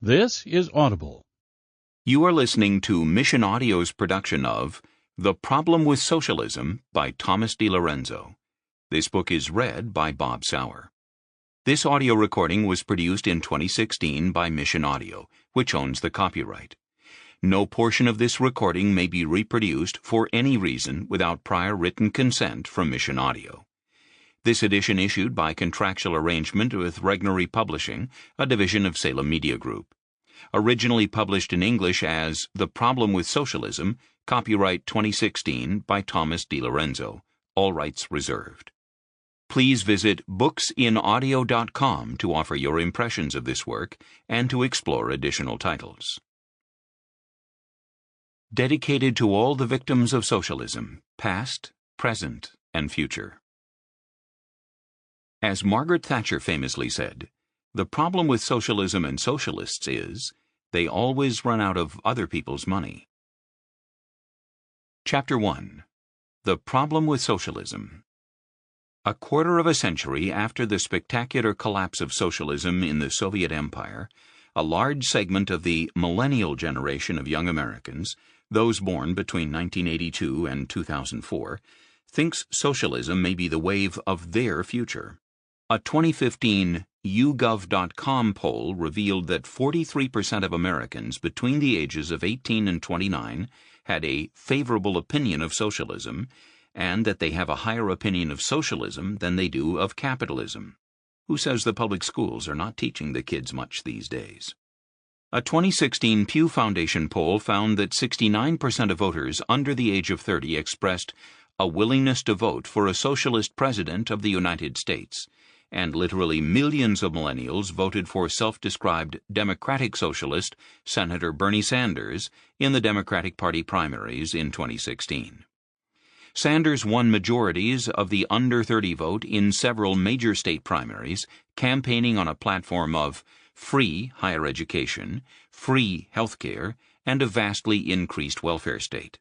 This is Audible. You are listening to Mission Audio's production of The Problem with Socialism by Thomas DiLorenzo. This book is read by Bob Sauer. This audio recording was produced in 2016 by Mission Audio, which owns the copyright. No portion of this recording may be reproduced for any reason without prior written consent from Mission Audio. This edition issued by contractual arrangement with Regnery Publishing, a division of Salem Media Group. Originally published in English as The Problem with Socialism, copyright 2016 by Thomas DiLorenzo, all rights reserved. Please visit booksinaudio.com to offer your impressions of this work and to explore additional titles. Dedicated to all the victims of socialism, past, present, and future. As Margaret Thatcher famously said, the problem with socialism and socialists is, they always run out of other people's money. Chapter 1. The Problem with Socialism. A quarter of a century after the spectacular collapse of socialism in the Soviet Empire, a large segment of the millennial generation of young Americans, those born between 1982 and 2004, thinks socialism may be the wave of their future. A 2015 YouGov.com poll revealed that 43% of Americans between the ages of 18 and 29 had a favorable opinion of socialism, and that they have a higher opinion of socialism than they do of capitalism. Who says the public schools are not teaching the kids much these days? A 2016 Pew Foundation poll found that 69% of voters under the age of 30 expressed a willingness to vote for a socialist president of the United States, and literally millions of millennials voted for self-described Democratic Socialist Senator Bernie Sanders in the Democratic Party primaries in 2016. Sanders won majorities of the under-30 vote in several major state primaries, campaigning on a platform of free higher education, free health care, and a vastly increased welfare state.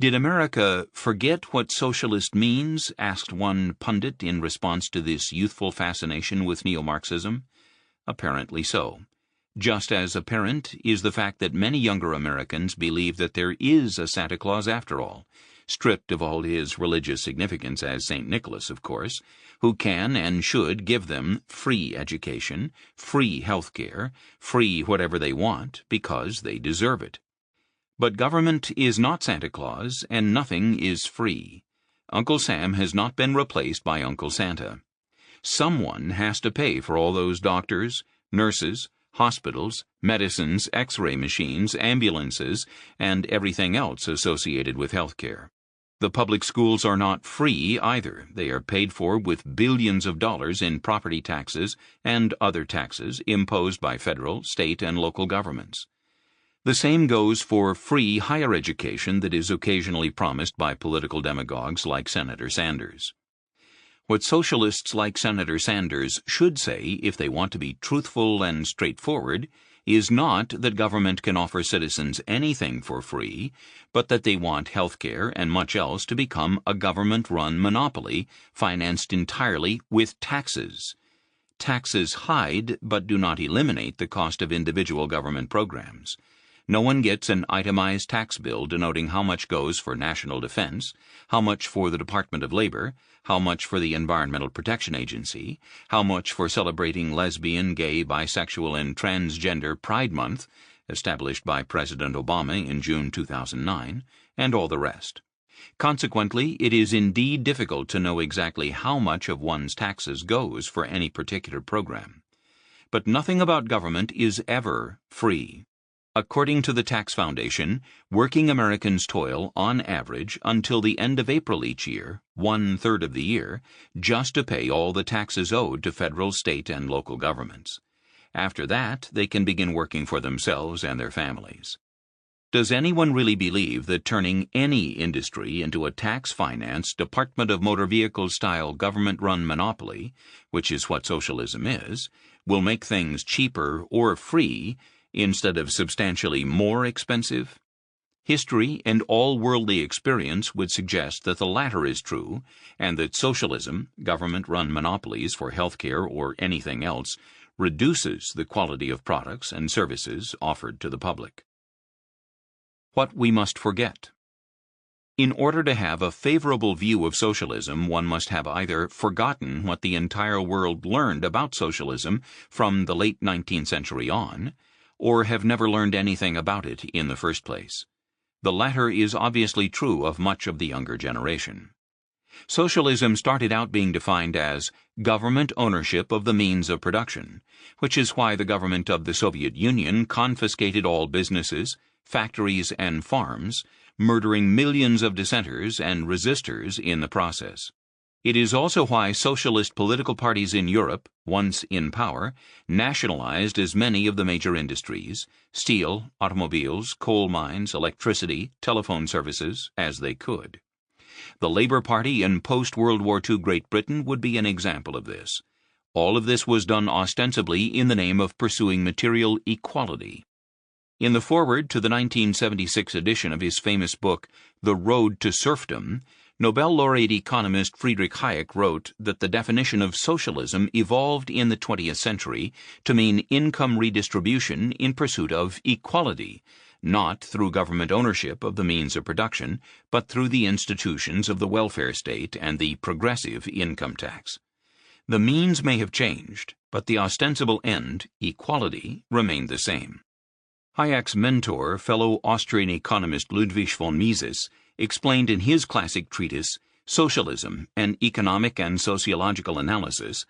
Did America forget what socialist means? Asked one pundit in response to this youthful fascination with neo-Marxism. Apparently so. Just as apparent is the fact that many younger Americans believe that there is a Santa Claus after all, stripped of all his religious significance as St. Nicholas, of course, who can and should give them free education, free health care, free whatever they want, because they deserve it. But government is not Santa Claus, and nothing is free. Uncle Sam has not been replaced by Uncle Santa. Someone has to pay for all those doctors, nurses, hospitals, medicines, X-ray machines, ambulances, and everything else associated with health care. The public schools are not free either. They are paid for with billions of dollars in property taxes and other taxes imposed by federal, state, and local governments. The same goes for free higher education that is occasionally promised by political demagogues like Senator Sanders. What socialists like Senator Sanders should say, if they want to be truthful and straightforward, is not that government can offer citizens anything for free, but that they want health care and much else to become a government-run monopoly, financed entirely with taxes. Taxes hide but do not eliminate the cost of individual government programs. No one gets an itemized tax bill denoting how much goes for national defense, how much for the Department of Labor, how much for the Environmental Protection Agency, how much for celebrating lesbian, gay, bisexual, and transgender Pride Month, established by President Obama in June 2009, and all the rest. Consequently, it is indeed difficult to know exactly how much of one's taxes goes for any particular program. But nothing about government is ever free. According to the Tax Foundation, working Americans toil, on average, until the end of April each year, 1/3 of the year, just to pay all the taxes owed to federal, state, and local governments. After that, they can begin working for themselves and their families. Does anyone really believe that turning any industry into a tax-financed, Department of Motor Vehicles-style government-run monopoly, which is what socialism is, will make things cheaper or free instead of substantially more expensive? History and all worldly experience would suggest that the latter is true, and that socialism, government-run monopolies for health care or anything else, reduces the quality of products and services offered to the public. What we must forget. In order to have a favorable view of socialism, one must have either forgotten what the entire world learned about socialism from the late 19th century on, or have never learned anything about it in the first place. The latter is obviously true of much of the younger generation. Socialism started out being defined as government ownership of the means of production, which is why the government of the Soviet Union confiscated all businesses, factories, and farms, murdering millions of dissenters and resistors in the process. It is also why socialist political parties in Europe, once in power, nationalized as many of the major industries, steel, automobiles, coal mines, electricity, telephone services, as they could. The Labour Party in post-World War II Great Britain would be an example of this. All of this was done ostensibly in the name of pursuing material equality. In the foreword to the 1976 edition of his famous book, The Road to Serfdom, Nobel laureate economist Friedrich Hayek wrote that the definition of socialism evolved in the 20th century to mean income redistribution in pursuit of equality, not through government ownership of the means of production, but through the institutions of the welfare state and the progressive income tax. The means may have changed, but the ostensible end, equality, remained the same. Hayek's mentor, fellow Austrian economist Ludwig von Mises, explained in his classic treatise, Socialism, an Economic and Sociological Analysis,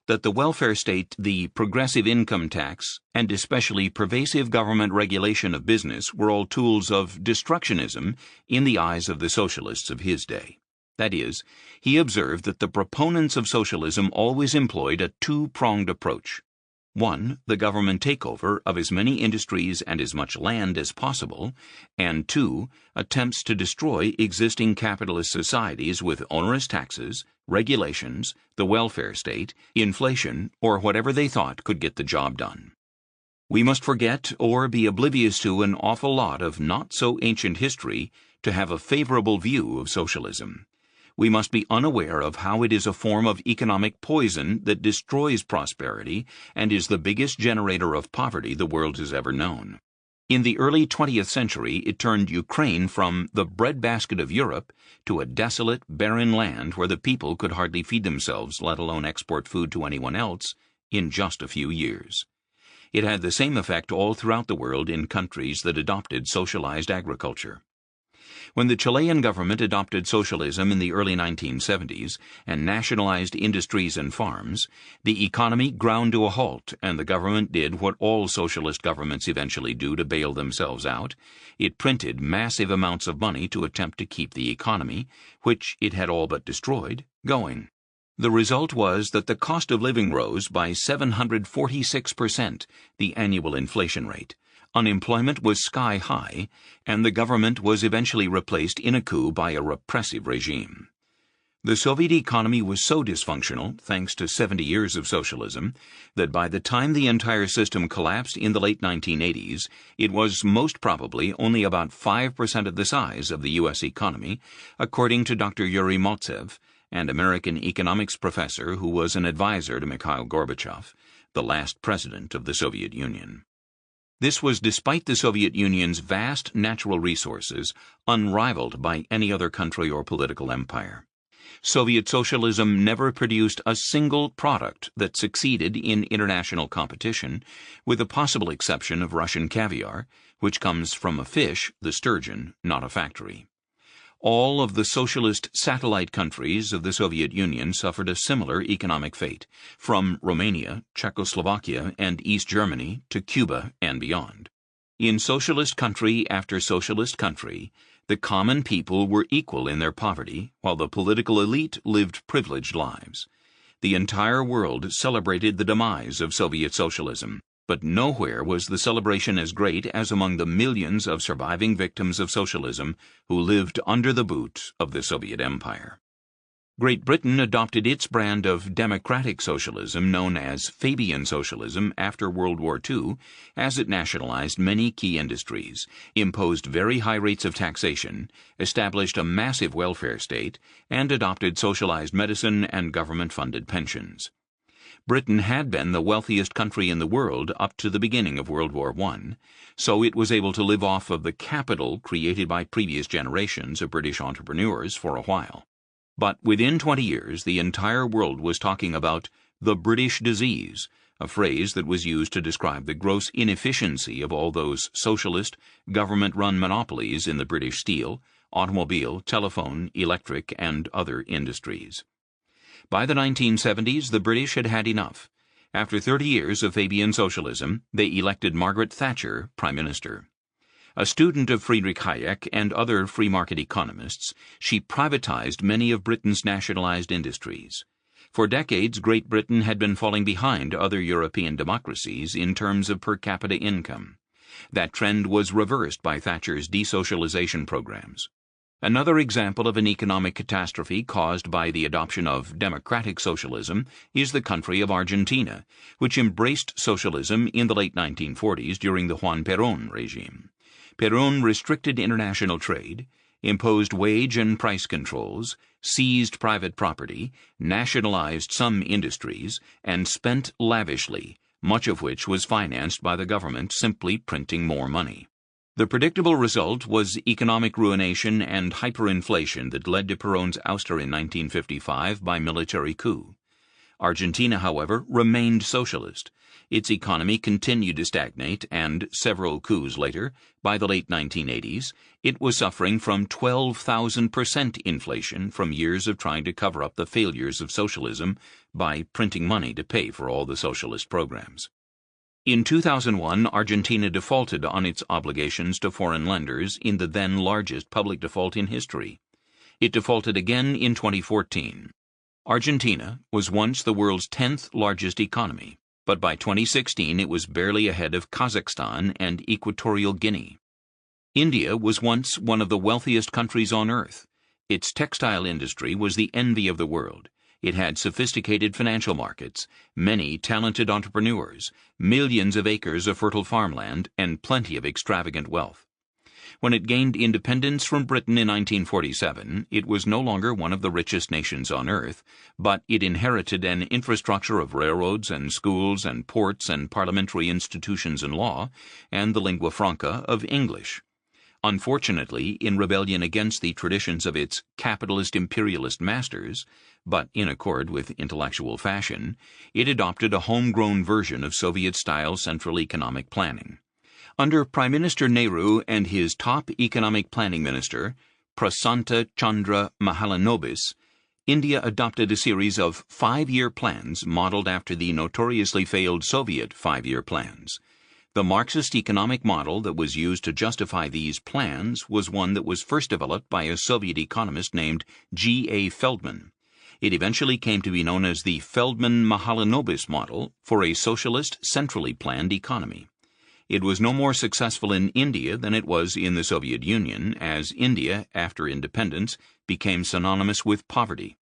that the welfare state, the progressive income tax, and especially pervasive government regulation of business were all tools of destructionism in the eyes of the socialists of his day. That is, he observed that the proponents of socialism always employed a two-pronged approach. 1. The government takeover of as many industries and as much land as possible, and 2. Attempts to destroy existing capitalist societies with onerous taxes, regulations, the welfare state, inflation, or whatever they thought could get the job done. We must forget or be oblivious to an awful lot of not-so-ancient history to have a favorable view of socialism. We must be unaware of how it is a form of economic poison that destroys prosperity and is the biggest generator of poverty the world has ever known. In the early 20th century, it turned Ukraine from the breadbasket of Europe to a desolate, barren land where the people could hardly feed themselves, let alone export food to anyone else, in just a few years. It had the same effect all throughout the world in countries that adopted socialized agriculture. When the Chilean government adopted socialism in the early 1970s and nationalized industries and farms, the economy ground to a halt and the government did what all socialist governments eventually do to bail themselves out. It printed massive amounts of money to attempt to keep the economy, which it had all but destroyed, going. The result was that the cost of living rose by 746%, the annual inflation rate. Unemployment was sky-high, and the government was eventually replaced in a coup by a repressive regime. The Soviet economy was so dysfunctional, thanks to 70 years of socialism, that by the time the entire system collapsed in the late 1980s, it was most probably only about 5% of the size of the U.S. economy, according to Dr. Yuri Motsev, an American economics professor who was an advisor to Mikhail Gorbachev, the last president of the Soviet Union. This was despite the Soviet Union's vast natural resources, unrivaled by any other country or political empire. Soviet socialism never produced a single product that succeeded in international competition, with the possible exception of Russian caviar, which comes from a fish, the sturgeon, not a factory. All of the socialist satellite countries of the Soviet Union suffered a similar economic fate, from Romania, Czechoslovakia, and East Germany to Cuba and beyond. In socialist country after socialist country, the common people were equal in their poverty, while the political elite lived privileged lives. The entire world celebrated the demise of Soviet socialism, but nowhere was the celebration as great as among the millions of surviving victims of socialism who lived under the boot of the Soviet Empire. Great Britain adopted its brand of democratic socialism known as Fabian socialism after World War II, as it nationalized many key industries, imposed very high rates of taxation, established a massive welfare state, and adopted socialized medicine and government-funded pensions. Britain had been the wealthiest country in the world up to the beginning of World War I, so it was able to live off of the capital created by previous generations of British entrepreneurs for a while. But within 20 years, the entire world was talking about the British disease, a phrase that was used to describe the gross inefficiency of all those socialist, government-run monopolies in the British steel, automobile, telephone, electric, and other industries. By the 1970s, the British had had enough. After 30 years of Fabian socialism, they elected Margaret Thatcher Prime Minister. A student of Friedrich Hayek and other free market economists, she privatized many of Britain's nationalized industries. For decades, Great Britain had been falling behind other European democracies in terms of per capita income. That trend was reversed by Thatcher's desocialization programs. Another example of an economic catastrophe caused by the adoption of democratic socialism is the country of Argentina, which embraced socialism in the late 1940s during the Juan Perón regime. Perón restricted international trade, imposed wage and price controls, seized private property, nationalized some industries, and spent lavishly, much of which was financed by the government simply printing more money. The predictable result was economic ruination and hyperinflation that led to Perón's ouster in 1955 by military coup. Argentina, however, remained socialist. Its economy continued to stagnate, and several coups later, by the late 1980s, it was suffering from 12,000% inflation from years of trying to cover up the failures of socialism by printing money to pay for all the socialist programs. In 2001, Argentina defaulted on its obligations to foreign lenders in the then largest public default in history. It defaulted again in 2014. Argentina was once the world's 10th largest economy, but by 2016 it was barely ahead of Kazakhstan and Equatorial Guinea. India was once one of the wealthiest countries on earth. Its textile industry was the envy of the world. It had sophisticated financial markets, many talented entrepreneurs, millions of acres of fertile farmland, and plenty of extravagant wealth. When it gained independence from Britain in 1947, it was no longer one of the richest nations on earth, but it inherited an infrastructure of railroads and schools and ports and parliamentary institutions and law, and the lingua franca of English. Unfortunately, in rebellion against the traditions of its capitalist imperialist masters, but in accord with intellectual fashion, it adopted a homegrown version of Soviet-style central economic planning. Under Prime Minister Nehru and his top economic planning minister, Prasanta Chandra Mahalanobis, India adopted a series of 5-year plans modeled after the notoriously failed Soviet 5-year plans. The Marxist economic model that was used to justify these plans was one that was first developed by a Soviet economist named G.A. Feldman. It eventually came to be known as the Feldman-Mahalanobis model for a socialist, centrally planned economy. It was no more successful in India than it was in the Soviet Union, as India, after independence, became synonymous with poverty.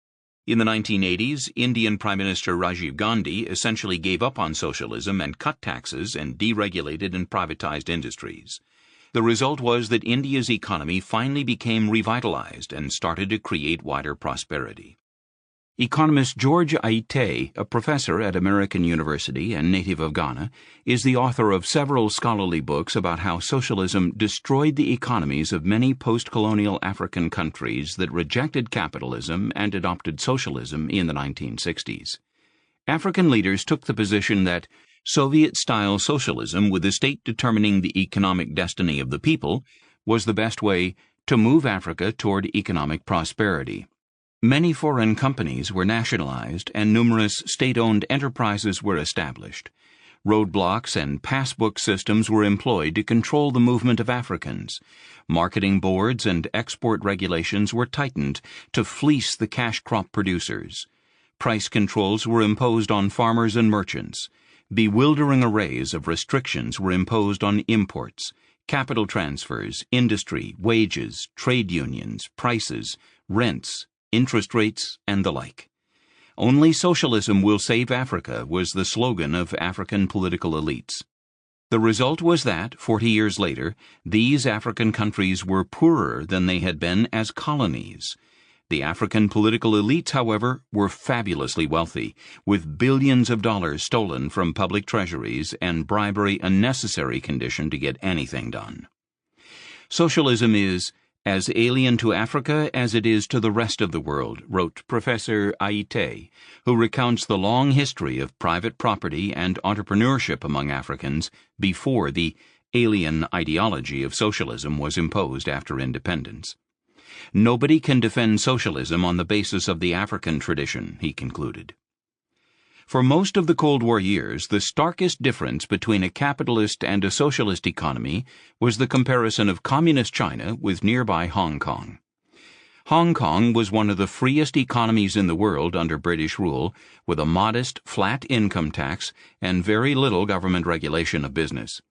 In the 1980s, Indian Prime Minister Rajiv Gandhi essentially gave up on socialism and cut taxes and deregulated and privatized industries. The result was that India's economy finally became revitalized and started to create wider prosperity. Economist George Aite, a professor at American University and native of Ghana, is the author of several scholarly books about how socialism destroyed the economies of many post-colonial African countries that rejected capitalism and adopted socialism in the 1960s. African leaders took the position that Soviet-style socialism, with the state determining the economic destiny of the people, was the best way to move Africa toward economic prosperity. Many foreign companies were nationalized and numerous state-owned enterprises were established. Roadblocks and passbook systems were employed to control the movement of Africans. Marketing boards and export regulations were tightened to fleece the cash crop producers. Price controls were imposed on farmers and merchants. Bewildering arrays of restrictions were imposed on imports, capital transfers, industry, wages, trade unions, prices, rents, interest rates, and the like. Only socialism will save Africa was the slogan of African political elites. The result was that, 40 years later, these African countries were poorer than they had been as colonies. The African political elites, however, were fabulously wealthy, with billions of dollars stolen from public treasuries and bribery a necessary condition to get anything done. Socialism is as alien to Africa as it is to the rest of the world, wrote Professor Aite, who recounts the long history of private property and entrepreneurship among Africans before the alien ideology of socialism was imposed after independence. Nobody can defend socialism on the basis of the African tradition, he concluded. For most of the Cold War years, the starkest difference between a capitalist and a socialist economy was the comparison of communist China with nearby Hong Kong. Hong Kong was one of the freest economies in the world under British rule, with a modest, flat income tax and very little government regulation of business.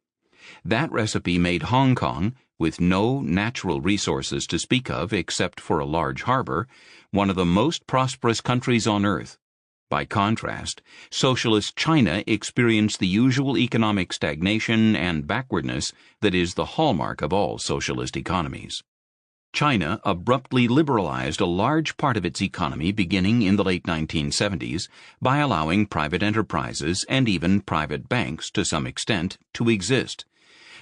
That recipe made Hong Kong, with no natural resources to speak of except for a large harbor, one of the most prosperous countries on earth. By contrast, socialist China experienced the usual economic stagnation and backwardness that is the hallmark of all socialist economies. China abruptly liberalized a large part of its economy beginning in the late 1970s by allowing private enterprises and even private banks, to some extent, to exist.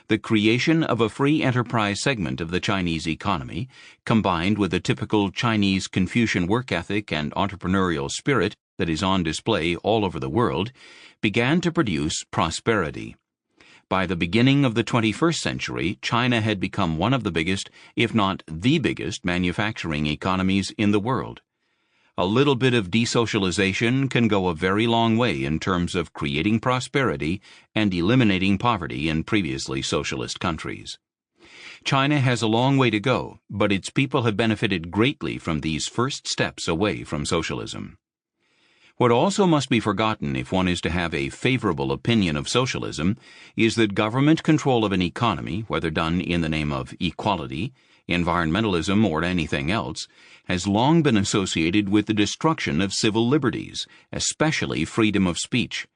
The creation of a free enterprise segment of the Chinese economy, combined with the typical Chinese Confucian work ethic and entrepreneurial spirit that is on display all over the world, began to produce prosperity. By the beginning of the 21st century, China had become one of the biggest, if not the biggest, manufacturing economies in the world. A little bit of desocialization can go a very long way in terms of creating prosperity and eliminating poverty in previously socialist countries. China has a long way to go, but its people have benefited greatly from these first steps away from socialism. What also must be forgotten if one is to have a favorable opinion of socialism is that government control of an economy, whether done in the name of equality, environmentalism, or anything else, has long been associated with the destruction of civil liberties, especially freedom of speech.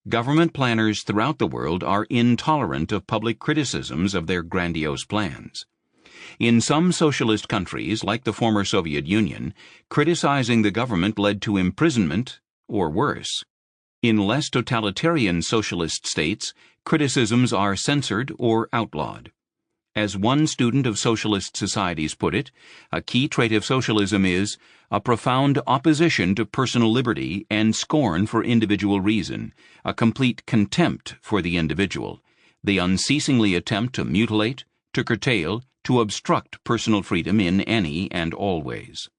Government planners throughout the world are intolerant of public criticisms of their grandiose plans. In some socialist countries, like the former Soviet Union, criticizing the government led to imprisonment, or worse. In less totalitarian socialist states, criticisms are censored or outlawed. As one student of socialist societies put it, a key trait of socialism is a profound opposition to personal liberty and scorn for individual reason, a complete contempt for the individual. They unceasingly attempt to mutilate, to curtail, to obstruct personal freedom in any and all ways.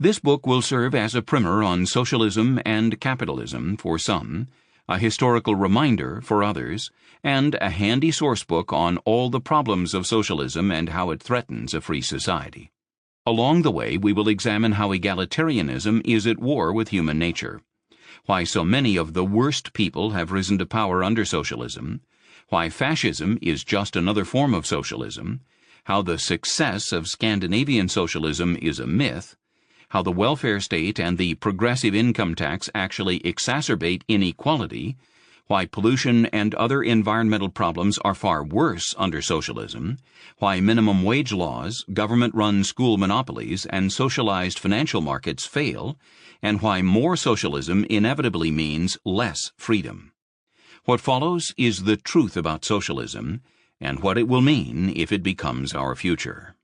This book will serve as a primer on socialism and capitalism for some, a historical reminder for others, and a handy sourcebook on all the problems of socialism and how it threatens a free society. Along the way, we will examine how egalitarianism is at war with human nature, why so many of the worst people have risen to power under socialism, why fascism is just another form of socialism, how the success of Scandinavian socialism is a myth, how the welfare state and the progressive income tax actually exacerbate inequality, why pollution and other environmental problems are far worse under socialism, why minimum wage laws, government-run school monopolies, and socialized financial markets fail, and why more socialism inevitably means less freedom. What follows is the truth about socialism and what it will mean if it becomes our future.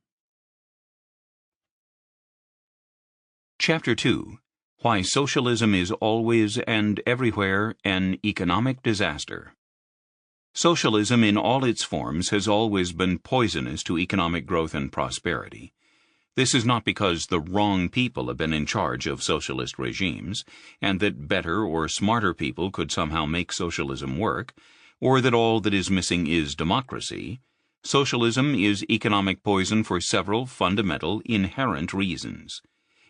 Chapter 2. Why Socialism is Always and Everywhere an Economic Disaster. Socialism in all its forms has always been poisonous to economic growth and prosperity. This is not because the wrong people have been in charge of socialist regimes, and that better or smarter people could somehow make socialism work, or that all that is missing is democracy. Socialism is economic poison for several fundamental, inherent reasons.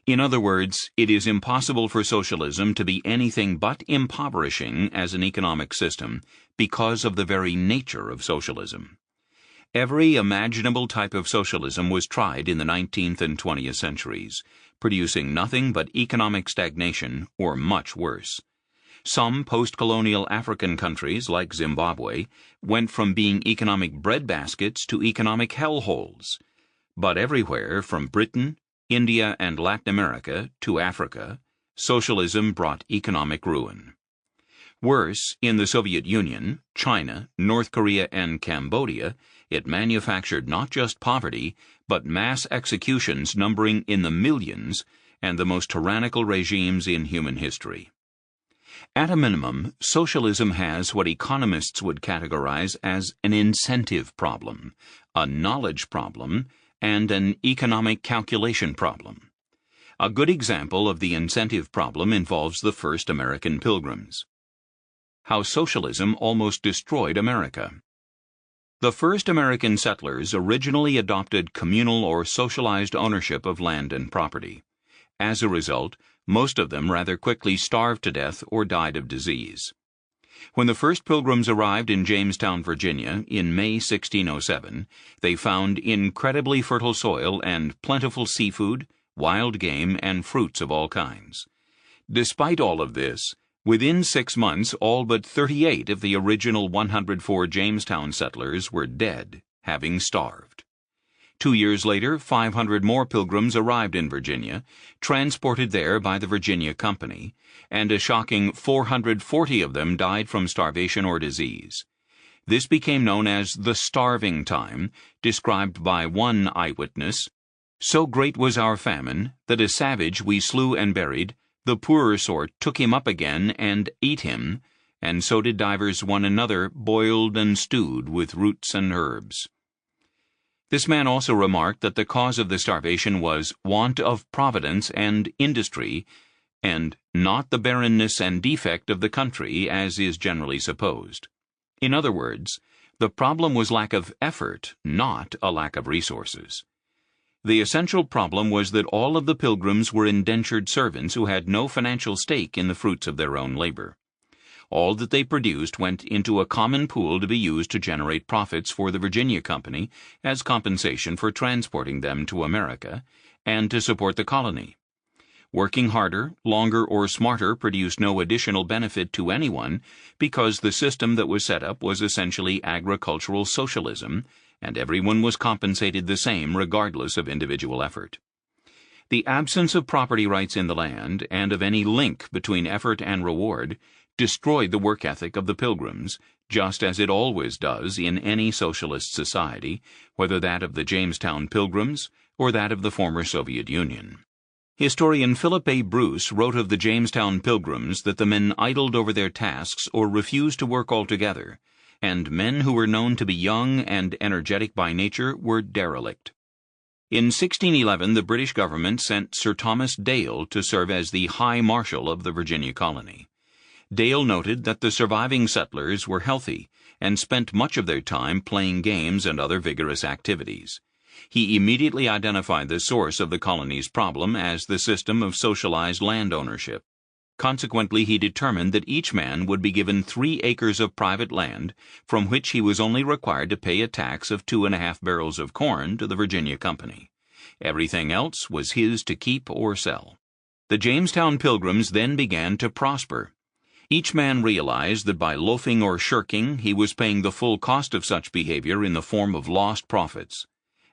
In other words, it is impossible for socialism to be anything but impoverishing as an economic system because of the very nature of socialism. Every imaginable type of socialism was tried in the 19th and 20th centuries, producing nothing but economic stagnation or much worse. Some post-colonial African countries, like Zimbabwe, went from being economic breadbaskets to economic hellholes. But everywhere, from Britain India and Latin America to Africa, socialism brought economic ruin. Worse, in the Soviet Union, China, North Korea, and Cambodia, it manufactured not just poverty, but mass executions numbering in the millions and the most tyrannical regimes in human history. At a minimum, socialism has what economists would categorize as an incentive problem, a knowledge problem, and an economic calculation problem. A good example of the incentive problem involves the first American Pilgrims. How socialism almost destroyed America. The first American settlers originally adopted communal or socialized ownership of land and property. As a result, most of them rather quickly starved to death or died of disease. When the first Pilgrims arrived in Jamestown, Virginia, in May 1607, they found incredibly fertile soil and plentiful seafood, wild game, and fruits of all kinds. Despite all of this, within 6 months all but 38 of the original 104 Jamestown settlers were dead, having starved. 2 years later, 500 more Pilgrims arrived in Virginia, transported there by the Virginia Company, and a shocking 440 of them died from starvation or disease. This became known as the starving time, described by one eyewitness. "So great was our famine, that a savage we slew and buried, the poorer sort took him up again and ate him, and so did divers one another, boiled and stewed with roots and herbs." This man also remarked that the cause of the starvation was want of providence and industry, and not the barrenness and defect of the country, as is generally supposed. In other words, the problem was lack of effort, not a lack of resources. The essential problem was that all of the Pilgrims were indentured servants who had no financial stake in the fruits of their own labor. All that they produced went into a common pool to be used to generate profits for the Virginia Company as compensation for transporting them to America and to support the colony. Working harder, longer, or smarter produced no additional benefit to anyone because the system that was set up was essentially agricultural socialism, and everyone was compensated the same regardless of individual effort. The absence of property rights in the land and of any link between effort and reward destroyed the work ethic of the Pilgrims, just as it always does in any socialist society, whether that of the Jamestown Pilgrims or that of the former Soviet Union. Historian Philip A. Bruce wrote of the Jamestown Pilgrims that the men idled over their tasks or refused to work altogether, and men who were known to be young and energetic by nature were derelict. In 1611, the British government sent Sir Thomas Dale to serve as the High Marshal of the Virginia colony. Dale noted that the surviving settlers were healthy and spent much of their time playing games and other vigorous activities. He immediately identified the source of the colony's problem as the system of socialized land ownership. Consequently, he determined that each man would be given 3 acres of private land, from which he was only required to pay a tax of 2.5 barrels of corn to the Virginia Company. Everything else was his to keep or sell. The Jamestown Pilgrims then began to prosper. Each man realized that by loafing or shirking, he was paying the full cost of such behavior in the form of lost profits.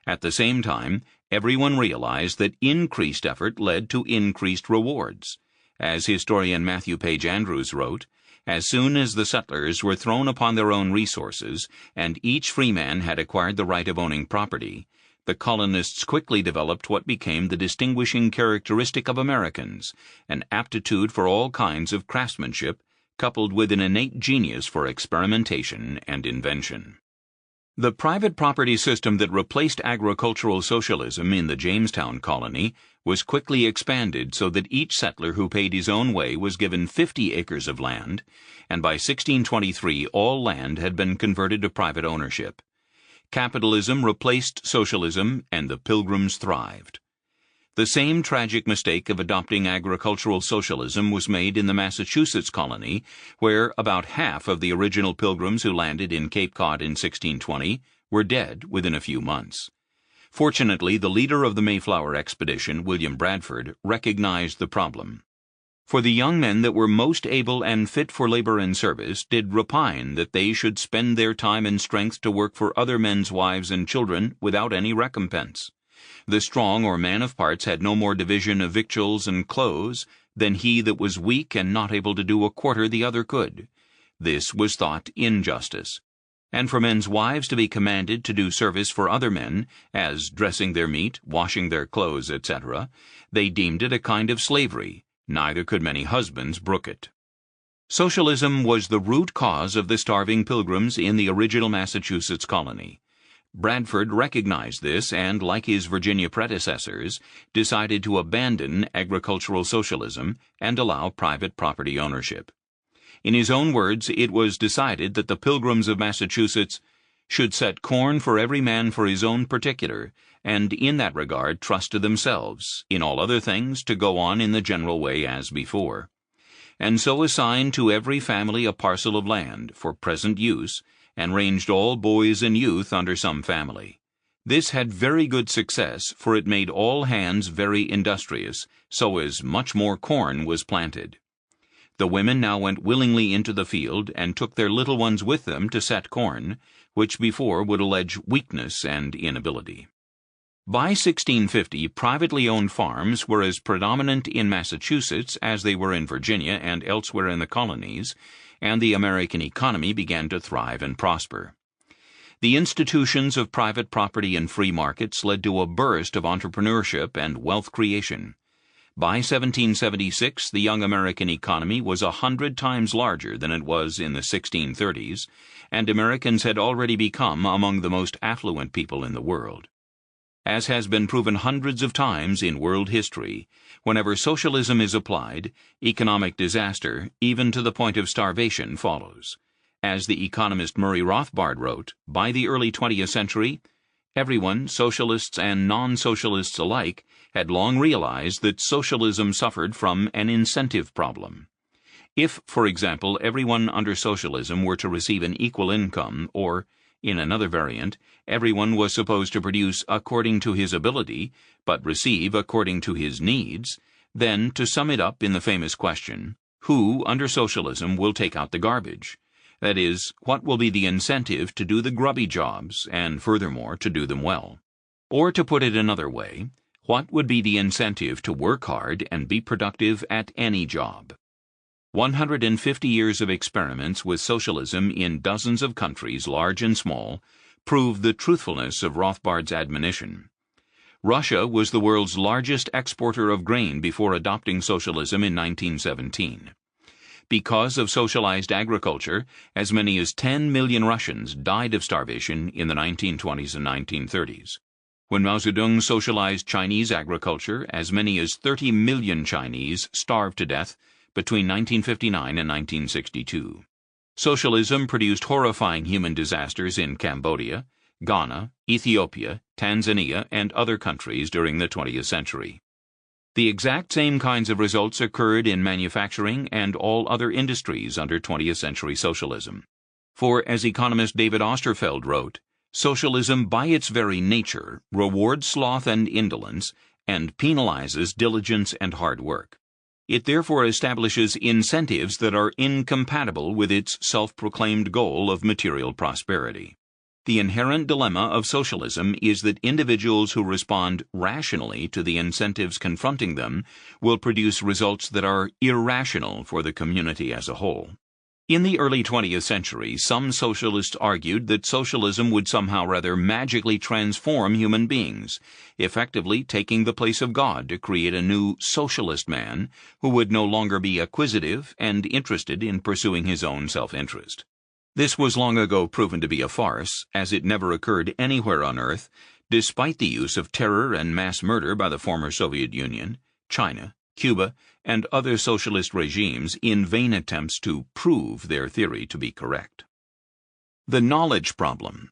At the same time, everyone realized that increased effort led to increased rewards. As historian Matthew Page Andrews wrote, as soon as the settlers were thrown upon their own resources, and each freeman had acquired the right of owning property, the colonists quickly developed what became the distinguishing characteristic of Americans, an aptitude for all kinds of craftsmanship, coupled with an innate genius for experimentation and invention. The private property system that replaced agricultural socialism in the Jamestown colony was quickly expanded so that each settler who paid his own way was given 50 acres of land, and by 1623 all land had been converted to private ownership. Capitalism replaced socialism, and the Pilgrims thrived. The same tragic mistake of adopting agricultural socialism was made in the Massachusetts colony, where about half of the original Pilgrims who landed in Cape Cod in 1620 were dead within a few months. Fortunately, the leader of the Mayflower expedition, William Bradford, recognized the problem. For the young men that were most able and fit for labor and service did repine that they should spend their time and strength to work for other men's wives and children without any recompense. The strong or man of parts had no more division of victuals and clothes than he that was weak and not able to do a quarter the other could. This was thought injustice. And for men's wives to be commanded to do service for other men, as dressing their meat, washing their clothes, etc., they deemed it a kind of slavery, neither could many husbands brook it. Socialism was the root cause of the starving pilgrims in the original Massachusetts colony. Bradford recognized this and, like his Virginia predecessors, decided to abandon agricultural socialism and allow private property ownership. In his own words, it was decided that the Pilgrims of Massachusetts should set corn for every man for his own particular, and in that regard trust to themselves, in all other things to go on in the general way as before, and so assigned to every family a parcel of land for present use, and ranged all boys and youth under some family. This had very good success, for it made all hands very industrious, so as much more corn was planted. The women now went willingly into the field, and took their little ones with them to set corn, which before would allege weakness and inability. By 1650, privately owned farms were as predominant in Massachusetts as they were in Virginia and elsewhere in the colonies, and the American economy began to thrive and prosper. The institutions of private property and free markets led to a burst of entrepreneurship and wealth creation. By 1776, the young American economy was 100 times larger than it was in the 1630s, and Americans had already become among the most affluent people in the world. As has been proven hundreds of times in world history, whenever socialism is applied, economic disaster, even to the point of starvation, follows. As the economist Murray Rothbard wrote, by the early 20th century, everyone, socialists and non-socialists alike, had long realized that socialism suffered from an incentive problem. If, for example, everyone under socialism were to receive an equal income, or, in another variant, everyone was supposed to produce according to his ability, but receive according to his needs, then, to sum it up in the famous question, who, under socialism, will take out the garbage? That is, what will be the incentive to do the grubby jobs, and furthermore, to do them well? Or, to put it another way, what would be the incentive to work hard and be productive at any job? 150 years of experiments with socialism in dozens of countries, large and small, prove the truthfulness of Rothbard's admonition. Russia was the world's largest exporter of grain before adopting socialism in 1917. Because of socialized agriculture, as many as 10 million Russians died of starvation in the 1920s and 1930s. When Mao Zedong socialized Chinese agriculture, as many as 30 million Chinese starved to death between 1959 and 1962. Socialism produced horrifying human disasters in Cambodia, Ghana, Ethiopia, Tanzania, and other countries during the 20th century. The exact same kinds of results occurred in manufacturing and all other industries under 20th century socialism. For, as economist David Osterfeld wrote, socialism by its very nature rewards sloth and indolence and penalizes diligence and hard work. It therefore establishes incentives that are incompatible with its self-proclaimed goal of material prosperity. The inherent dilemma of socialism is that individuals who respond rationally to the incentives confronting them will produce results that are irrational for the community as a whole. In the early 20th century, some socialists argued that socialism would somehow rather magically transform human beings, effectively taking the place of God to create a new socialist man who would no longer be acquisitive and interested in pursuing his own self-interest. This was long ago proven to be a farce, as it never occurred anywhere on earth, despite the use of terror and mass murder by the former Soviet Union, China, Cuba, and other socialist regimes in vain attempts to prove their theory to be correct. The knowledge problem.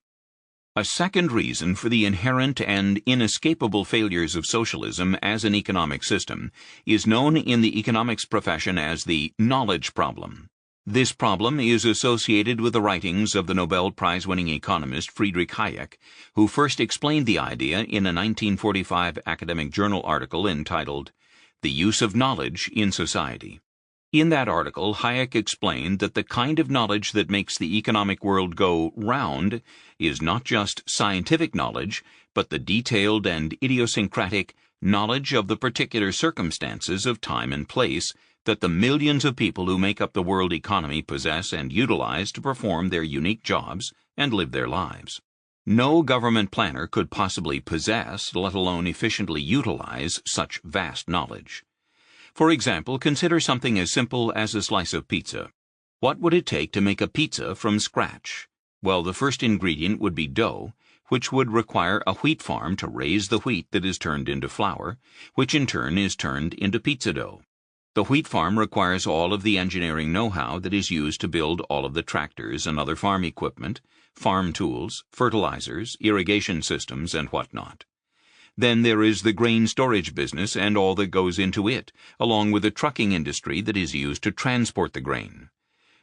A second reason for the inherent and inescapable failures of socialism as an economic system is known in the economics profession as the knowledge problem. This problem is associated with the writings of the Nobel Prize-winning economist Friedrich Hayek, who first explained the idea in a 1945 academic journal article entitled The Use of Knowledge in Society. In that article, Hayek explained that the kind of knowledge that makes the economic world go round is not just scientific knowledge, but the detailed and idiosyncratic knowledge of the particular circumstances of time and place that the millions of people who make up the world economy possess and utilize to perform their unique jobs and live their lives. No government planner could possibly possess, let alone efficiently utilize, such vast knowledge. For example, consider something as simple as a slice of pizza. What would it take to make a pizza from scratch? Well, the first ingredient would be dough, which would require a wheat farm to raise the wheat that is turned into flour, which in turn is turned into pizza dough. The wheat farm requires all of the engineering know-how that is used to build all of the tractors and other farm equipment, farm tools, fertilizers, irrigation systems, and whatnot. Then there is the grain storage business and all that goes into it, along with the trucking industry that is used to transport the grain.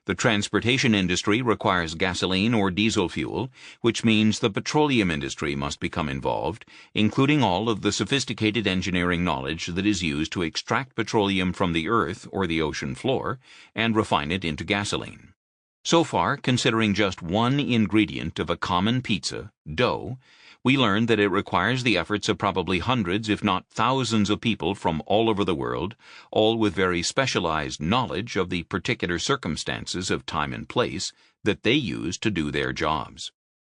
The transportation industry requires gasoline or diesel fuel, which means the petroleum industry must become involved, including all of the sophisticated engineering knowledge that is used to extract petroleum from the earth or the ocean floor and refine it into gasoline. So far, considering just one ingredient of a common pizza, dough, we learned that it requires the efforts of probably hundreds, if not thousands of people from all over the world, all with very specialized knowledge of the particular circumstances of time and place that they use to do their jobs.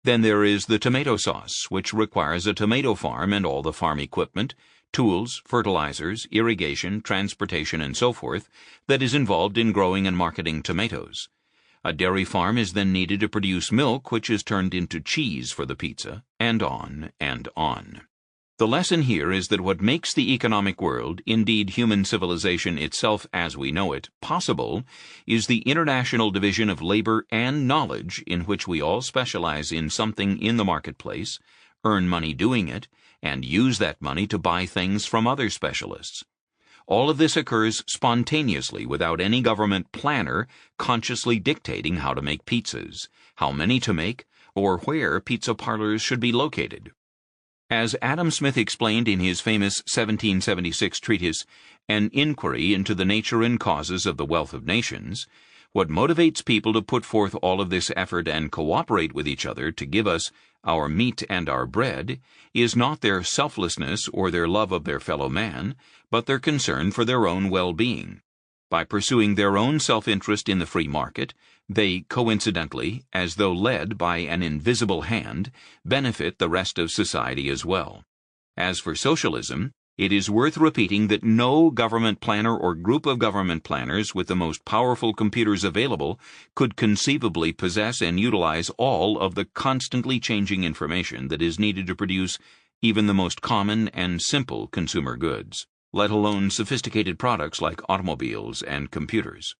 Then there is the tomato sauce, which requires a tomato farm and all the farm equipment, tools, fertilizers, irrigation, transportation, and so forth that is involved in growing and marketing tomatoes. A dairy farm is then needed to produce milk, which is turned into cheese for the pizza, and on and on. The lesson here is that what makes the economic world, indeed human civilization itself as we know it, possible is the international division of labor and knowledge in which we all specialize in something in the marketplace, earn money doing it, and use that money to buy things from other specialists. All of this occurs spontaneously without any government planner consciously dictating how to make pizzas, how many to make, or where pizza parlors should be located. As Adam Smith explained in his famous 1776 treatise, An Inquiry into the Nature and Causes of the Wealth of Nations, what motivates people to put forth all of this effort and cooperate with each other to give us our meat and our bread is not their selflessness or their love of their fellow man, but their concern for their own well-being. By pursuing their own self-interest in the free market, they coincidentally, as though led by an invisible hand, benefit the rest of society as well. As for socialism, it is worth repeating that no government planner or group of government planners with the most powerful computers available could conceivably possess and utilize all of the constantly changing information that is needed to produce even the most common and simple consumer goods, let alone sophisticated products like automobiles and computers.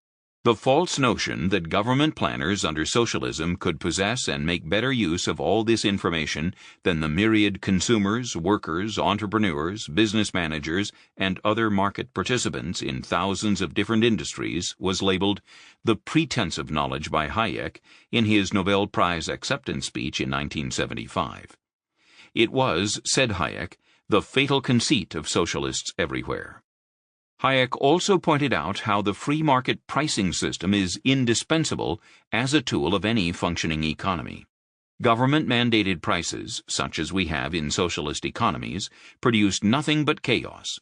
The false notion that government planners under socialism could possess and make better use of all this information than the myriad consumers, workers, entrepreneurs, business managers, and other market participants in thousands of different industries was labeled the pretense of knowledge by Hayek in his Nobel Prize acceptance speech in 1975. It was, said Hayek, the fatal conceit of socialists everywhere. Hayek also pointed out how the free market pricing system is indispensable as a tool of any functioning economy. Government-mandated prices, such as we have in socialist economies, produce nothing but chaos.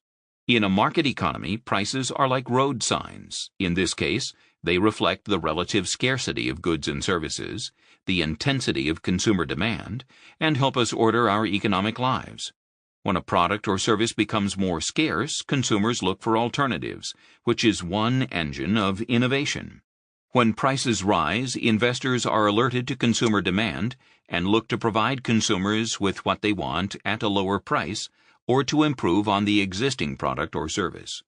In a market economy, prices are like road signs. In this case, they reflect the relative scarcity of goods and services, the intensity of consumer demand, and help us order our economic lives. When a product or service becomes more scarce, consumers look for alternatives, which is one engine of innovation. When prices rise, investors are alerted to consumer demand and look to provide consumers with what they want at a lower price or to improve on the existing product or service.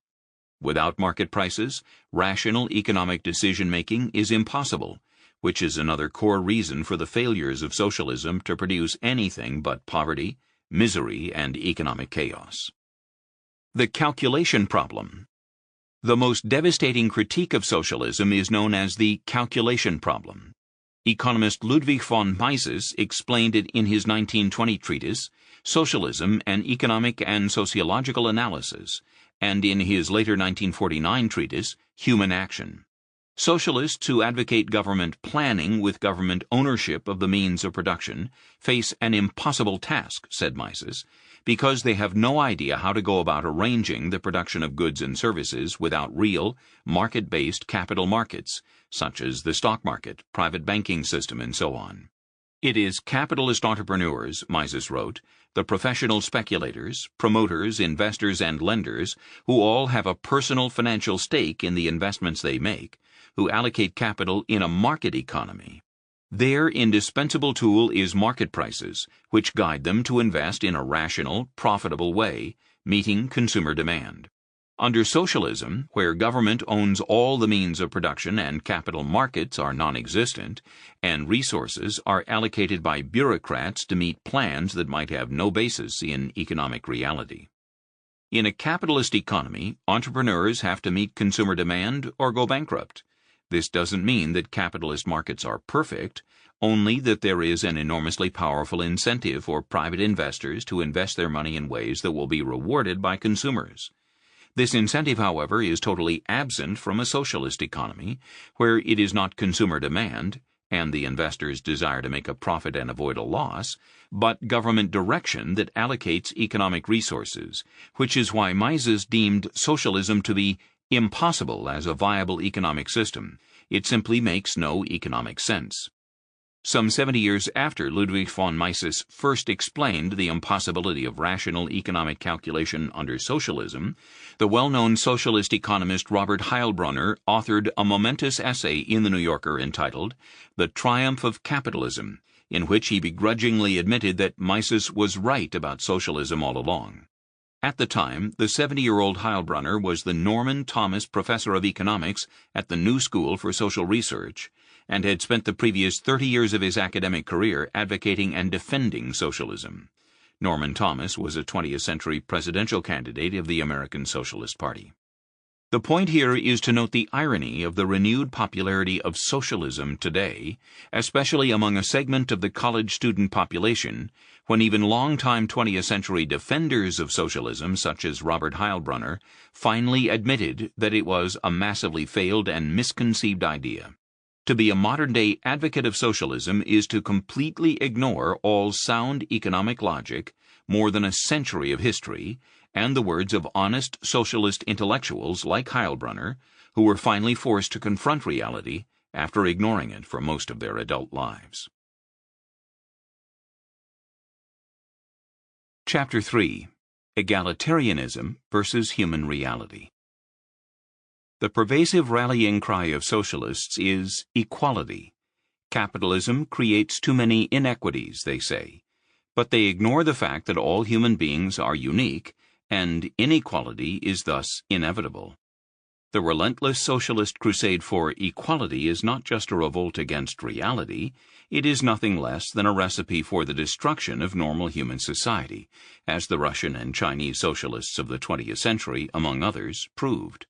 Without market prices, rational economic decision-making is impossible, which is another core reason for the failures of socialism to produce anything but poverty, misery, and economic chaos. The calculation problem. The most devastating critique of socialism is known as the calculation problem. Economist Ludwig von Mises explained it in his 1920 treatise, Socialism, an Economic and Sociological Analysis, and in his later 1949 treatise, human action. Socialists who advocate government planning with government ownership of the means of production face an impossible task, said Mises, because they have no idea how to go about arranging the production of goods and services without real, market-based capital markets, such as the stock market, private banking system, and so on. It is capitalist entrepreneurs, Mises wrote, the professional speculators, promoters, investors, and lenders, who all have a personal financial stake in the investments they make, who allocate capital in a market economy. Their indispensable tool is market prices, which guide them to invest in a rational, profitable way, meeting consumer demand. Under socialism, where government owns all the means of production and capital markets are non-existent, and resources are allocated by bureaucrats to meet plans that might have no basis in economic reality. In a capitalist economy, entrepreneurs have to meet consumer demand or go bankrupt. This doesn't mean that capitalist markets are perfect, only that there is an enormously powerful incentive for private investors to invest their money in ways that will be rewarded by consumers. This incentive, however, is totally absent from a socialist economy, where it is not consumer demand, and the investors' desire to make a profit and avoid a loss, but government direction that allocates economic resources, which is why Mises deemed socialism to be impossible as a viable economic system. It simply makes no economic sense. Some 70 years after Ludwig von Mises first explained the impossibility of rational economic calculation under socialism, the well-known socialist economist Robert Heilbronner authored a momentous essay in the New Yorker entitled "The Triumph of Capitalism," in which he begrudgingly admitted that Mises was right about socialism all along. At the time, the 70-year-old Heilbronner was the Norman Thomas Professor of Economics at the New School for Social Research, and had spent the previous 30 years of his academic career advocating and defending socialism. Norman Thomas was a 20th-century presidential candidate of the American Socialist Party. The point here is to note the irony of the renewed popularity of socialism today, especially among a segment of the college student population, when even long-time 20th-century defenders of socialism, such as Robert Heilbronner, finally admitted that it was a massively failed and misconceived idea. To be a modern-day advocate of socialism is to completely ignore all sound economic logic, more than a century of history, and the words of honest socialist intellectuals like Heilbronner, who were finally forced to confront reality after ignoring it for most of their adult lives. Chapter 3. Egalitarianism versus Human Reality. The pervasive rallying cry of socialists is equality. Capitalism creates too many inequities, they say, but they ignore the fact that all human beings are unique, and inequality is thus inevitable. The relentless socialist crusade for equality is not just a revolt against reality, it is nothing less than a recipe for the destruction of normal human society, as the Russian and Chinese socialists of the 20th century, among others, proved.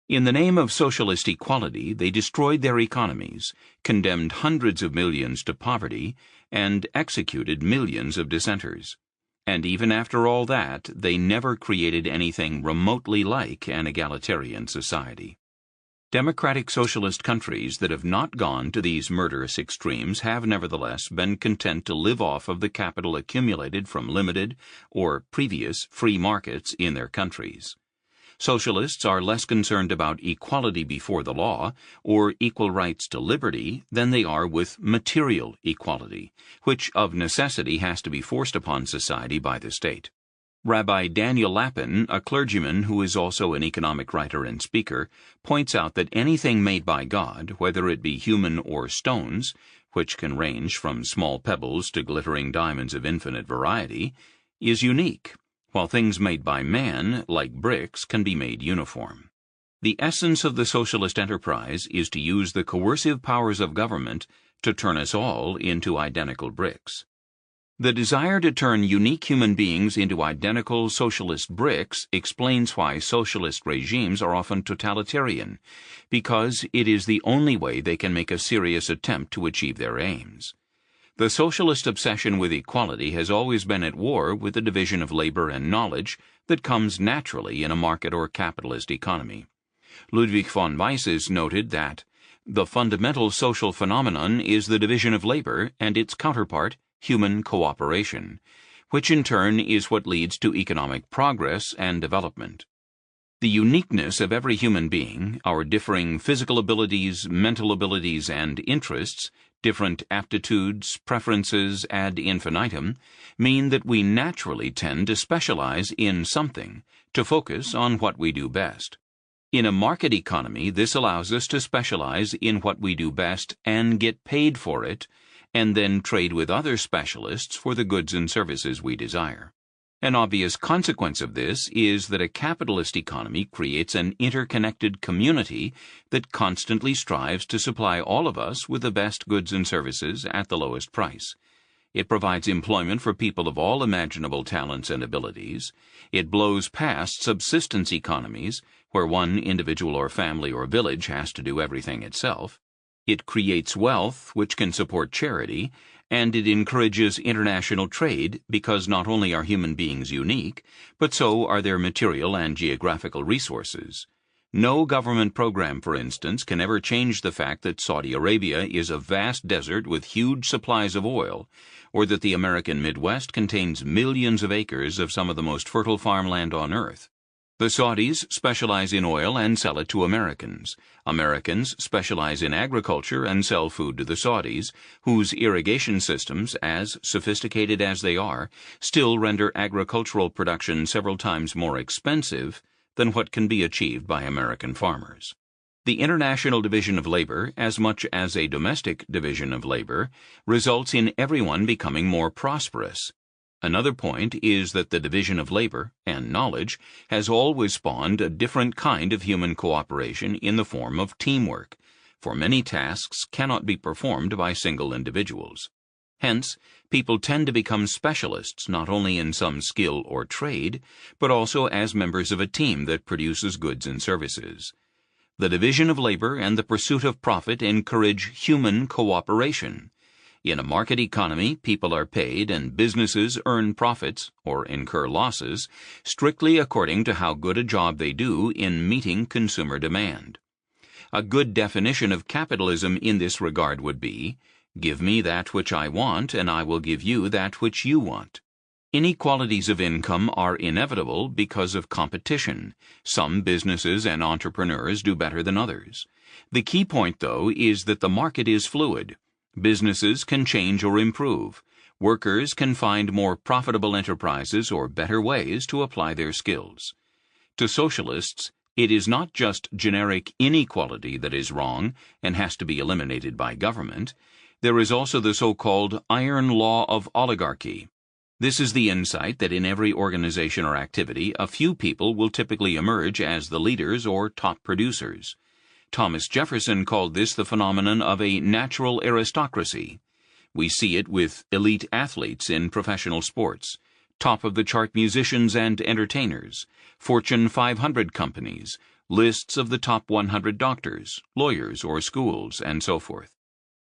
In the name of socialist equality, they destroyed their economies, condemned hundreds of millions to poverty, and executed millions of dissenters. And even after all that, they never created anything remotely like an egalitarian society. Democratic socialist countries that have not gone to these murderous extremes have nevertheless been content to live off of the capital accumulated from limited or previous free markets in their countries. Socialists are less concerned about equality before the law or equal rights to liberty than they are with material equality, which of necessity has to be forced upon society by the state. Rabbi Daniel Lapin, a clergyman who is also an economic writer and speaker, points out that anything made by God, whether it be human or stones, which can range from small pebbles to glittering diamonds of infinite variety, is unique, while things made by man, like bricks, can be made uniform. The essence of the socialist enterprise is to use the coercive powers of government to turn us all into identical bricks. The desire to turn unique human beings into identical socialist bricks explains why socialist regimes are often totalitarian, because it is the only way they can make a serious attempt to achieve their aims. The socialist obsession with equality has always been at war with the division of labor and knowledge that comes naturally in a market or capitalist economy. Ludwig von Mises noted that the fundamental social phenomenon is the division of labor and its counterpart, human cooperation, which in turn is what leads to economic progress and development. The uniqueness of every human being, our differing physical abilities, mental abilities, and interests, different aptitudes, preferences ad infinitum, mean that we naturally tend to specialize in something, to focus on what we do best. In a market economy, this allows us to specialize in what we do best and get paid for it, and then trade with other specialists for the goods and services we desire. An obvious consequence of this is that a capitalist economy creates an interconnected community that constantly strives to supply all of us with the best goods and services at the lowest price. It provides employment for people of all imaginable talents and abilities. It blows past subsistence economies, where one individual or family or village has to do everything itself. It creates wealth which can support charity, and it encourages international trade because not only are human beings unique, but so are their material and geographical resources. No government program, for instance, can ever change the fact that Saudi Arabia is a vast desert with huge supplies of oil, or that the American Midwest contains millions of acres of some of the most fertile farmland on earth. The Saudis specialize in oil and sell it to Americans. Americans specialize in agriculture and sell food to the Saudis, whose irrigation systems, as sophisticated as they are, still render agricultural production several times more expensive than what can be achieved by American farmers. The international division of labor, as much as a domestic division of labor, results in everyone becoming more prosperous. Another point is that the division of labor and knowledge has always spawned a different kind of human cooperation in the form of teamwork, for many tasks cannot be performed by single individuals. Hence, people tend to become specialists not only in some skill or trade, but also as members of a team that produces goods and services. The division of labor and the pursuit of profit encourage human cooperation. In a market economy, people are paid and businesses earn profits, or incur losses, strictly according to how good a job they do in meeting consumer demand. A good definition of capitalism in this regard would be, give me that which I want, and I will give you that which you want. Inequalities of income are inevitable because of competition. Some businesses and entrepreneurs do better than others. The key point, though, is that the market is fluid. Businesses can change or improve. Workers can find more profitable enterprises or better ways to apply their skills. To socialists, it is not just generic inequality that is wrong and has to be eliminated by government. There is also the so-called iron law of oligarchy. This is the insight that in every organization or activity, a few people will typically emerge as the leaders or top producers. Thomas Jefferson called this the phenomenon of a natural aristocracy. We see it with elite athletes in professional sports, top-of-the-chart musicians and entertainers, Fortune 500 companies, lists of the top 100 doctors, lawyers, or schools, and so forth.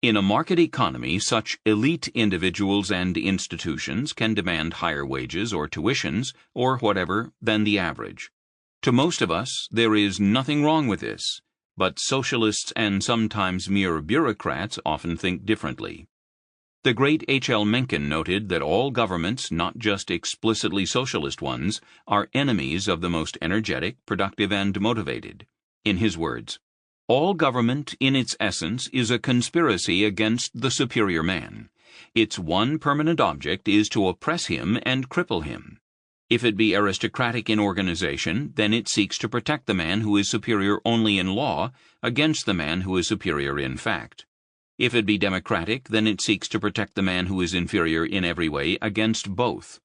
In a market economy, such elite individuals and institutions can demand higher wages or tuitions, or whatever, than the average. To most of us, there is nothing wrong with this. But socialists and sometimes mere bureaucrats often think differently. The great H.L. Mencken noted that all governments, not just explicitly socialist ones, are enemies of the most energetic, productive, and motivated. In his words, all government, in its essence, is a conspiracy against the superior man. Its one permanent object is to oppress him and cripple him. If it be aristocratic in organization, then it seeks to protect the man who is superior only in law against the man who is superior in fact. If it be democratic, then it seeks to protect the man who is inferior in every way against both.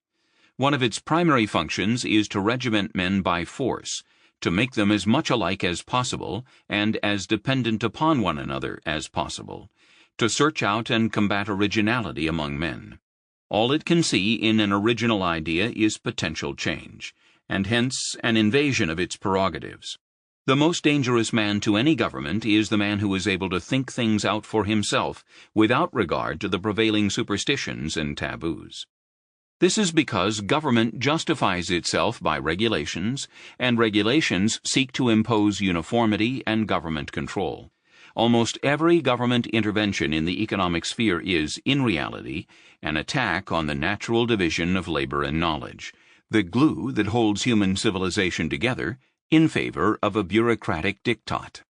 One of its primary functions is to regiment men by force, to make them as much alike as possible and as dependent upon one another as possible, to search out and combat originality among men. All it can see in an original idea is potential change, and hence an invasion of its prerogatives. The most dangerous man to any government is the man who is able to think things out for himself without regard to the prevailing superstitions and taboos. This is because government justifies itself by regulations, and regulations seek to impose uniformity and government control. Almost every government intervention in the economic sphere is, in reality, an attack on the natural division of labor and knowledge, the glue that holds human civilization together, in favor of a bureaucratic diktat.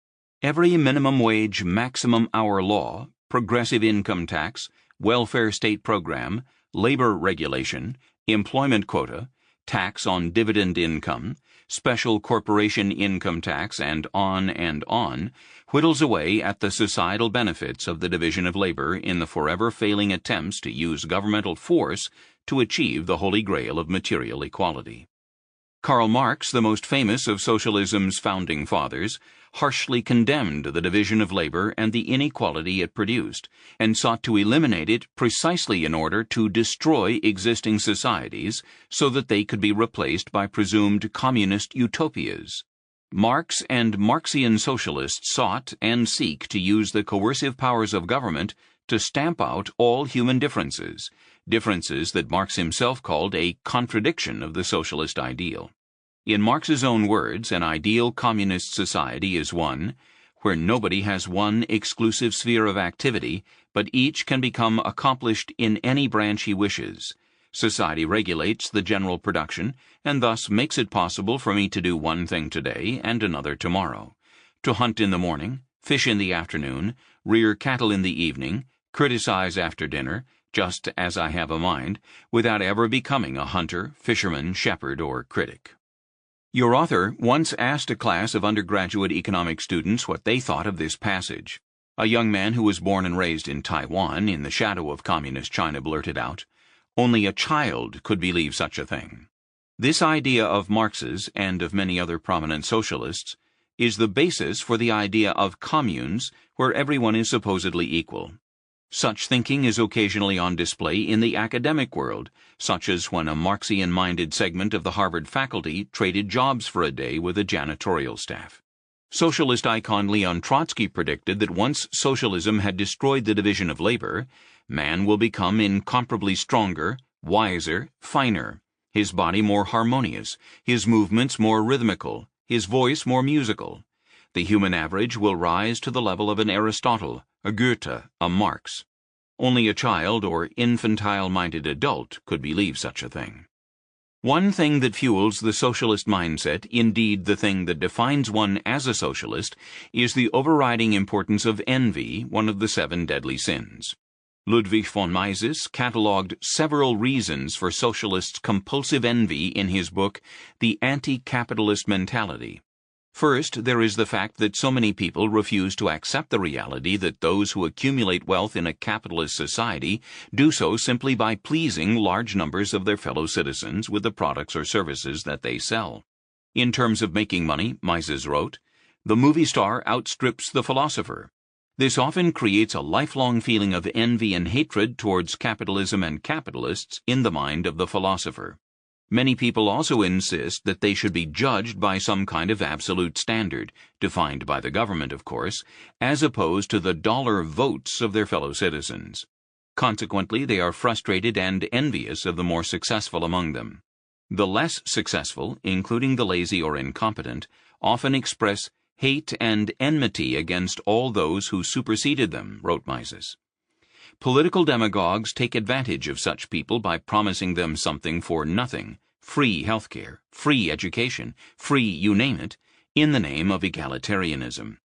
Every minimum wage, maximum hour law, progressive income tax, welfare state program, labor regulation, employment quota, tax on dividend income, special corporation income tax, and on, whittles away at the societal benefits of the division of labor in the forever failing attempts to use governmental force to achieve the holy grail of material equality. Karl Marx, the most famous of socialism's founding fathers, harshly condemned the division of labor and the inequality it produced, and sought to eliminate it precisely in order to destroy existing societies so that they could be replaced by presumed communist utopias. Marx and Marxian socialists sought and seek to use the coercive powers of government to stamp out all human differences that Marx himself called a contradiction of the socialist ideal. In Marx's own words, an ideal communist society is one where nobody has one exclusive sphere of activity, but each can become accomplished in any branch he wishes. Society regulates the general production, and thus makes it possible for me to do one thing today and another tomorrow, to hunt in the morning, fish in the afternoon, rear cattle in the evening, criticize after dinner, just as I have a mind, without ever becoming a hunter, fisherman, shepherd, or critic. Your author once asked a class of undergraduate economic students what they thought of this passage. A young man who was born and raised in Taiwan in the shadow of communist China blurted out, "Only a child could believe such a thing." This idea of Marx's, and of many other prominent socialists, is the basis for the idea of communes where everyone is supposedly equal. Such thinking is occasionally on display in the academic world, such as when a Marxian-minded segment of the Harvard faculty traded jobs for a day with a janitorial staff. Socialist icon Leon Trotsky predicted that once socialism had destroyed the division of labor, man will become incomparably stronger, wiser, finer, his body more harmonious, his movements more rhythmical, his voice more musical. The human average will rise to the level of an Aristotle, a Goethe, a Marx. Only a child or infantile-minded adult could believe such a thing. One thing that fuels the socialist mindset, indeed the thing that defines one as a socialist, is the overriding importance of envy, one of the 7 deadly sins. Ludwig von Mises catalogued several reasons for socialists' compulsive envy in his book, The Anti-Capitalist Mentality. First, there is the fact that so many people refuse to accept the reality that those who accumulate wealth in a capitalist society do so simply by pleasing large numbers of their fellow citizens with the products or services that they sell. In terms of making money, Mises wrote, "The movie star outstrips the philosopher." This often creates a lifelong feeling of envy and hatred towards capitalism and capitalists in the mind of the philosopher. Many people also insist that they should be judged by some kind of absolute standard, defined by the government, of course, as opposed to the dollar votes of their fellow citizens. Consequently, they are frustrated and envious of the more successful among them. The less successful, including the lazy or incompetent, often express hate and enmity against all those who superseded them, wrote Mises. Political demagogues take advantage of such people by promising them something for nothing, free health care, free education, free you name it, in the name of egalitarianism.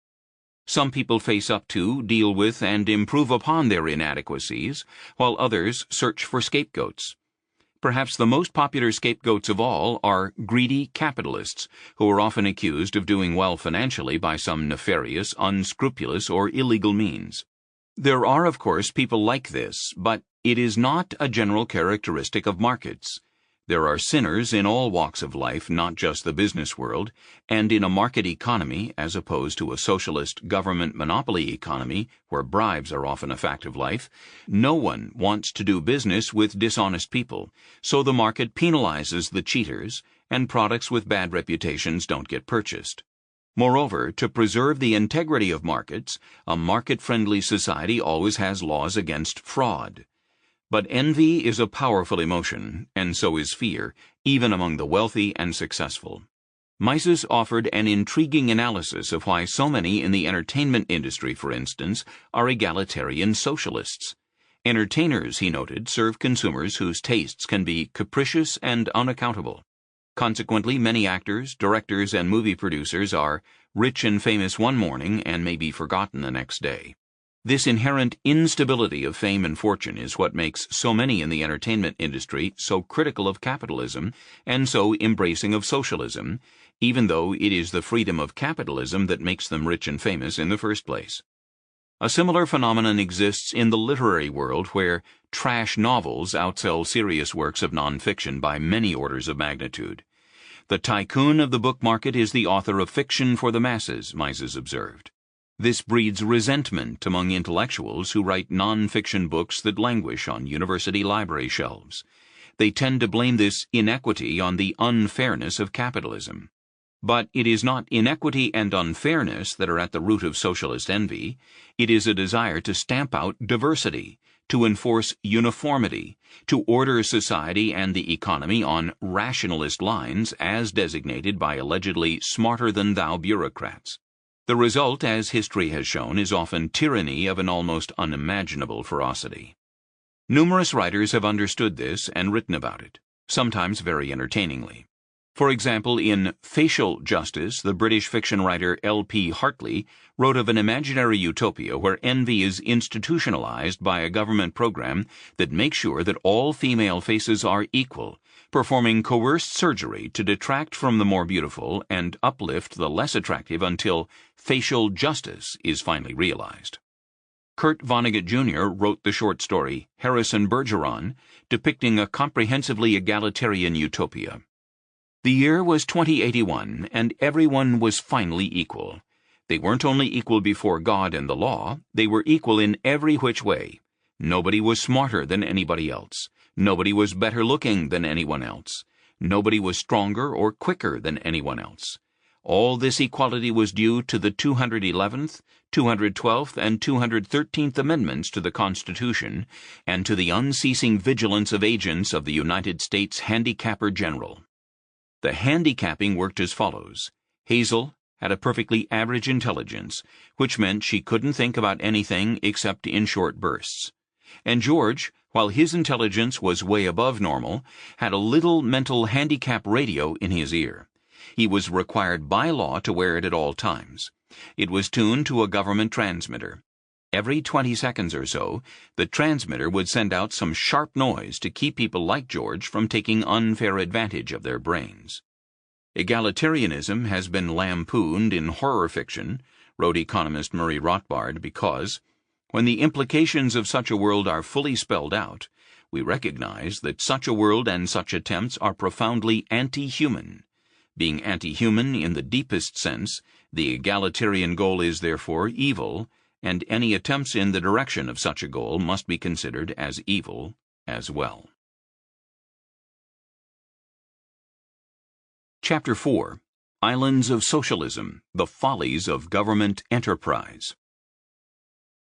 Some people face up to, deal with, and improve upon their inadequacies, while others search for scapegoats. Perhaps the most popular scapegoats of all are greedy capitalists, who are often accused of doing well financially by some nefarious, unscrupulous, or illegal means. There are, of course, people like this, but it is not a general characteristic of markets. There are sinners in all walks of life, not just the business world, and in a market economy, as opposed to a socialist government monopoly economy, where bribes are often a fact of life, no one wants to do business with dishonest people, so the market penalizes the cheaters, and products with bad reputations don't get purchased. Moreover, to preserve the integrity of markets, a market-friendly society always has laws against fraud. But envy is a powerful emotion, and so is fear, even among the wealthy and successful. Mises offered an intriguing analysis of why so many in the entertainment industry, for instance, are egalitarian socialists. Entertainers, he noted, serve consumers whose tastes can be capricious and unaccountable. Consequently, many actors, directors, and movie producers are rich and famous one morning and may be forgotten the next day. This inherent instability of fame and fortune is what makes so many in the entertainment industry so critical of capitalism and so embracing of socialism, even though it is the freedom of capitalism that makes them rich and famous in the first place. A similar phenomenon exists in the literary world, where trash novels outsell serious works of nonfiction by many orders of magnitude. The tycoon of the book market is the author of fiction for the masses, Mises observed. This breeds resentment among intellectuals who write non-fiction books that languish on university library shelves. They tend to blame this inequity on the unfairness of capitalism. But it is not inequity and unfairness that are at the root of socialist envy. It is a desire to stamp out diversity, to enforce uniformity, to order society and the economy on rationalist lines as designated by allegedly smarter-than-thou bureaucrats. The result, as history has shown, is often tyranny of an almost unimaginable ferocity. Numerous writers have understood this and written about it, sometimes very entertainingly. For example, in Facial Justice, the British fiction writer L.P. Hartley wrote of an imaginary utopia where envy is institutionalized by a government program that makes sure that all female faces are equal, performing coerced surgery to detract from the more beautiful and uplift the less attractive until facial justice is finally realized. Kurt Vonnegut Jr. wrote the short story Harrison Bergeron, depicting a comprehensively egalitarian utopia. The year was 2081, and everyone was finally equal. They weren't only equal before God and the law, they were equal in every which way. Nobody was smarter than anybody else. Nobody was better looking than anyone else. Nobody was stronger or quicker than anyone else. All this equality was due to the 211th, 212th, and 213th Amendments to the Constitution, and to the unceasing vigilance of agents of the United States Handicapper General. The handicapping worked as follows. Hazel had a perfectly average intelligence, which meant she couldn't think about anything except in short bursts. And George, while his intelligence was way above normal, had a little mental handicap radio in his ear. He was required by law to wear it at all times. It was tuned to a government transmitter. Every 20 seconds or so, the transmitter would send out some sharp noise to keep people like George from taking unfair advantage of their brains. Egalitarianism has been lampooned in horror fiction, wrote economist Murray Rothbard, because, when the implications of such a world are fully spelled out, we recognize that such a world and such attempts are profoundly anti-human. Being anti-human in the deepest sense, the egalitarian goal is therefore evil, and any attempts in the direction of such a goal must be considered as evil as well. Chapter 4. Islands of Socialism, the Follies of Government Enterprise.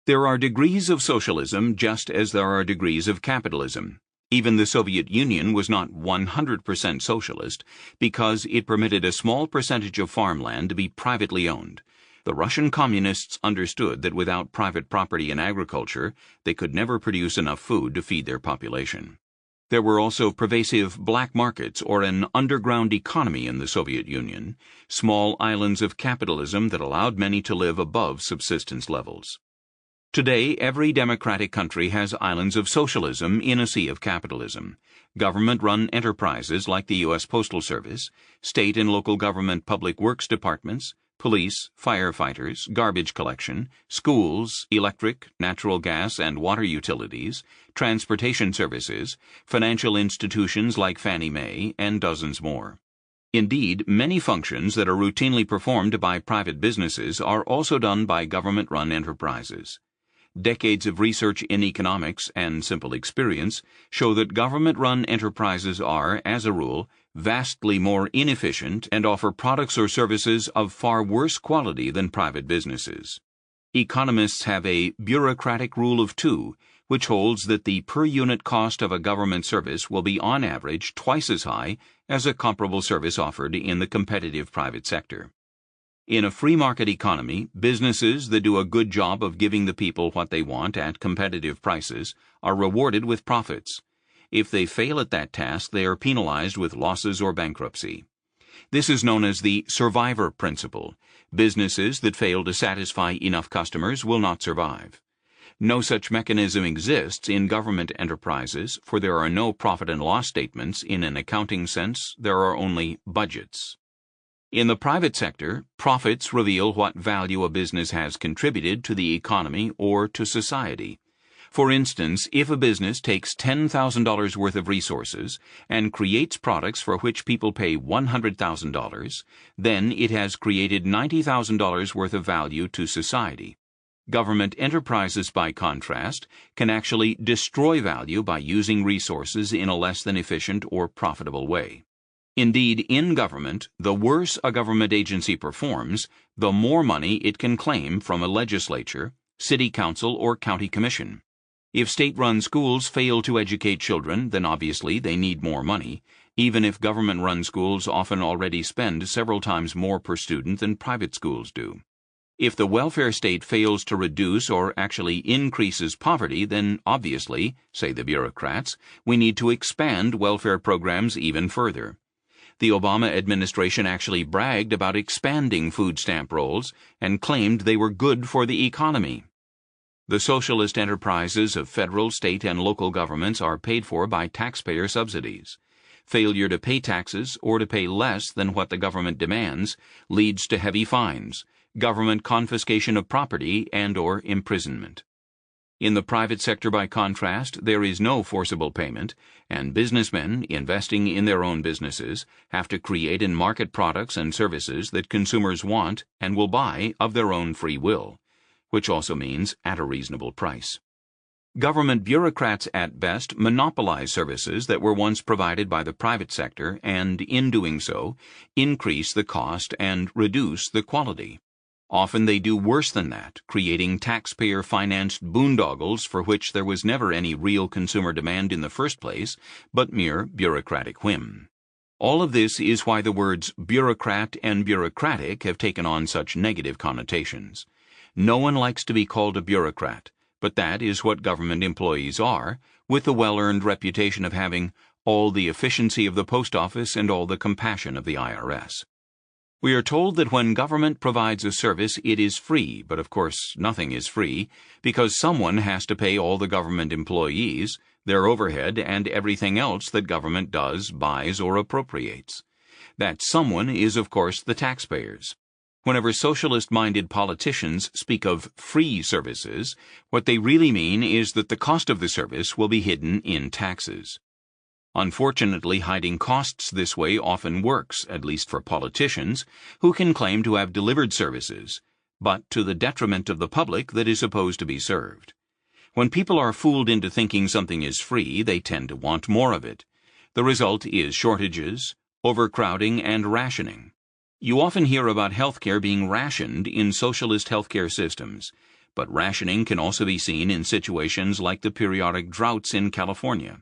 There are degrees of socialism just as there are degrees of capitalism. Even the Soviet Union was not 100% socialist because it permitted a small percentage of farmland to be privately owned. The Russian communists understood that without private property in agriculture, they could never produce enough food to feed their population. There were also pervasive black markets or an underground economy in the Soviet Union, small islands of capitalism that allowed many to live above subsistence levels. Today, every democratic country has islands of socialism in a sea of capitalism. Government-run enterprises like the U.S. Postal Service, state and local government public works departments, police, firefighters, garbage collection, schools, electric, natural gas and water utilities, transportation services, financial institutions like Fannie Mae, and dozens more. Indeed, many functions that are routinely performed by private businesses are also done by government-run enterprises. Decades of research in economics and simple experience show that government-run enterprises are, as a rule, vastly more inefficient and offer products or services of far worse quality than private businesses. Economists have a bureaucratic rule of two, which holds that the per-unit cost of a government service will be on average twice as high as a comparable service offered in the competitive private sector. In a free market economy, businesses that do a good job of giving the people what they want at competitive prices are rewarded with profits. If they fail at that task, they are penalized with losses or bankruptcy. This is known as the survivor principle. Businesses that fail to satisfy enough customers will not survive. No such mechanism exists in government enterprises, for there are no profit and loss statements in an accounting sense, there are only budgets. In the private sector, profits reveal what value a business has contributed to the economy or to society. For instance, if a business takes $10,000 worth of resources and creates products for which people pay $100,000, then it has created $90,000 worth of value to society. Government enterprises, by contrast, can actually destroy value by using resources in a less than efficient or profitable way. Indeed, in government, the worse a government agency performs, the more money it can claim from a legislature, city council, or county commission. If state-run schools fail to educate children, then obviously they need more money, even if government-run schools often already spend several times more per student than private schools do. If the welfare state fails to reduce or actually increases poverty, then obviously, say the bureaucrats, we need to expand welfare programs even further. The Obama administration actually bragged about expanding food stamp rolls and claimed they were good for the economy. The socialist enterprises of federal, state, and local governments are paid for by taxpayer subsidies. Failure to pay taxes or to pay less than what the government demands leads to heavy fines, government confiscation of property, and/or imprisonment. In the private sector, by contrast, there is no forcible payment, and businessmen investing in their own businesses have to create and market products and services that consumers want and will buy of their own free will, which also means at a reasonable price. Government bureaucrats at best monopolize services that were once provided by the private sector and, in doing so, increase the cost and reduce the quality. Often they do worse than that, creating taxpayer-financed boondoggles for which there was never any real consumer demand in the first place, but mere bureaucratic whim. All of this is why the words bureaucrat and bureaucratic have taken on such negative connotations. No one likes to be called a bureaucrat, but that is what government employees are, with the well-earned reputation of having all the efficiency of the post office and all the compassion of the IRS. We are told that when government provides a service, it is free, but of course nothing is free, because someone has to pay all the government employees, their overhead, and everything else that government does, buys, or appropriates. That someone is, of course, the taxpayers. Whenever socialist-minded politicians speak of free services, what they really mean is that the cost of the service will be hidden in taxes. Unfortunately, hiding costs this way often works, at least for politicians, who can claim to have delivered services, but to the detriment of the public that is supposed to be served. When people are fooled into thinking something is free, they tend to want more of it. The result is shortages, overcrowding, and rationing. You often hear about healthcare being rationed in socialist healthcare systems, but rationing can also be seen in situations like the periodic droughts in California.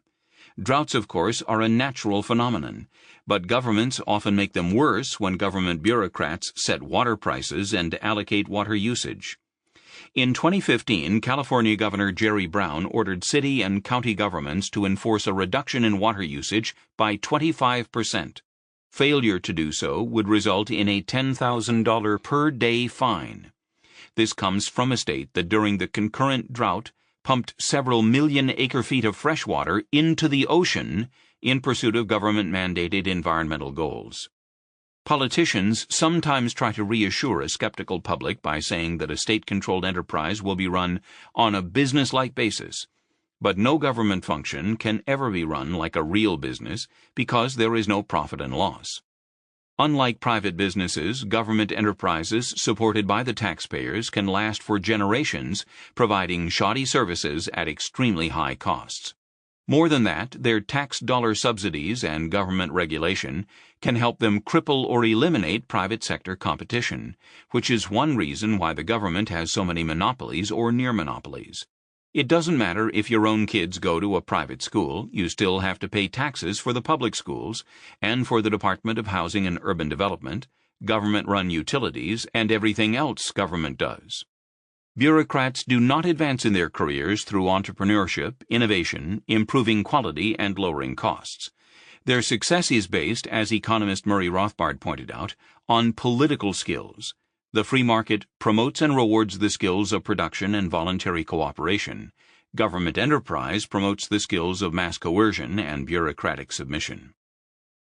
Droughts, of course, are a natural phenomenon, but governments often make them worse when government bureaucrats set water prices and allocate water usage. In 2015, California Governor Jerry Brown ordered city and county governments to enforce a reduction in water usage by 25%. Failure to do so would result in a $10,000 per day fine. This comes from a state that during the concurrent drought pumped several million acre-feet of fresh water into the ocean in pursuit of government-mandated environmental goals. Politicians sometimes try to reassure a skeptical public by saying that a state-controlled enterprise will be run on a business-like basis, but no government function can ever be run like a real business because there is no profit and loss. Unlike private businesses, government enterprises supported by the taxpayers can last for generations, providing shoddy services at extremely high costs. More than that, their tax dollar subsidies and government regulation can help them cripple or eliminate private sector competition, which is one reason why the government has so many monopolies or near monopolies. It doesn't matter if your own kids go to a private school, you still have to pay taxes for the public schools and for the Department of Housing and Urban Development, government-run utilities, and everything else government does. Bureaucrats do not advance in their careers through entrepreneurship, innovation, improving quality, and lowering costs. Their success is based, as economist Murray Rothbard pointed out, on political skills. The free market promotes and rewards the skills of production and voluntary cooperation. Government enterprise promotes the skills of mass coercion and bureaucratic submission.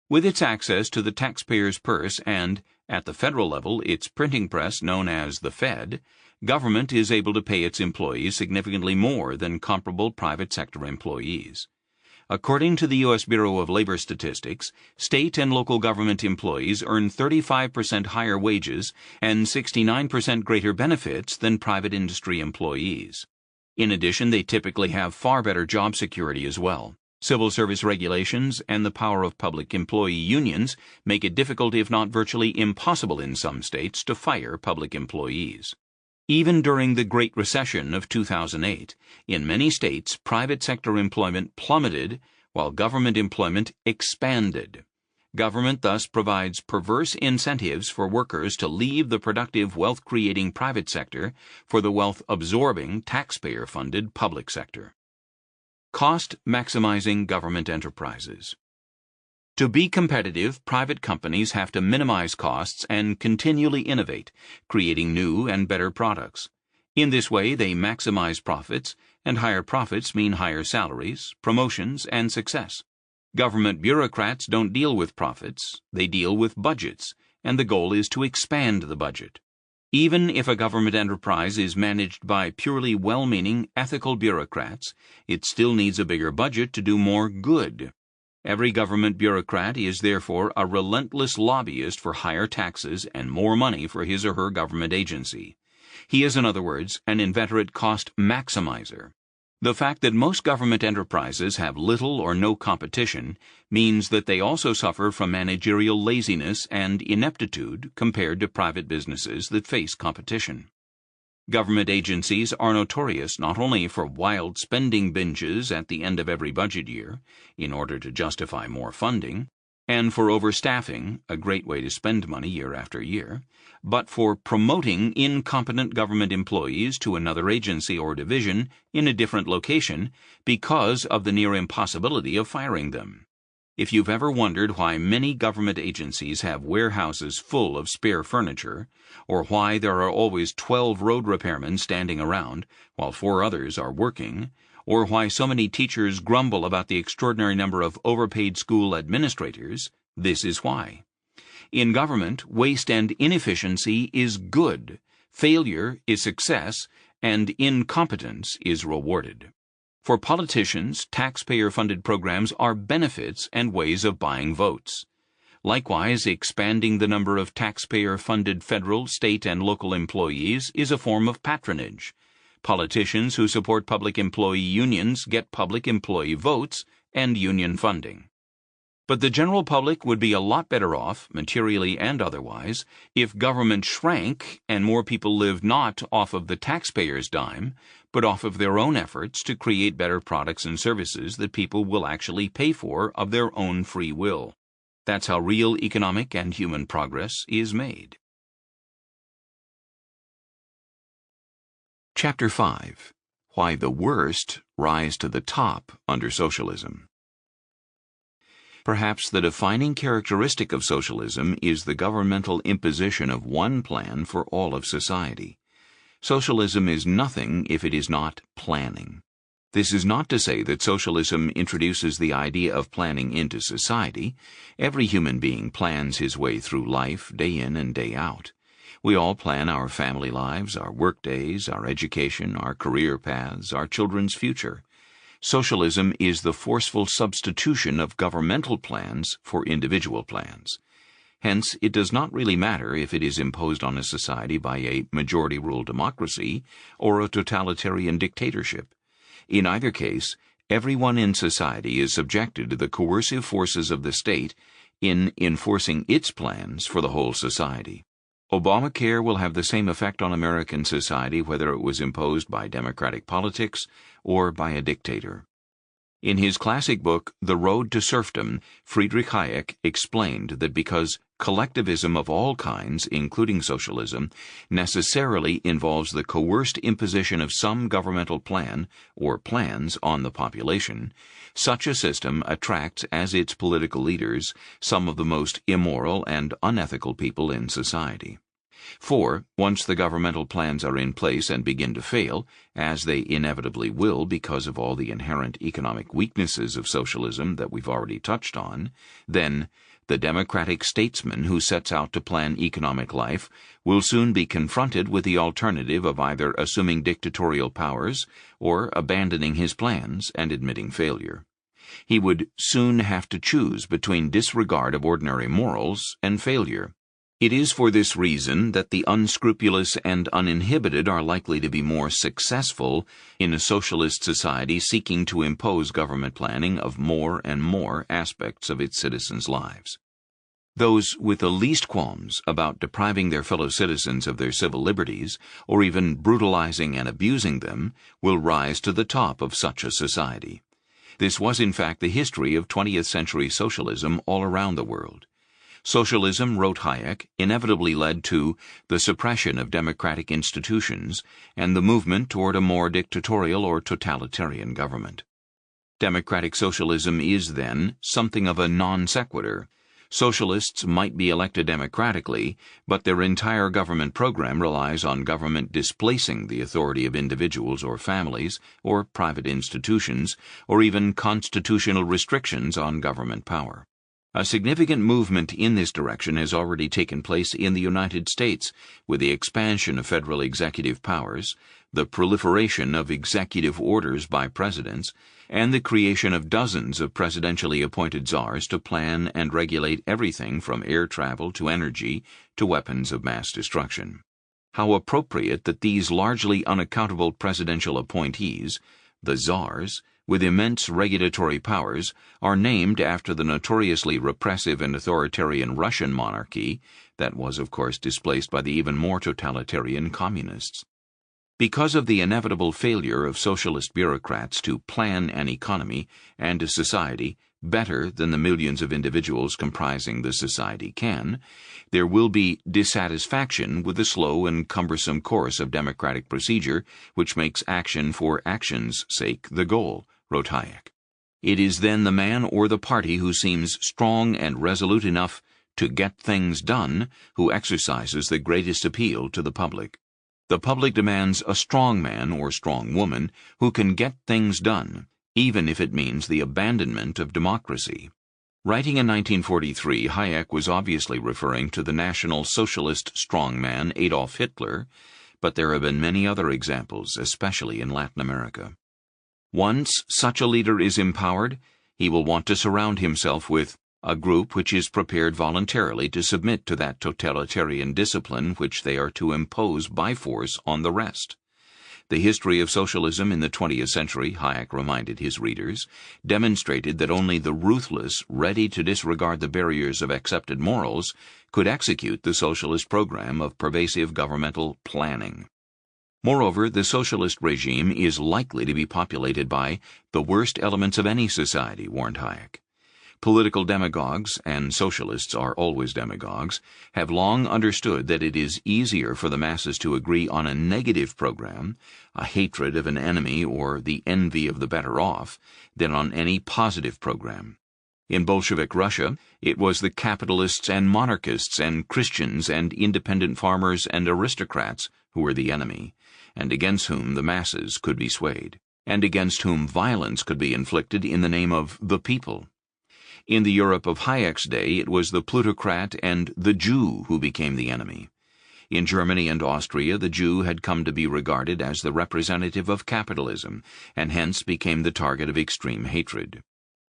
With its access to the taxpayer's purse and, at the federal level, its printing press known as the Fed, government is able to pay its employees significantly more than comparable private sector employees. According to the U.S. Bureau of Labor Statistics, state and local government employees earn 35% higher wages and 69% greater benefits than private industry employees. In addition, they typically have far better job security as well. Civil service regulations and the power of public employee unions make it difficult, if not virtually impossible in some states, to fire public employees. Even during the Great Recession of 2008, in many states, private sector employment plummeted while government employment expanded. Government thus provides perverse incentives for workers to leave the productive, wealth-creating private sector for the wealth-absorbing, taxpayer-funded public sector. Cost-maximizing government enterprises. To be competitive, private companies have to minimize costs and continually innovate, creating new and better products. In this way, they maximize profits, and higher profits mean higher salaries, promotions, and success. Government bureaucrats don't deal with profits, they deal with budgets, and the goal is to expand the budget. Even if a government enterprise is managed by purely well-meaning, ethical bureaucrats, it still needs a bigger budget to do more good. Every government bureaucrat is therefore a relentless lobbyist for higher taxes and more money for his or her government agency. He is, in other words, an inveterate cost maximizer. The fact that most government enterprises have little or no competition means that they also suffer from managerial laziness and ineptitude compared to private businesses that face competition. Government agencies are notorious not only for wild spending binges at the end of every budget year, in order to justify more funding, and for overstaffing, a great way to spend money year after year, but for promoting incompetent government employees to another agency or division in a different location because of the near impossibility of firing them. If you've ever wondered why many government agencies have warehouses full of spare furniture, or why there are always 12 road repairmen standing around while 4 others are working, or why so many teachers grumble about the extraordinary number of overpaid school administrators, this is why. In government, waste and inefficiency is good, failure is success, and incompetence is rewarded. For politicians, taxpayer-funded programs are benefits and ways of buying votes. Likewise, expanding the number of taxpayer-funded federal, state, and local employees is a form of patronage. Politicians who support public employee unions get public employee votes and union funding. But the general public would be a lot better off, materially and otherwise, if government shrank and more people lived not off of the taxpayer's dime, but off of their own efforts to create better products and services that people will actually pay for of their own free will. That's how real economic and human progress is made. Chapter 5. Why the worst rise to the top under socialism. Perhaps the defining characteristic of socialism is the governmental imposition of one plan for all of society. Socialism is nothing if it is not planning. This is not to say that socialism introduces the idea of planning into society. Every human being plans his way through life, day in and day out. We all plan our family lives, our work days, our education, our career paths, our children's future. Socialism is the forceful substitution of governmental plans for individual plans. Hence, it does not really matter if it is imposed on a society by a majority-rule democracy or a totalitarian dictatorship. In either case, everyone in society is subjected to the coercive forces of the state in enforcing its plans for the whole society. Obamacare will have the same effect on American society whether it was imposed by democratic politics or by a dictator. In his classic book, The Road to Serfdom, Friedrich Hayek explained that because collectivism of all kinds, including socialism, necessarily involves the coerced imposition of some governmental plan or plans on the population, such a system attracts as its political leaders some of the most immoral and unethical people in society. For, once the governmental plans are in place and begin to fail, as they inevitably will because of all the inherent economic weaknesses of socialism that we've already touched on, then the democratic statesman who sets out to plan economic life will soon be confronted with the alternative of either assuming dictatorial powers or abandoning his plans and admitting failure. He would soon have to choose between disregard of ordinary morals and failure. It is for this reason that the unscrupulous and uninhibited are likely to be more successful in a socialist society seeking to impose government planning of more and more aspects of its citizens' lives. Those with the least qualms about depriving their fellow citizens of their civil liberties, or even brutalizing and abusing them, will rise to the top of such a society. This was in fact the history of 20th century socialism all around the world. Socialism, wrote Hayek, inevitably led to the suppression of democratic institutions and the movement toward a more dictatorial or totalitarian government. Democratic socialism is, then, something of a non sequitur. Socialists might be elected democratically, but their entire government program relies on government displacing the authority of individuals or families or private institutions, or even constitutional restrictions on government power. A significant movement in this direction has already taken place in the United States with the expansion of federal executive powers, the proliferation of executive orders by presidents, and the creation of dozens of presidentially appointed czars to plan and regulate everything from air travel to energy to weapons of mass destruction. How appropriate that these largely unaccountable presidential appointees, the czars, with immense regulatory powers, are named after the notoriously repressive and authoritarian Russian monarchy that was, of course, displaced by the even more totalitarian communists. Because of the inevitable failure of socialist bureaucrats to plan an economy and a society better than the millions of individuals comprising the society can, there will be dissatisfaction with the slow and cumbersome course of democratic procedure which makes action for action's sake the goal, wrote Hayek. It is then the man or the party who seems strong and resolute enough to get things done who exercises the greatest appeal to the public. The public demands a strong man or strong woman who can get things done, even if it means the abandonment of democracy. Writing in 1943, Hayek was obviously referring to the National Socialist strongman Adolf Hitler, but there have been many other examples, especially in Latin America. Once such a leader is empowered, he will want to surround himself with a group which is prepared voluntarily to submit to that totalitarian discipline which they are to impose by force on the rest. The history of socialism in the 20th century, Hayek reminded his readers, demonstrated that only the ruthless, ready to disregard the barriers of accepted morals, could execute the socialist program of pervasive governmental planning. Moreover, the socialist regime is likely to be populated by the worst elements of any society, warned Hayek. Political demagogues, and socialists are always demagogues, have long understood that it is easier for the masses to agree on a negative program, a hatred of an enemy or the envy of the better off, than on any positive program. In Bolshevik Russia, it was the capitalists and monarchists and Christians and independent farmers and aristocrats who were the enemy, and against whom the masses could be swayed, and against whom violence could be inflicted in the name of the people. In the Europe of Hayek's day, it was the plutocrat and the Jew who became the enemy. In Germany and Austria, the Jew had come to be regarded as the representative of capitalism, and hence became the target of extreme hatred.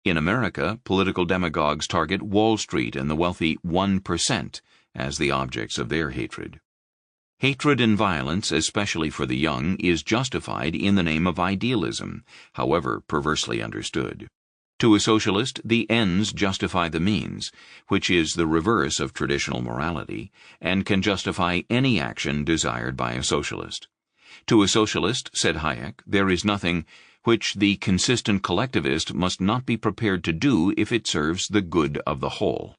In America, political demagogues target Wall Street and the wealthy 1% as the objects of their hatred. Hatred and violence, especially for the young, is justified in the name of idealism, however perversely understood. To a socialist, the ends justify the means, which is the reverse of traditional morality, and can justify any action desired by a socialist. To a socialist, said Hayek, there is nothing which the consistent collectivist must not be prepared to do if it serves the good of the whole.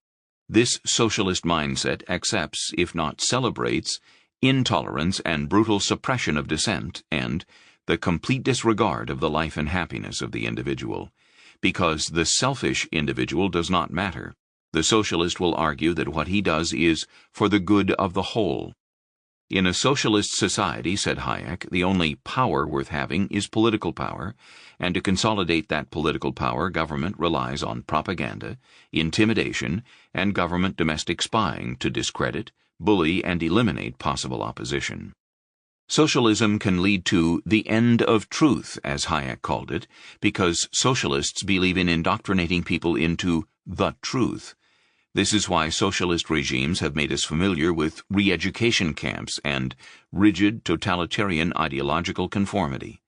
This socialist mindset accepts, if not celebrates, intolerance and brutal suppression of dissent and the complete disregard of the life and happiness of the individual. Because the selfish individual does not matter, the socialist will argue that what he does is for the good of the whole. In a socialist society, said Hayek, the only power worth having is political power, and to consolidate that political power, government relies on propaganda, intimidation, and government domestic spying to discredit, bully, and eliminate possible opposition. Socialism can lead to the end of truth, as Hayek called it, because socialists believe in indoctrinating people into the truth. This is why socialist regimes have made us familiar with re-education camps and rigid totalitarian ideological conformity.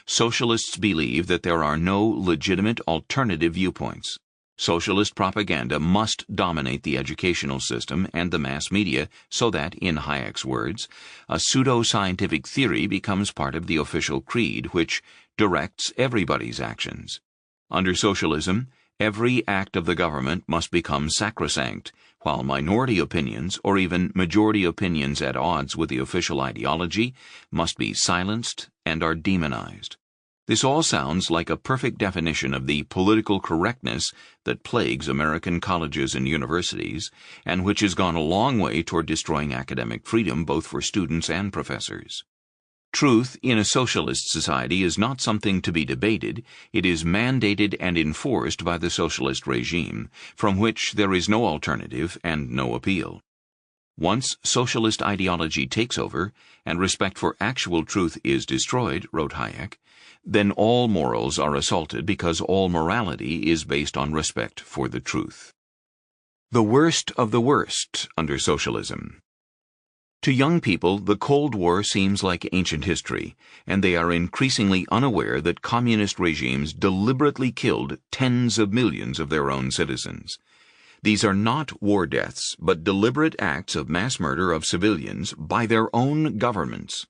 Socialists believe that there are no legitimate alternative viewpoints. Socialist propaganda must dominate the educational system and the mass media so that, in Hayek's words, a pseudo-scientific theory becomes part of the official creed which directs everybody's actions. Under socialism, every act of the government must become sacrosanct, while minority opinions, or even majority opinions at odds with the official ideology, must be silenced and are demonized. This all sounds like a perfect definition of the political correctness that plagues American colleges and universities, and which has gone a long way toward destroying academic freedom both for students and professors. Truth in a socialist society is not something to be debated, it is mandated and enforced by the socialist regime, from which there is no alternative and no appeal. Once socialist ideology takes over, and respect for actual truth is destroyed, wrote Hayek, then all morals are assaulted because all morality is based on respect for the truth. The worst of the worst under socialism. To young people, the Cold War seems like ancient history, and they are increasingly unaware that communist regimes deliberately killed tens of millions of their own citizens. These are not war deaths, but deliberate acts of mass murder of civilians by their own governments.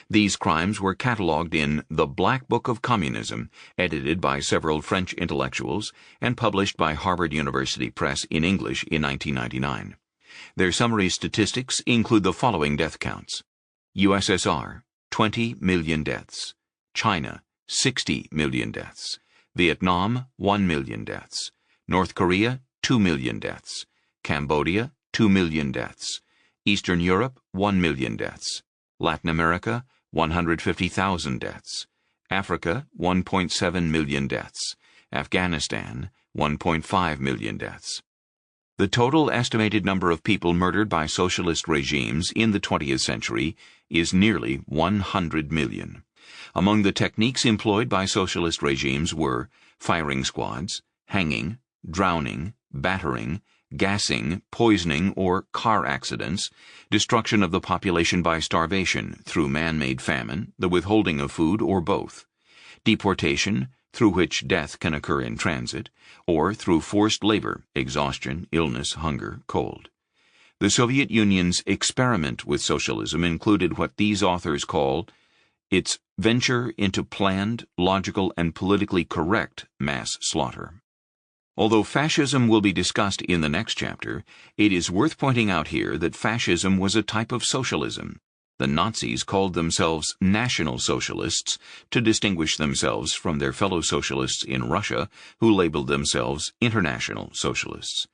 These crimes were catalogued in The Black Book of Communism, edited by several French intellectuals and published by Harvard University Press in English in 1999. Their summary statistics include the following death counts: USSR, 20 million deaths; China, 60 million deaths; Vietnam, 1 million deaths; North Korea, 2 million deaths; Cambodia, 2 million deaths; Eastern Europe, 1 million deaths; Latin America, 150,000 deaths; Africa, 1.7 million deaths; Afghanistan, 1.5 million deaths. The total estimated number of people murdered by socialist regimes in the 20th century is nearly 100 million. Among the techniques employed by socialist regimes were firing squads, hanging, drowning, battering, gassing, poisoning, or car accidents, destruction of the population by starvation through man-made famine, the withholding of food, or both, deportation, through which death can occur in transit, or through forced labor, exhaustion, illness, hunger, cold. The Soviet Union's experiment with socialism included what these authors call its venture into planned, logical, and politically correct mass slaughter. Although fascism will be discussed in the next chapter, it is worth pointing out here that fascism was a type of socialism. The Nazis called themselves National Socialists to distinguish themselves from their fellow socialists in Russia, who labeled themselves International Socialists.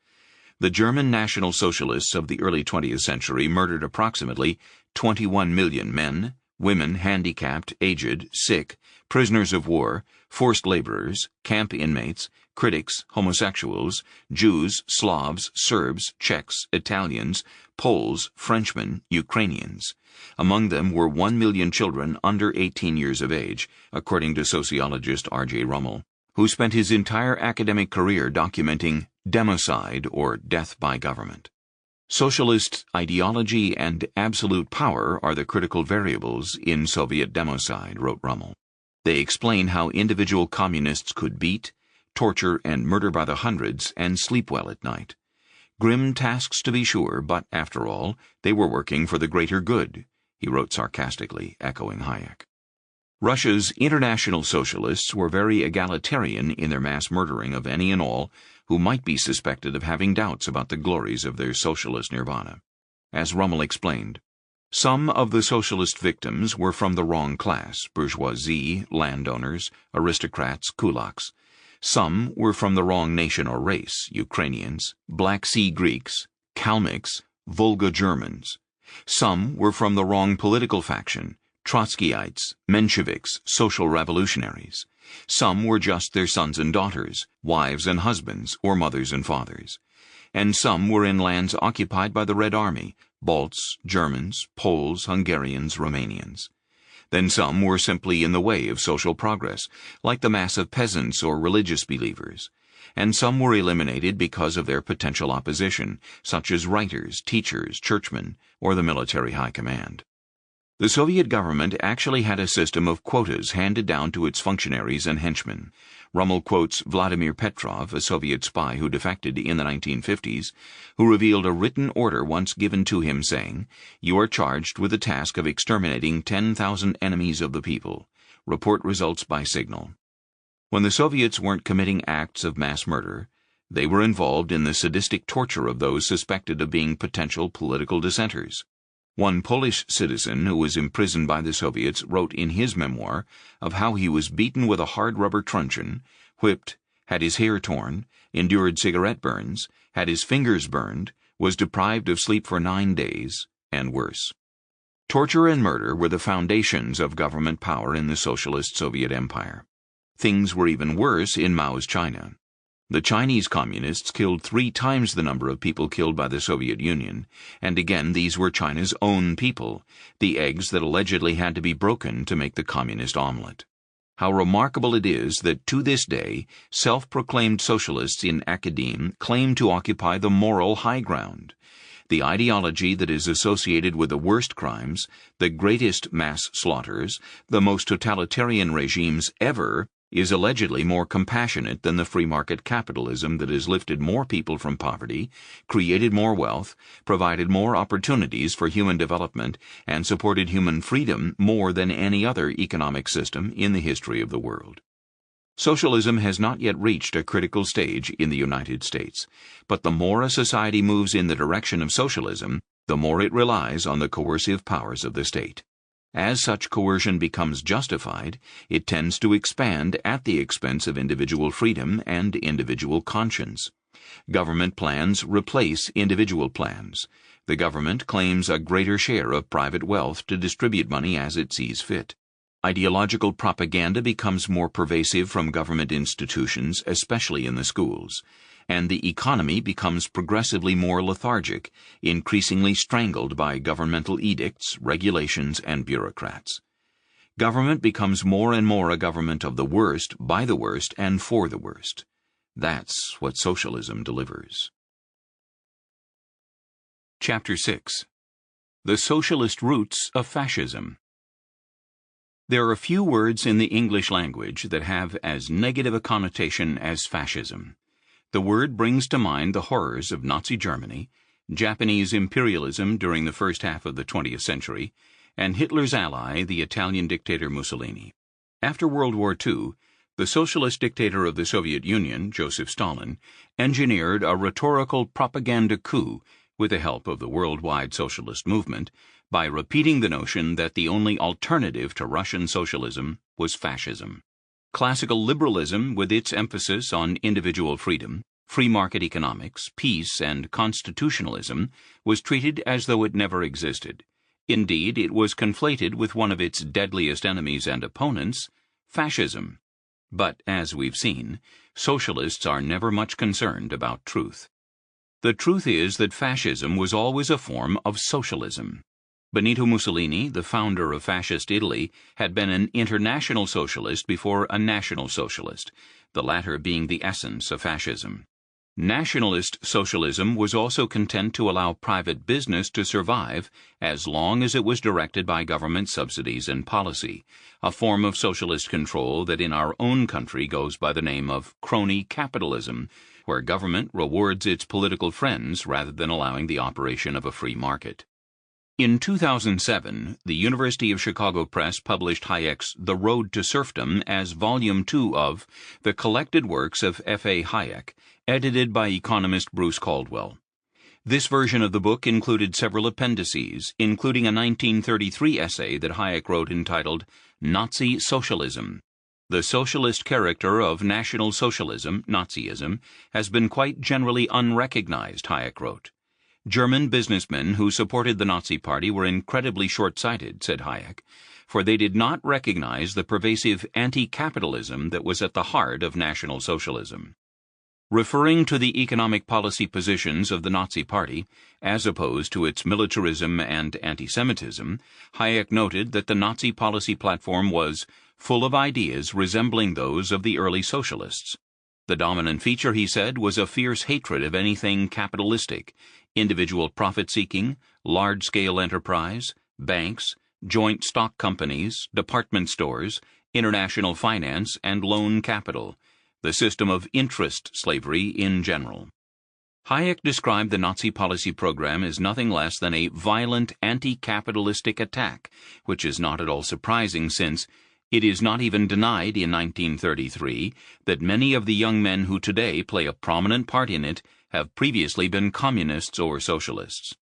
The German National Socialists of the early 20th century murdered approximately 21 million men, women, handicapped, aged, sick, prisoners of war, forced laborers, camp inmates, critics, homosexuals, Jews, Slavs, Serbs, Czechs, Italians, Poles, Frenchmen, Ukrainians. Among them were 1 million children under 18 years of age, according to sociologist R.J. Rummel, who spent his entire academic career documenting democide, or death by government. Socialist ideology and absolute power are the critical variables in Soviet democide, wrote Rummel. They explain how individual communists could beat, torture and murder by the hundreds, and sleep well at night. Grim tasks to be sure, but after all, they were working for the greater good, he wrote sarcastically, echoing Hayek. Russia's international socialists were very egalitarian in their mass murdering of any and all who might be suspected of having doubts about the glories of their socialist nirvana. As Rummel explained, some of the socialist victims were from the wrong class, bourgeoisie, landowners, aristocrats, kulaks. Some were from the wrong nation or race, Ukrainians, Black Sea Greeks, Kalmyks, Volga Germans. Some were from the wrong political faction, Trotskyites, Mensheviks, social revolutionaries. Some were just their sons and daughters, wives and husbands, or mothers and fathers. And some were in lands occupied by the Red Army, Balts, Germans, Poles, Hungarians, Romanians. Then some were simply in the way of social progress, like the mass of peasants or religious believers. And some were eliminated because of their potential opposition, such as writers, teachers, churchmen, or the military high command. The Soviet government actually had a system of quotas handed down to its functionaries and henchmen. Rummel quotes Vladimir Petrov, a Soviet spy who defected in the 1950s, who revealed a written order once given to him saying, "You are charged with the task of exterminating 10,000 enemies of the people. Report results by signal." When the Soviets weren't committing acts of mass murder, they were involved in the sadistic torture of those suspected of being potential political dissenters. One Polish citizen who was imprisoned by the Soviets wrote in his memoir of how he was beaten with a hard rubber truncheon, whipped, had his hair torn, endured cigarette burns, had his fingers burned, was deprived of sleep for 9 days, and worse. Torture and murder were the foundations of government power in the socialist Soviet Empire. Things were even worse in Mao's China. The Chinese communists killed 3 times the number of people killed by the Soviet Union, and again these were China's own people, the eggs that allegedly had to be broken to make the communist omelette. How remarkable it is that to this day, self-proclaimed socialists in academe claim to occupy the moral high ground. The ideology that is associated with the worst crimes, the greatest mass slaughters, the most totalitarian regimes ever, is allegedly more compassionate than the free market capitalism that has lifted more people from poverty, created more wealth, provided more opportunities for human development, and supported human freedom more than any other economic system in the history of the world. Socialism has not yet reached a critical stage in the United States, but the more a society moves in the direction of socialism, the more it relies on the coercive powers of the state. As such coercion becomes justified, it tends to expand at the expense of individual freedom and individual conscience. Government plans replace individual plans. The government claims a greater share of private wealth to distribute money as it sees fit. Ideological propaganda becomes more pervasive from government institutions, especially in the schools, and the economy becomes progressively more lethargic, increasingly strangled by governmental edicts, regulations, and bureaucrats. Government becomes more and more a government of the worst, by the worst, and for the worst. That's what socialism delivers. Chapter 6. The Socialist Roots of Fascism. There are few words in the English language that have as negative a connotation as fascism. The word brings to mind the horrors of Nazi Germany, Japanese imperialism during the first half of the 20th century, and Hitler's ally, the Italian dictator Mussolini. After World War II, the socialist dictator of the Soviet Union, Joseph Stalin, engineered a rhetorical propaganda coup with the help of the worldwide socialist movement by repeating the notion that the only alternative to Russian socialism was fascism. Classical liberalism, with its emphasis on individual freedom, free market economics, peace, and constitutionalism, was treated as though it never existed. Indeed, it was conflated with one of its deadliest enemies and opponents, fascism. But, as we've seen, socialists are never much concerned about truth. The truth is that fascism was always a form of socialism. Benito Mussolini, the founder of fascist Italy, had been an international socialist before a national socialist, the latter being the essence of fascism. Nationalist socialism was also content to allow private business to survive as long as it was directed by government subsidies and policy, a form of socialist control that in our own country goes by the name of crony capitalism, where government rewards its political friends rather than allowing the operation of a free market. In 2007, the University of Chicago Press published Hayek's The Road to Serfdom as Volume 2 of The Collected Works of F.A. Hayek, edited by economist Bruce Caldwell. This version of the book included several appendices, including a 1933 essay that Hayek wrote entitled Nazi Socialism. The socialist character of National Socialism, Nazism, has been quite generally unrecognized, Hayek wrote. German businessmen who supported the Nazi Party were incredibly short-sighted, said Hayek, for they did not recognize the pervasive anti-capitalism that was at the heart of National Socialism. Referring to the economic policy positions of the Nazi Party, as opposed to its militarism and anti-Semitism, Hayek noted that the Nazi policy platform was full of ideas resembling those of the early socialists. The dominant feature, he said, was a fierce hatred of anything capitalistic, individual profit-seeking, large-scale enterprise, banks, joint stock companies, department stores, international finance, and loan capital, the system of interest slavery in general. Hayek described the Nazi policy program as nothing less than a violent anti-capitalistic attack, which is not at all surprising since it is not even denied in 1933 that many of the young men who today play a prominent part in it have previously been communists or socialists.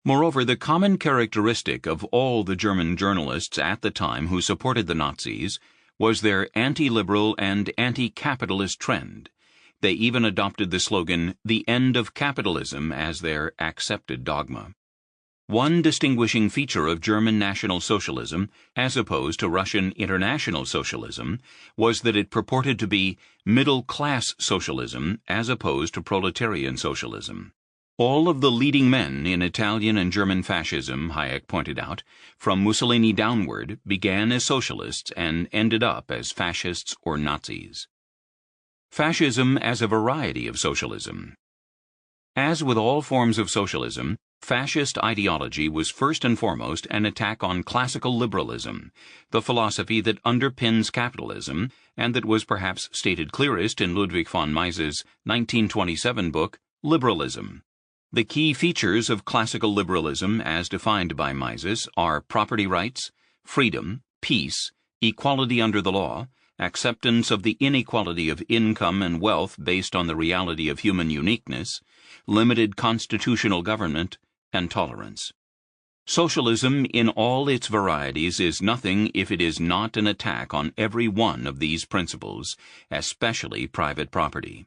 Moreover, the common characteristic of all the German journalists at the time who supported the Nazis was their anti-liberal and anti-capitalist trend. They even adopted the slogan, "The End of Capitalism," as their accepted dogma. One distinguishing feature of German National Socialism, as opposed to Russian International Socialism, was that it purported to be middle-class socialism as opposed to proletarian socialism. All of the leading men in Italian and German fascism, Hayek pointed out, from Mussolini downward, began as socialists and ended up as fascists or Nazis. Fascism as a variety of socialism. As with all forms of socialism, fascist ideology was first and foremost an attack on classical liberalism, the philosophy that underpins capitalism, and that was perhaps stated clearest in Ludwig von Mises' 1927 book, Liberalism. The key features of classical liberalism, as defined by Mises, are property rights, freedom, peace, equality under the law, acceptance of the inequality of income and wealth based on the reality of human uniqueness, limited constitutional government, and tolerance. Socialism in all its varieties is nothing if it is not an attack on every one of these principles, especially private property.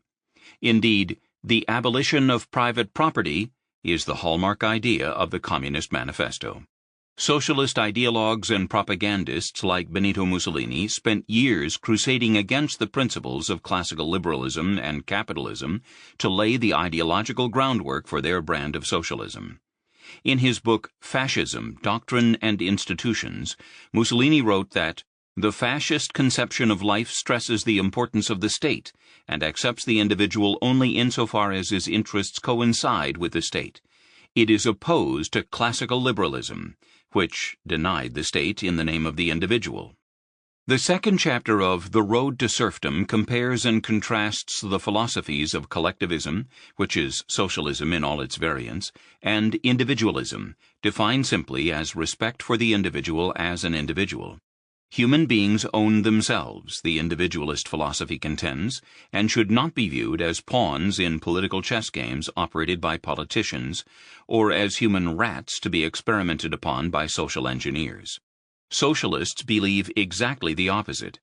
Indeed, the abolition of private property is the hallmark idea of the Communist Manifesto. Socialist ideologues and propagandists like Benito Mussolini spent years crusading against the principles of classical liberalism and capitalism to lay the ideological groundwork for their brand of socialism. In his book Fascism, Doctrine and Institutions, Mussolini wrote that the fascist conception of life stresses the importance of the state and accepts the individual only insofar as his interests coincide with the state. It is opposed to classical liberalism, which denied the state in the name of the individual. The second chapter of The Road to Serfdom compares and contrasts the philosophies of collectivism, which is socialism in all its variants, and individualism, defined simply as respect for the individual as an individual. Human beings own themselves, the individualist philosophy contends, and should not be viewed as pawns in political chess games operated by politicians, or as human rats to be experimented upon by social engineers. Socialists believe exactly the opposite.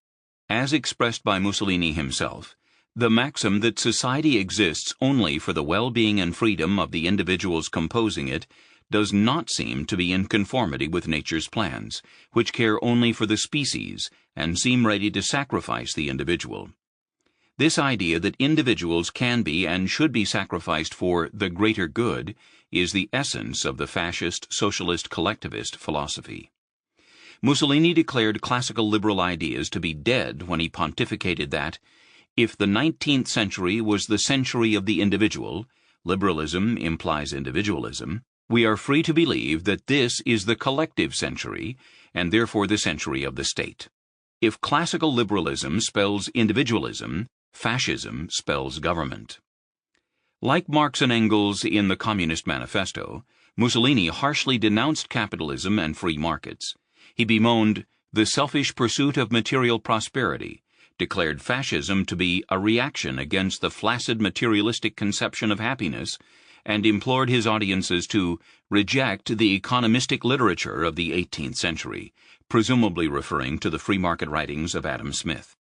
As expressed by Mussolini himself, the maxim that society exists only for the well-being and freedom of the individuals composing it does not seem to be in conformity with nature's plans, which care only for the species and seem ready to sacrifice the individual. This idea that individuals can be and should be sacrificed for the greater good is the essence of the fascist, socialist, collectivist philosophy. Mussolini declared classical liberal ideas to be dead when he pontificated that, If the 19th century was the century of the individual, liberalism implies individualism, we are free to believe that this is the collective century, and therefore the century of the state. If classical liberalism spells individualism, fascism spells government. Like Marx and Engels in the Communist Manifesto, Mussolini harshly denounced capitalism and free markets. He bemoaned the selfish pursuit of material prosperity, declared fascism to be a reaction against the flaccid materialistic conception of happiness, and implored his audiences to reject the economistic literature of the 18th century, presumably referring to the free market writings of Adam Smith.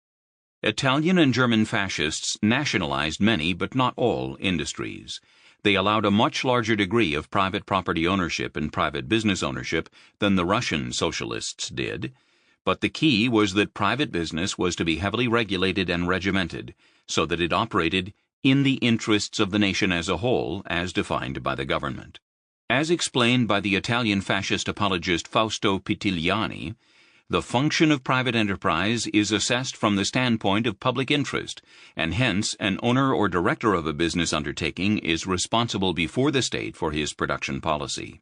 Italian and German fascists nationalized many but not all industries. They allowed a much larger degree of private property ownership and private business ownership than the Russian socialists did, but the key was that private business was to be heavily regulated and regimented, so that it operated in the interests of the nation as a whole, as defined by the government. As explained by the Italian fascist apologist Fausto Pitigliani, the function of private enterprise is assessed from the standpoint of public interest, and hence an owner or director of a business undertaking is responsible before the state for his production policy.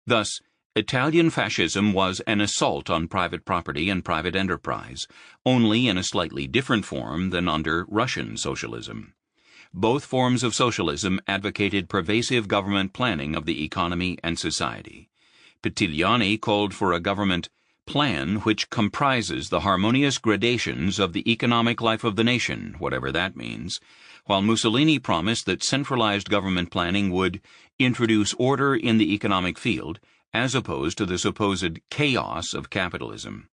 Thus, Italian fascism was an assault on private property and private enterprise, only in a slightly different form than under Russian socialism. Both forms of socialism advocated pervasive government planning of the economy and society. Pitigliani called for a government plan which comprises the harmonious gradations of the economic life of the nation, whatever that means, while Mussolini promised that centralized government planning would introduce order in the economic field, as opposed to the supposed chaos of capitalism.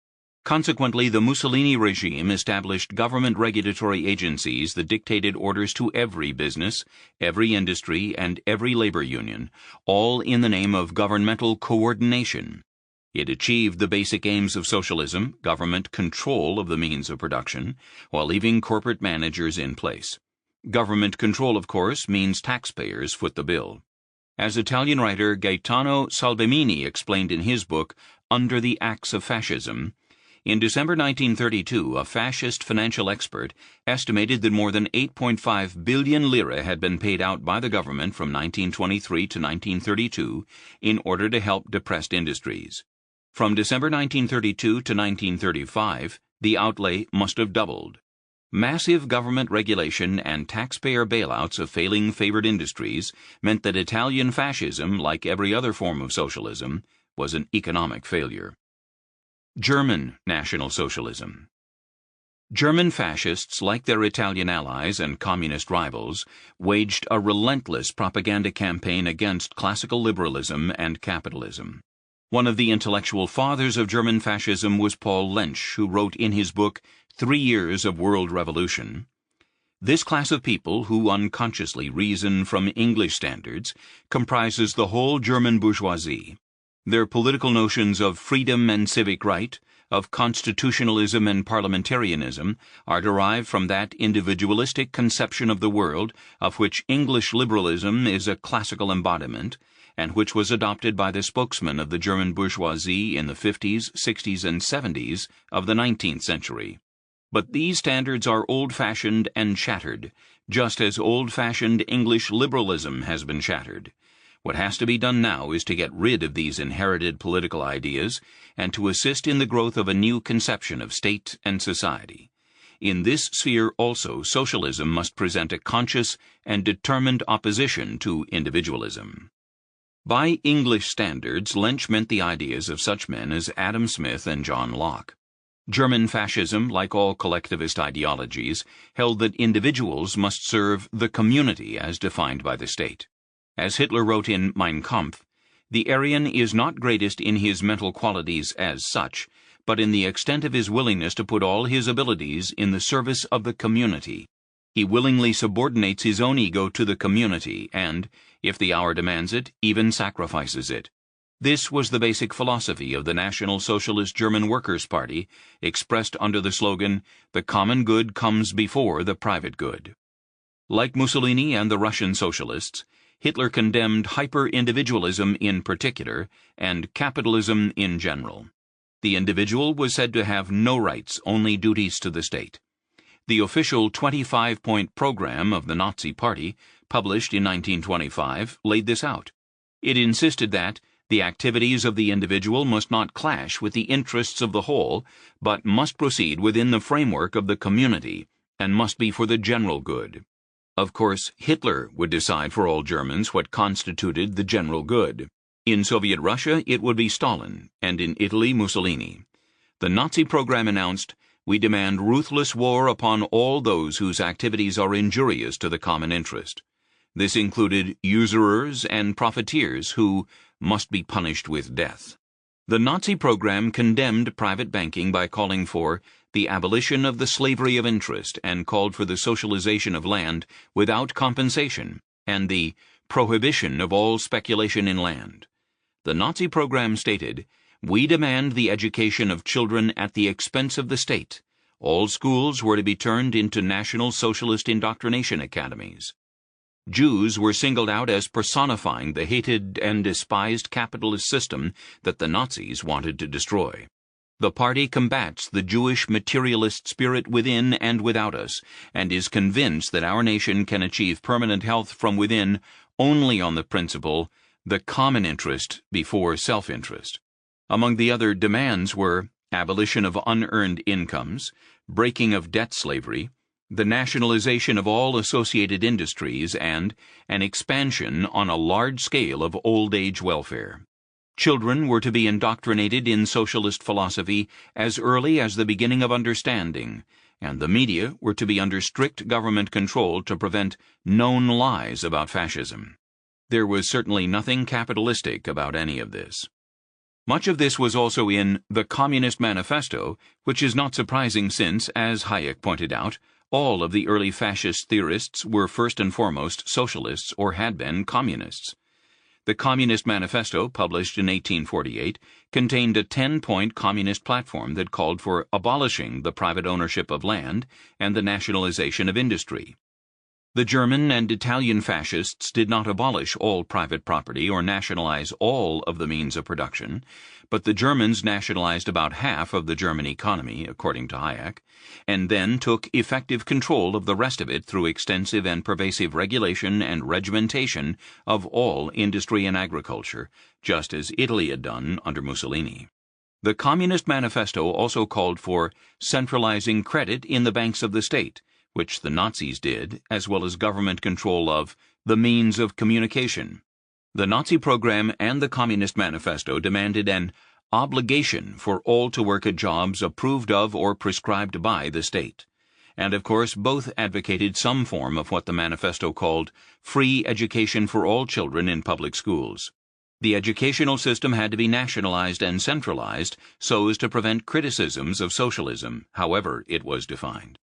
Consequently, the Mussolini regime established government regulatory agencies that dictated orders to every business, every industry, and every labor union, all in the name of governmental coordination. It achieved the basic aims of socialism, government control of the means of production, while leaving corporate managers in place. Government control, of course, means taxpayers foot the bill. As Italian writer Gaetano Salvemini explained in his book Under the Axe of Fascism, in December 1932, a fascist financial expert estimated that more than 8.5 billion lire had been paid out by the government from 1923 to 1932 in order to help depressed industries. From December 1932 to 1935, the outlay must have doubled. Massive government regulation and taxpayer bailouts of failing favored industries meant that Italian fascism, like every other form of socialism, was an economic failure. German National Socialism. German fascists, like their Italian allies and communist rivals, waged a relentless propaganda campaign against classical liberalism and capitalism. One of the intellectual fathers of German fascism was Paul Lensch, who wrote in his book 3 Years of World Revolution, "This class of people, who unconsciously reason from English standards, comprises the whole German bourgeoisie. Their political notions of freedom and civic right, of constitutionalism and parliamentarianism, are derived from that individualistic conception of the world of which English liberalism is a classical embodiment, and which was adopted by the spokesmen of the German bourgeoisie in the 50s, 60s, and 70s of the 19th century. But these standards are old-fashioned and shattered, just as old-fashioned English liberalism has been shattered. What has to be done now is to get rid of these inherited political ideas and to assist in the growth of a new conception of state and society. In this sphere also socialism must present a conscious and determined opposition to individualism." By English standards, Lensch meant the ideas of such men as Adam Smith and John Locke. German fascism, like all collectivist ideologies, held that individuals must serve the community as defined by the state. As Hitler wrote in Mein Kampf, "The Aryan is not greatest in his mental qualities as such, but in the extent of his willingness to put all his abilities in the service of the community. He willingly subordinates his own ego to the community and, if the hour demands it, even sacrifices it." This was the basic philosophy of the National Socialist German Workers' Party, expressed under the slogan, "The common good comes before the private good." Like Mussolini and the Russian socialists, Hitler condemned hyper-individualism in particular and capitalism in general. The individual was said to have no rights, only duties to the state. The official 25-point program of the Nazi Party, published in 1925, laid this out. It insisted that the activities of the individual must not clash with the interests of the whole, but must proceed within the framework of the community, and must be for the general good. Of course, Hitler would decide for all Germans what constituted the general good. In Soviet Russia, it would be Stalin, and in Italy, Mussolini. The Nazi program announced, "We demand ruthless war upon all those whose activities are injurious to the common interest." This included usurers and profiteers who must be punished with death. The Nazi program condemned private banking by calling for the abolition of the slavery of interest and called for the socialization of land without compensation and the prohibition of all speculation in land. The Nazi program stated, "We demand the education of children at the expense of the state. All schools were to be turned into National Socialist indoctrination academies." Jews were singled out as personifying the hated and despised capitalist system that the Nazis wanted to destroy. The party combats the Jewish materialist spirit within and without us, and is convinced that our nation can achieve permanent health from within only on the principle, the common interest before self-interest. Among the other demands were abolition of unearned incomes, breaking of debt slavery, the nationalization of all associated industries, and an expansion on a large scale of old-age welfare. Children were to be indoctrinated in socialist philosophy as early as the beginning of understanding, and the media were to be under strict government control to prevent known lies about fascism. There was certainly nothing capitalistic about any of this. Much of this was also in the Communist Manifesto, which is not surprising since, as Hayek pointed out, all of the early fascist theorists were first and foremost socialists or had been communists. The Communist Manifesto, published in 1848, contained a 10-point communist platform that called for abolishing the private ownership of land and the nationalization of industry. The German and Italian fascists did not abolish all private property or nationalize all of the means of production, but the Germans nationalized about half of the German economy, according to Hayek, and then took effective control of the rest of it through extensive and pervasive regulation and regimentation of all industry and agriculture, just as Italy had done under Mussolini. The Communist Manifesto also called for centralizing credit in the banks of the state, which the Nazis did, as well as government control of the means of communication. The Nazi program and the Communist Manifesto demanded an obligation for all to work at jobs approved of or prescribed by the state. And of course both advocated some form of what the manifesto called free education for all children in public schools. The educational system had to be nationalized and centralized so as to prevent criticisms of socialism, however it was defined.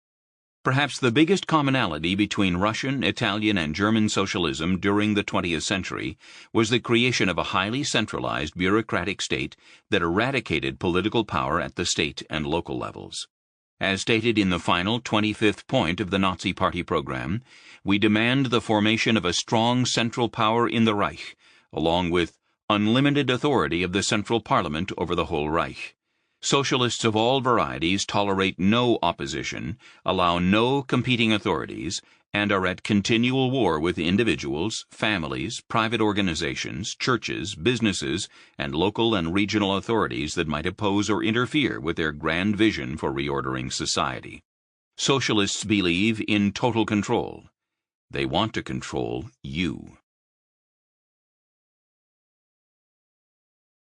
Perhaps the biggest commonality between Russian, Italian, and German socialism during the 20th century was the creation of a highly centralized bureaucratic state that eradicated political power at the state and local levels. As stated in the final 25th point of the Nazi Party program, we demand the formation of a strong central power in the Reich, along with unlimited authority of the central parliament over the whole Reich. Socialists of all varieties tolerate no opposition, allow no competing authorities, and are at continual war with individuals, families, private organizations, churches, businesses, and local and regional authorities that might oppose or interfere with their grand vision for reordering society. Socialists believe in total control. They want to control you.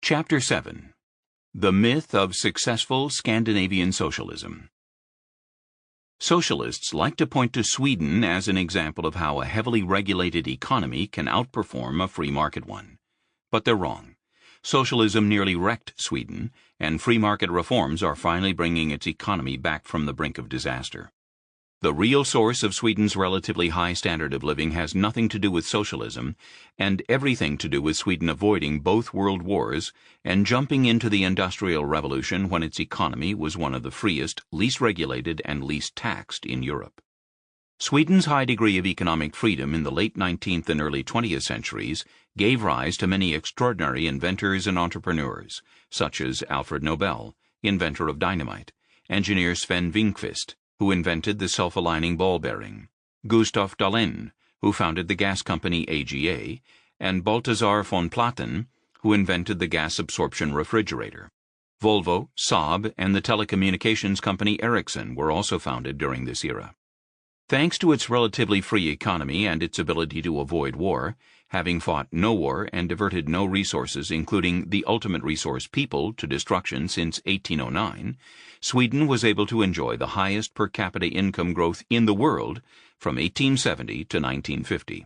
Chapter 7. The Myth of Successful Scandinavian Socialism. Socialists like to point to Sweden as an example of how a heavily regulated economy can outperform a free market one. But they're wrong. Socialism nearly wrecked Sweden, and free market reforms are finally bringing its economy back from the brink of disaster. The real source of Sweden's relatively high standard of living has nothing to do with socialism, and everything to do with Sweden avoiding both world wars and jumping into the Industrial Revolution when its economy was one of the freest, least regulated, and least taxed in Europe. Sweden's high degree of economic freedom in the late 19th and early 20th centuries gave rise to many extraordinary inventors and entrepreneurs, such as Alfred Nobel, inventor of dynamite, engineer Sven Wingquist, who invented the self-aligning ball bearing, Gustav Dalén, who founded the gas company AGA, and Balthasar von Platen, who invented the gas absorption refrigerator. Volvo, Saab, and the telecommunications company Ericsson were also founded during this era. Thanks to its relatively free economy and its ability to avoid war, having fought no war and diverted no resources, including the ultimate resource people, to destruction since 1809, Sweden was able to enjoy the highest per capita income growth in the world from 1870 to 1950.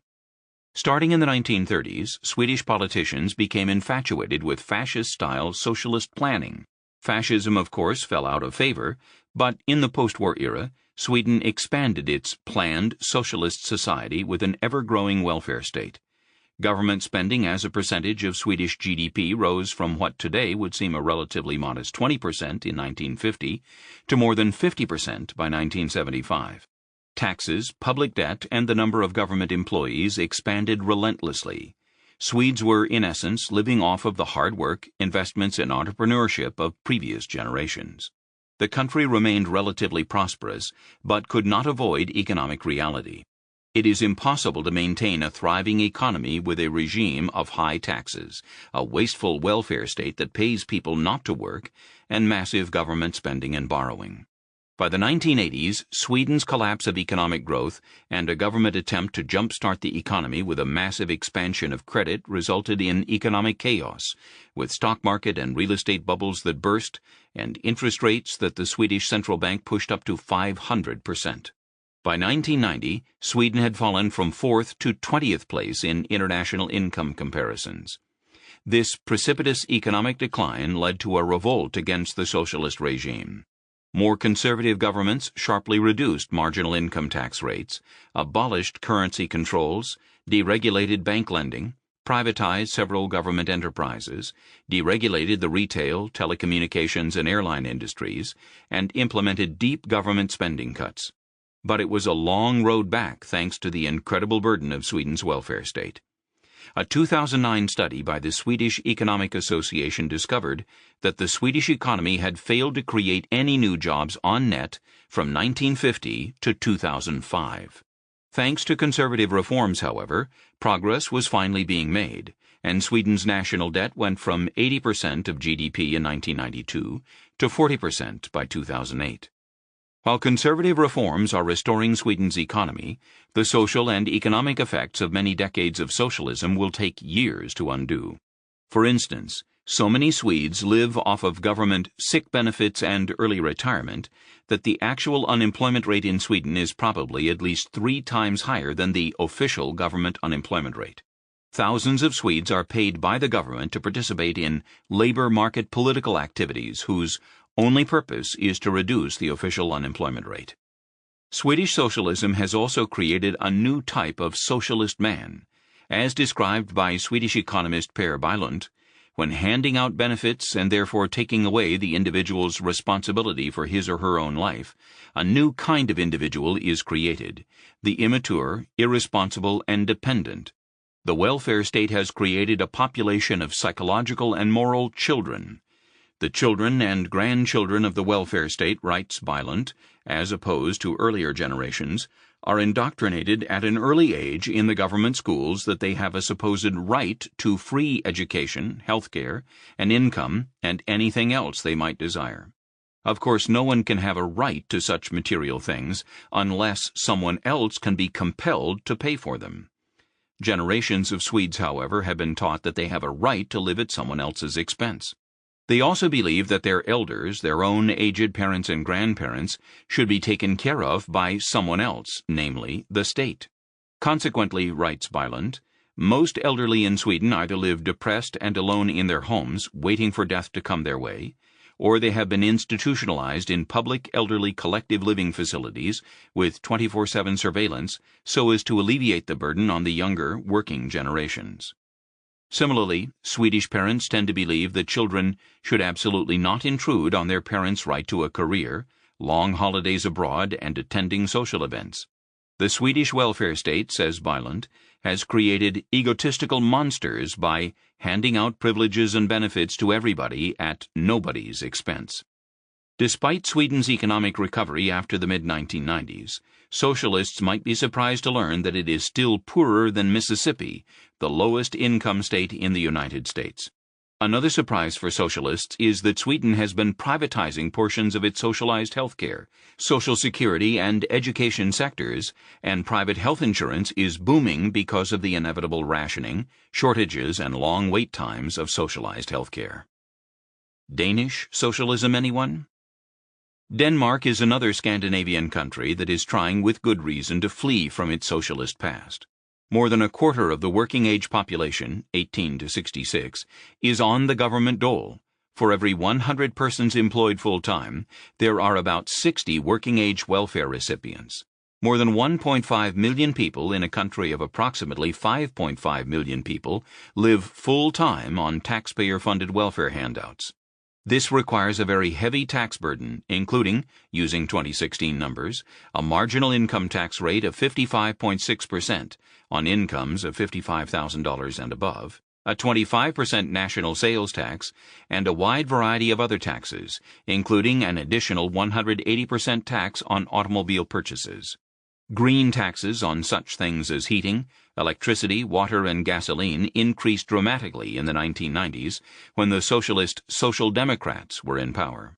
Starting in the 1930s, Swedish politicians became infatuated with fascist-style socialist planning. Fascism, of course, fell out of favor, but in the post-war era, Sweden expanded its planned socialist society with an ever-growing welfare state. Government spending as a percentage of Swedish GDP rose from what today would seem a relatively modest 20% in 1950 to more than 50% by 1975. Taxes, public debt, and the number of government employees expanded relentlessly. Swedes were, in essence, living off of the hard work, investments, and entrepreneurship of previous generations. The country remained relatively prosperous, but could not avoid economic reality. It is impossible to maintain a thriving economy with a regime of high taxes, a wasteful welfare state that pays people not to work, and massive government spending and borrowing. By the 1980s, Sweden's collapse of economic growth and a government attempt to jumpstart the economy with a massive expansion of credit resulted in economic chaos, with stock market and real estate bubbles that burst and interest rates that the Swedish central bank pushed up to 500%. By 1990, Sweden had fallen from 4th to 20th place in international income comparisons. This precipitous economic decline led to a revolt against the socialist regime. More conservative governments sharply reduced marginal income tax rates, abolished currency controls, deregulated bank lending, privatized several government enterprises, deregulated the retail, telecommunications, and airline industries, and implemented deep government spending cuts. But it was a long road back thanks to the incredible burden of Sweden's welfare state. A 2009 study by the Swedish Economic Association discovered that the Swedish economy had failed to create any new jobs on net from 1950 to 2005. Thanks to conservative reforms, however, progress was finally being made, and Sweden's national debt went from 80% of GDP in 1992 to 40% by 2008. While conservative reforms are restoring Sweden's economy, the social and economic effects of many decades of socialism will take years to undo. For instance, so many Swedes live off of government sick benefits and early retirement that the actual unemployment rate in Sweden is probably at least 3 times higher than the official government unemployment rate. Thousands of Swedes are paid by the government to participate in labor market political activities whose only purpose is to reduce the official unemployment rate. Swedish socialism has also created a new type of socialist man. As described by Swedish economist Per Bylund, when handing out benefits and therefore taking away the individual's responsibility for his or her own life, a new kind of individual is created, the immature, irresponsible, and dependent. The welfare state has created a population of psychological and moral children. The children and grandchildren of the welfare state, writes Bylund, as opposed to earlier generations, are indoctrinated at an early age in the government schools that they have a supposed right to free education, health care, an income, and anything else they might desire. Of course, no one can have a right to such material things unless someone else can be compelled to pay for them. Generations of Swedes, however, have been taught that they have a right to live at someone else's expense. They also believe that their elders, their own aged parents and grandparents, should be taken care of by someone else, namely the state. Consequently, writes Bylund, most elderly in Sweden either live depressed and alone in their homes, waiting for death to come their way, or they have been institutionalized in public elderly collective living facilities with 24/7 surveillance so as to alleviate the burden on the younger, working generations. Similarly, Swedish parents tend to believe that children should absolutely not intrude on their parents' right to a career, long holidays abroad, and attending social events. The Swedish welfare state, says Bylund, has created egotistical monsters by handing out privileges and benefits to everybody at nobody's expense. Despite Sweden's economic recovery after the mid-1990s, socialists might be surprised to learn that it is still poorer than Mississippi, the lowest income state in the United States. Another surprise for socialists is that Sweden has been privatizing portions of its socialized healthcare, social security, and education sectors, and private health insurance is booming because of the inevitable rationing, shortages, and long wait times of socialized healthcare. Danish socialism, anyone? Denmark is another Scandinavian country that is trying with good reason to flee from its socialist past. More than a quarter of the working-age population, 18 to 66, is on the government dole. For every 100 persons employed full-time, there are about 60 working-age welfare recipients. More than 1.5 million people in a country of approximately 5.5 million people live full-time on taxpayer-funded welfare handouts. This requires a very heavy tax burden, including, using 2016 numbers, a marginal income tax rate of 55.6% on incomes of $55,000 and above, a 25% national sales tax, and a wide variety of other taxes, including an additional 180% tax on automobile purchases. Green taxes on such things as heating, electricity, water, and gasoline increased dramatically in the 1990s when the socialist Social Democrats were in power.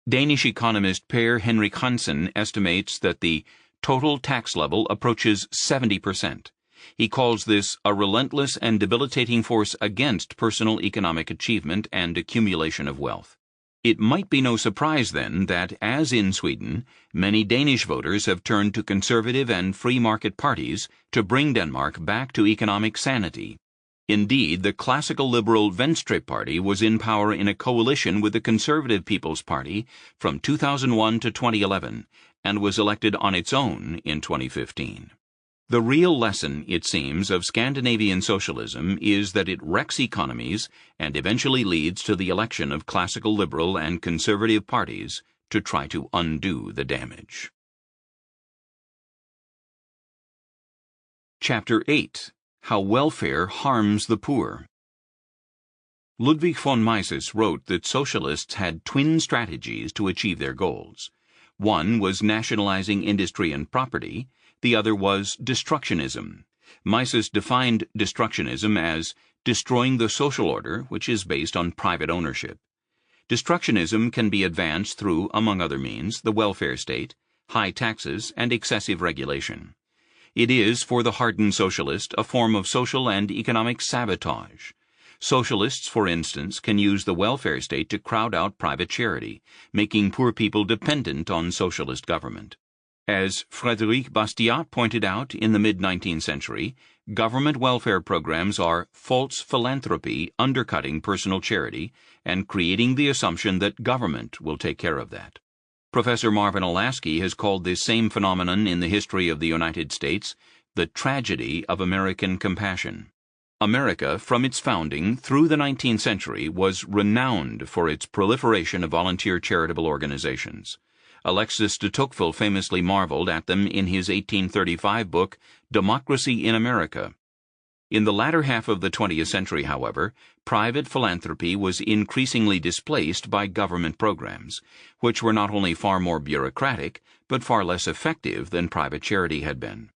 Danish economist Per Henrik Hansen estimates that the total tax level approaches 70%. He calls this a relentless and debilitating force against personal economic achievement and accumulation of wealth. It might be no surprise, then, that, as in Sweden, many Danish voters have turned to conservative and free market parties to bring Denmark back to economic sanity. Indeed, the classical liberal Venstre Party was in power in a coalition with the Conservative People's Party from 2001 to 2011 and was elected on its own in 2015. The real lesson, it seems, of Scandinavian socialism is that it wrecks economies and eventually leads to the election of classical liberal and conservative parties to try to undo the damage. Chapter 8. How Welfare Harms the Poor. Ludwig von Mises wrote that socialists had twin strategies to achieve their goals. One was nationalizing industry and property, the other was destructionism. Mises defined destructionism as destroying the social order, which is based on private ownership. Destructionism can be advanced through, among other means, the welfare state, high taxes, and excessive regulation. It is, for the hardened socialist, a form of social and economic sabotage. Socialists, for instance, can use the welfare state to crowd out private charity, making poor people dependent on socialist government. As Frédéric Bastiat pointed out in the mid-19th century, government welfare programs are false philanthropy undercutting personal charity and creating the assumption that government will take care of that. Professor Marvin Olasky has called this same phenomenon in the history of the United States the tragedy of American compassion. America, from its founding through the 19th century, was renowned for its proliferation of volunteer charitable organizations. Alexis de Tocqueville famously marveled at them in his 1835 book, Democracy in America. In the latter half of the 20th century, however, private philanthropy was increasingly displaced by government programs, which were not only far more bureaucratic, but far less effective than private charity had been.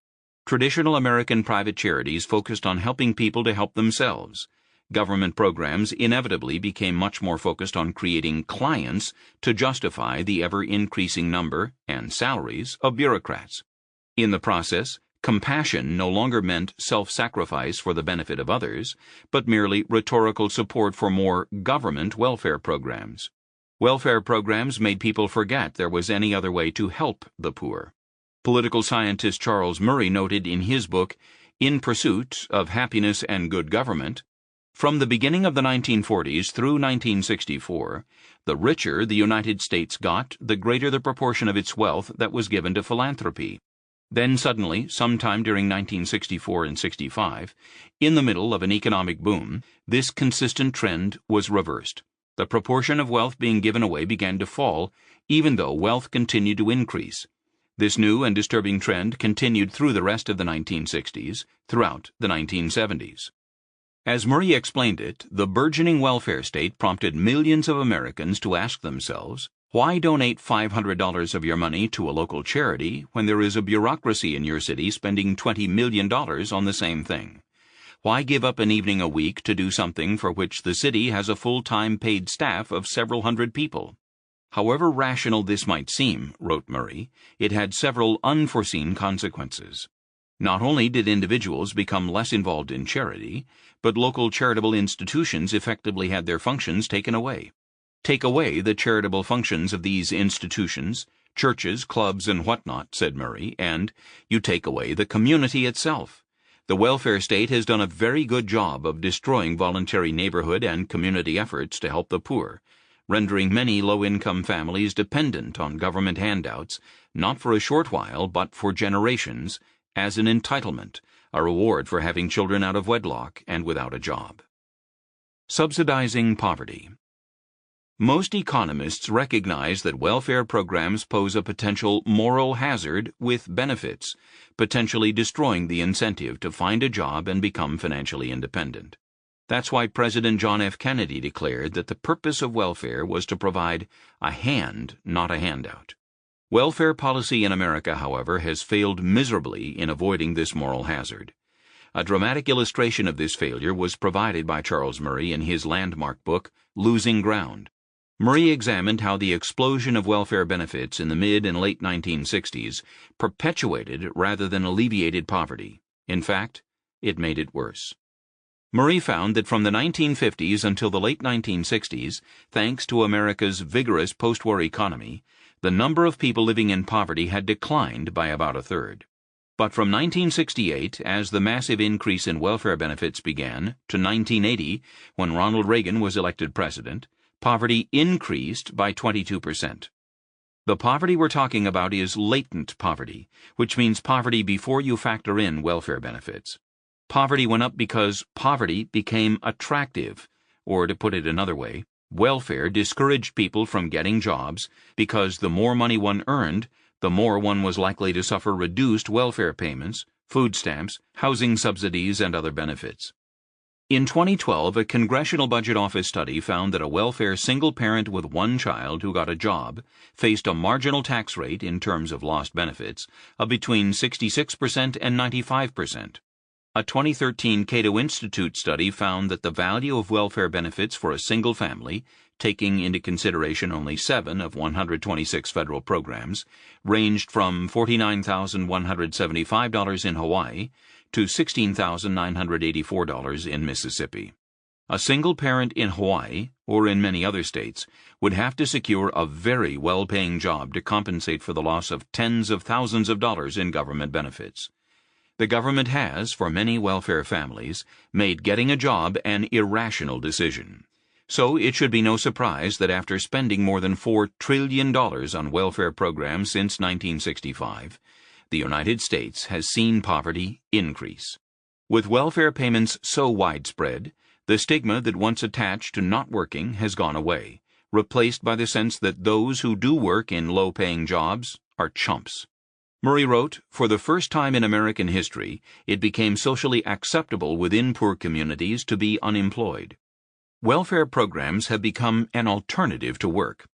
Traditional American private charities focused on helping people to help themselves. Government programs inevitably became much more focused on creating clients to justify the ever-increasing number and salaries of bureaucrats. In the process, compassion no longer meant self-sacrifice for the benefit of others, but merely rhetorical support for more government welfare programs. Welfare programs made people forget there was any other way to help the poor. Political scientist Charles Murray noted in his book, In Pursuit of Happiness and Good Government, from the beginning of the 1940s through 1964, the richer the United States got, the greater the proportion of its wealth that was given to philanthropy. Then suddenly, sometime during 1964 and 65, in the middle of an economic boom, this consistent trend was reversed. The proportion of wealth being given away began to fall, even though wealth continued to increase. This new and disturbing trend continued through the rest of the 1960s, throughout the 1970s. As Murray explained it, the burgeoning welfare state prompted millions of Americans to ask themselves, Why donate $500 of your money to a local charity when there is a bureaucracy in your city spending $20 million on the same thing? Why give up an evening a week to do something for which the city has a full-time paid staff of several hundred people? However rational this might seem, wrote Murray, it had several unforeseen consequences. Not only did individuals become less involved in charity, but local charitable institutions effectively had their functions taken away. Take away the charitable functions of these institutions, churches, clubs, and whatnot, said Murray, and you take away the community itself. The welfare state has done a very good job of destroying voluntary neighborhood and community efforts to help the poor, rendering many low-income families dependent on government handouts, not for a short while, but for generations, as an entitlement, a reward for having children out of wedlock and without a job. Subsidizing poverty. Most economists recognize that welfare programs pose a potential moral hazard with benefits, potentially destroying the incentive to find a job and become financially independent. That's why President John F. Kennedy declared that the purpose of welfare was to provide a hand, not a handout. Welfare policy in America, however, has failed miserably in avoiding this moral hazard. A dramatic illustration of this failure was provided by Charles Murray in his landmark book, Losing Ground. Murray examined how the explosion of welfare benefits in the mid and late 1960s perpetuated rather than alleviated poverty. In fact, it made it worse. Murray found that from the 1950s until the late 1960s, thanks to America's vigorous post-war economy, the number of people living in poverty had declined by about a third. But from 1968, as the massive increase in welfare benefits began, to 1980, when Ronald Reagan was elected president, poverty increased by 22%. The poverty we're talking about is latent poverty, which means poverty before you factor in welfare benefits. Poverty went up because poverty became attractive, or to put it another way, welfare discouraged people from getting jobs because the more money one earned, the more one was likely to suffer reduced welfare payments, food stamps, housing subsidies, and other benefits. In 2012, a Congressional Budget Office study found that a welfare single parent with one child who got a job faced a marginal tax rate in terms of lost benefits of between 66% and 95%. A 2013 Cato Institute study found that the value of welfare benefits for a single family, taking into consideration only 7 of 126 federal programs, ranged from $49,175 in Hawaii to $16,984 in Mississippi. A single parent in Hawaii, or in many other states, would have to secure a very well-paying job to compensate for the loss of tens of thousands of dollars in government benefits. The government has, for many welfare families, made getting a job an irrational decision. So it should be no surprise that after spending more than $4 trillion on welfare programs since 1965, the United States has seen poverty increase. With welfare payments so widespread, the stigma that once attached to not working has gone away, replaced by the sense that those who do work in low-paying jobs are chumps. Murray wrote, "For the first time in American history, it became socially acceptable within poor communities to be unemployed. Welfare programs have become an alternative to work."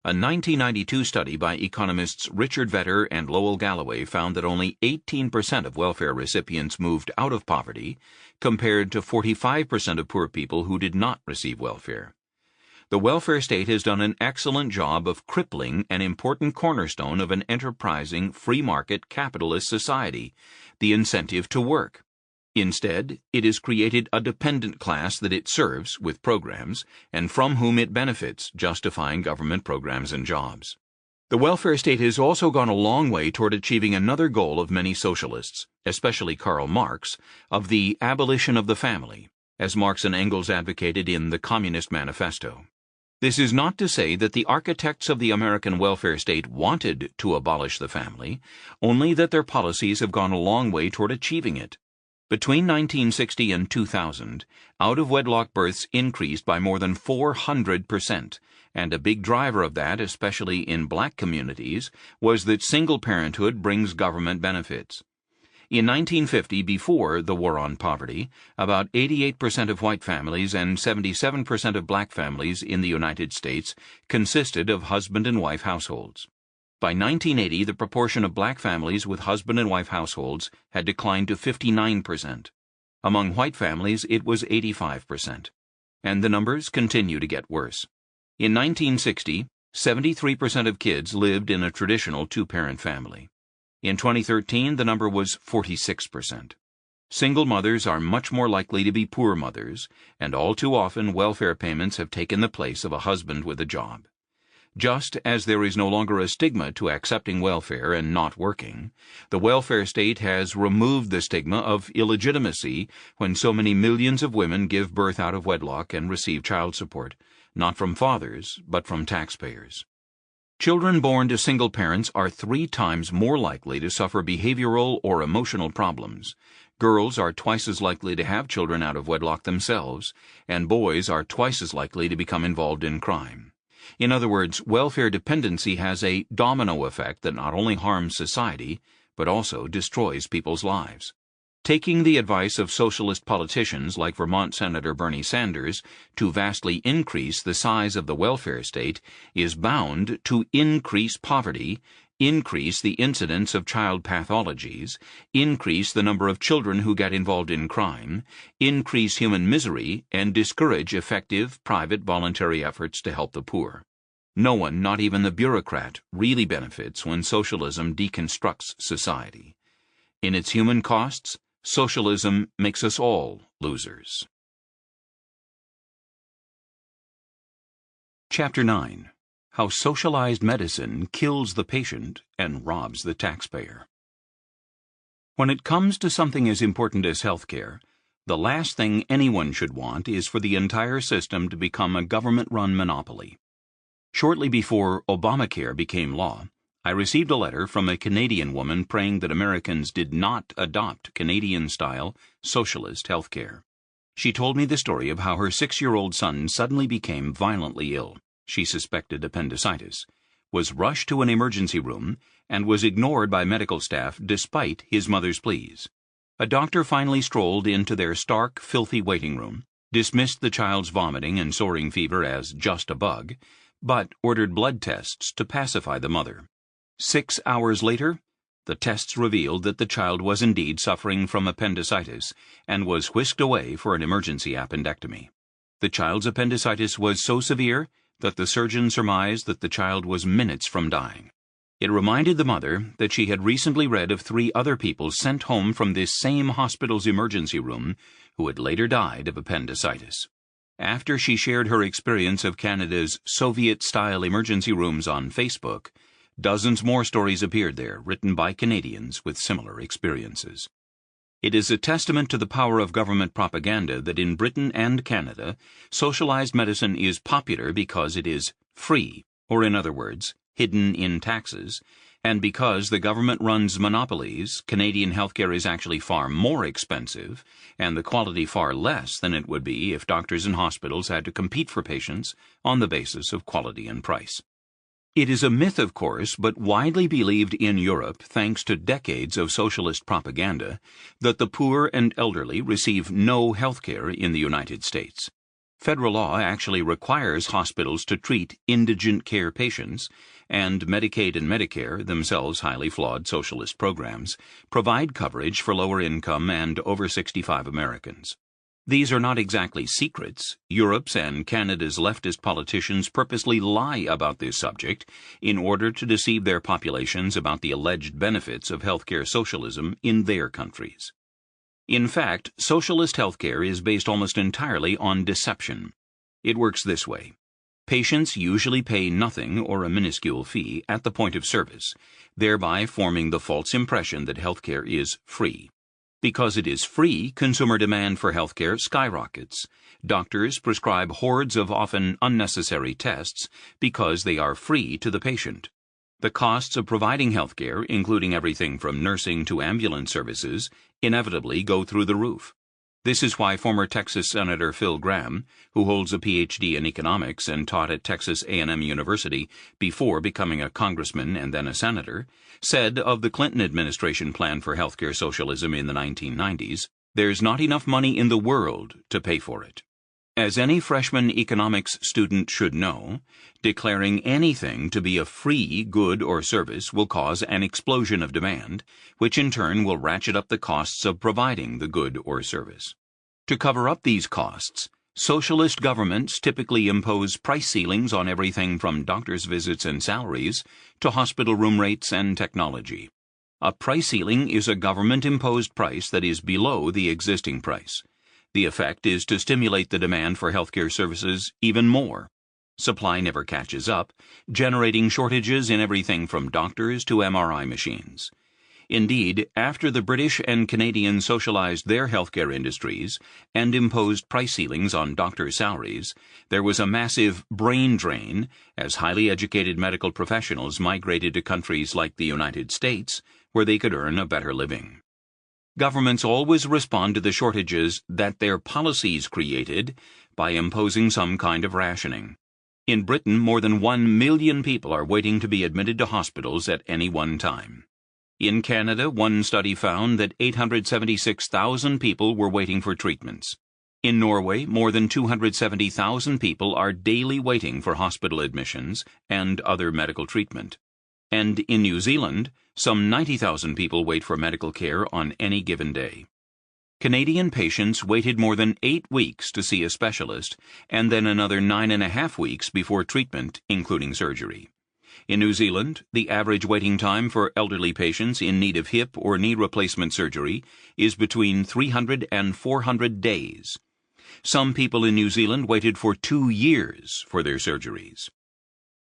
A 1992 study by economists Richard Vedder and Lowell Galloway found that only 18% of welfare recipients moved out of poverty, compared to 45% of poor people who did not receive welfare. The welfare state has done an excellent job of crippling an important cornerstone of an enterprising, free-market, capitalist society, the incentive to work. Instead, it has created a dependent class that it serves with programs and from whom it benefits, justifying government programs and jobs. The welfare state has also gone a long way toward achieving another goal of many socialists, especially Karl Marx, of the abolition of the family, as Marx and Engels advocated in the Communist Manifesto. This is not to say that the architects of the American welfare state wanted to abolish the family, only that their policies have gone a long way toward achieving it. Between 1960 and 2000, out-of-wedlock births increased by more than 400%, and a big driver of that, especially in black communities, was that single parenthood brings government benefits. In 1950, before the War on Poverty, about 88% of white families and 77% of black families in the United States consisted of husband and wife households. By 1980, the proportion of black families with husband and wife households had declined to 59%. Among white families, it was 85%. And the numbers continue to get worse. In 1960, 73% of kids lived in a traditional two-parent family. In 2013, the number was 46%. Single mothers are much more likely to be poor mothers, and all too often welfare payments have taken the place of a husband with a job. Just as there is no longer a stigma to accepting welfare and not working, the welfare state has removed the stigma of illegitimacy when so many millions of women give birth out of wedlock and receive child support, not from fathers, but from taxpayers. Children born to single parents are 3 times more likely to suffer behavioral or emotional problems. Girls are twice as likely to have children out of wedlock themselves, and boys are twice as likely to become involved in crime. In other words, welfare dependency has a domino effect that not only harms society, but also destroys people's lives. Taking the advice of socialist politicians like Vermont Senator Bernie Sanders to vastly increase the size of the welfare state is bound to increase poverty, increase the incidence of child pathologies, increase the number of children who get involved in crime, increase human misery, and discourage effective private voluntary efforts to help the poor. No one, not even the bureaucrat, really benefits when socialism deconstructs society. In its human costs, socialism makes us all losers. Chapter 9. How Socialized Medicine Kills the Patient and Robs the Taxpayer. When it comes to something as important as healthcare, the last thing anyone should want is for the entire system to become a government-run monopoly. Shortly before Obamacare became law, I received a letter from a Canadian woman praying that Americans did not adopt Canadian-style socialist health care. She told me the story of how her 6-year-old son suddenly became violently ill. She suspected appendicitis, was rushed to an emergency room, and was ignored by medical staff despite his mother's pleas. A doctor finally strolled into their stark, filthy waiting room, dismissed the child's vomiting and soaring fever as just a bug, but ordered blood tests to pacify the mother. 6 hours later, the tests revealed that the child was indeed suffering from appendicitis and was whisked away for an emergency appendectomy. The child's appendicitis was so severe that the surgeon surmised that the child was minutes from dying. It reminded the mother that she had recently read of 3 other people sent home from this same hospital's emergency room who had later died of appendicitis. After she shared her experience of Canada's Soviet-style emergency rooms on Facebook, dozens more stories appeared there, written by Canadians with similar experiences. It is a testament to the power of government propaganda that in Britain and Canada, socialized medicine is popular because it is free, or in other words, hidden in taxes, and because the government runs monopolies, Canadian healthcare is actually far more expensive, and the quality far less than it would be if doctors and hospitals had to compete for patients on the basis of quality and price. It is a myth, of course, but widely believed in Europe, thanks to decades of socialist propaganda, that the poor and elderly receive no health care in the United States. Federal law actually requires hospitals to treat indigent care patients, and Medicaid and Medicare, themselves highly flawed socialist programs, provide coverage for lower-income and over 65 Americans. These are not exactly secrets. Europe's and Canada's leftist politicians purposely lie about this subject in order to deceive their populations about the alleged benefits of healthcare socialism in their countries. In fact, socialist healthcare is based almost entirely on deception. It works this way. Patients usually pay nothing or a minuscule fee at the point of service, thereby forming the false impression that healthcare is free. Because it is free, consumer demand for healthcare skyrockets. Doctors prescribe hordes of often unnecessary tests because they are free to the patient. The costs of providing healthcare, including everything from nursing to ambulance services, inevitably go through the roof. This is why former Texas Senator Phil Gramm, who holds a Ph.D. in economics and taught at Texas A&M University before becoming a congressman and then a senator, said of the Clinton administration plan for healthcare socialism in the 1990s, "There's not enough money in the world to pay for it." As any freshman economics student should know, declaring anything to be a free good or service will cause an explosion of demand, which in turn will ratchet up the costs of providing the good or service. To cover up these costs, socialist governments typically impose price ceilings on everything from doctor's visits and salaries to hospital room rates and technology. A price ceiling is a government-imposed price that is below the existing price. The effect is to stimulate the demand for healthcare services even more. Supply never catches up, generating shortages in everything from doctors to MRI machines. Indeed, after the British and Canadians socialized their healthcare industries and imposed price ceilings on doctor salaries, there was a massive brain drain as highly educated medical professionals migrated to countries like the United States, where they could earn a better living. Governments always respond to the shortages that their policies created by imposing some kind of rationing. In Britain, more than 1 million people are waiting to be admitted to hospitals at any one time. In Canada, one study found that 876,000 people were waiting for treatments. In Norway, more than 270,000 people are daily waiting for hospital admissions and other medical treatment. And in New Zealand, some 90,000 people wait for medical care on any given day. Canadian patients waited more than 8 weeks to see a specialist, and then another 9.5 weeks before treatment, including surgery. In New Zealand, the average waiting time for elderly patients in need of hip or knee replacement surgery is between 300 and 400 days. Some people in New Zealand waited for 2 years for their surgeries.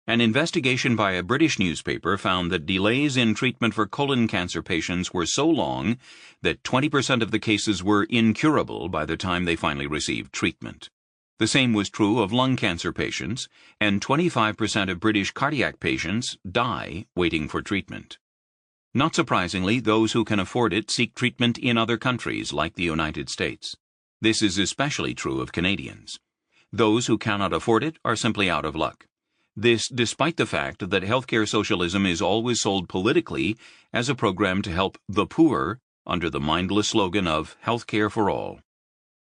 An investigation by a British newspaper found that delays in treatment for colon cancer patients were so long that 20% of the cases were incurable by the time they finally received treatment. The same was true of lung cancer patients, and 25% of British cardiac patients die waiting for treatment. Not surprisingly, those who can afford it seek treatment in other countries like the United States. This is especially true of Canadians. Those who cannot afford it are simply out of luck. This despite the fact that healthcare socialism is always sold politically as a program to help the poor under the mindless slogan of healthcare for all.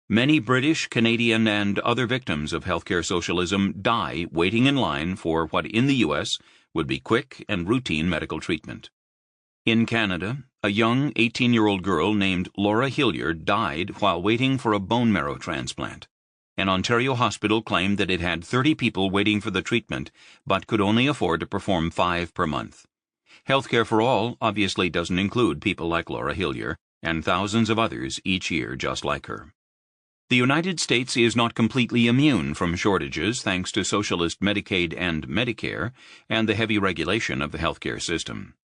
Many British, Canadian, and other victims of healthcare socialism die waiting in line for what in the U.S. would be quick and routine medical treatment. In Canada, a young 18-year-old girl named Laura Hilliard died while waiting for a bone marrow transplant. An Ontario hospital claimed that it had 30 people waiting for the treatment, but could only afford to perform 5 per month. Healthcare for all obviously doesn't include people like Laura Hilliard and thousands of others each year just like her. The United States is not completely immune from shortages thanks to socialist Medicaid and Medicare and the heavy regulation of the healthcare system.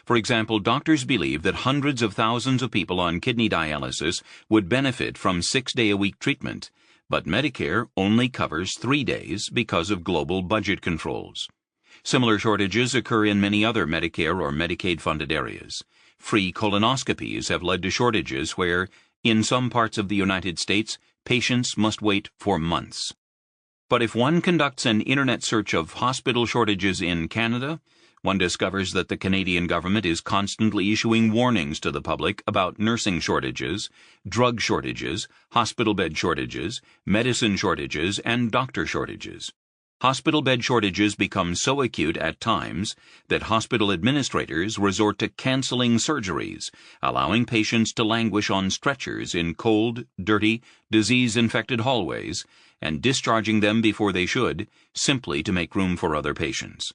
For example, doctors believe that hundreds of thousands of people on kidney dialysis would benefit from 6-day-a-week treatment, but Medicare only covers 3 days because of global budget controls. Similar shortages occur in many other Medicare or Medicaid-funded areas. Free colonoscopies have led to shortages where, in some parts of the United States, patients must wait for months. But if one conducts an internet search of hospital shortages in Canada, one discovers that the Canadian government is constantly issuing warnings to the public about nursing shortages, drug shortages, hospital bed shortages, medicine shortages, and doctor shortages. Hospital bed shortages become so acute at times that hospital administrators resort to canceling surgeries, allowing patients to languish on stretchers in cold, dirty, disease-infected hallways, and discharging them before they should, simply to make room for other patients.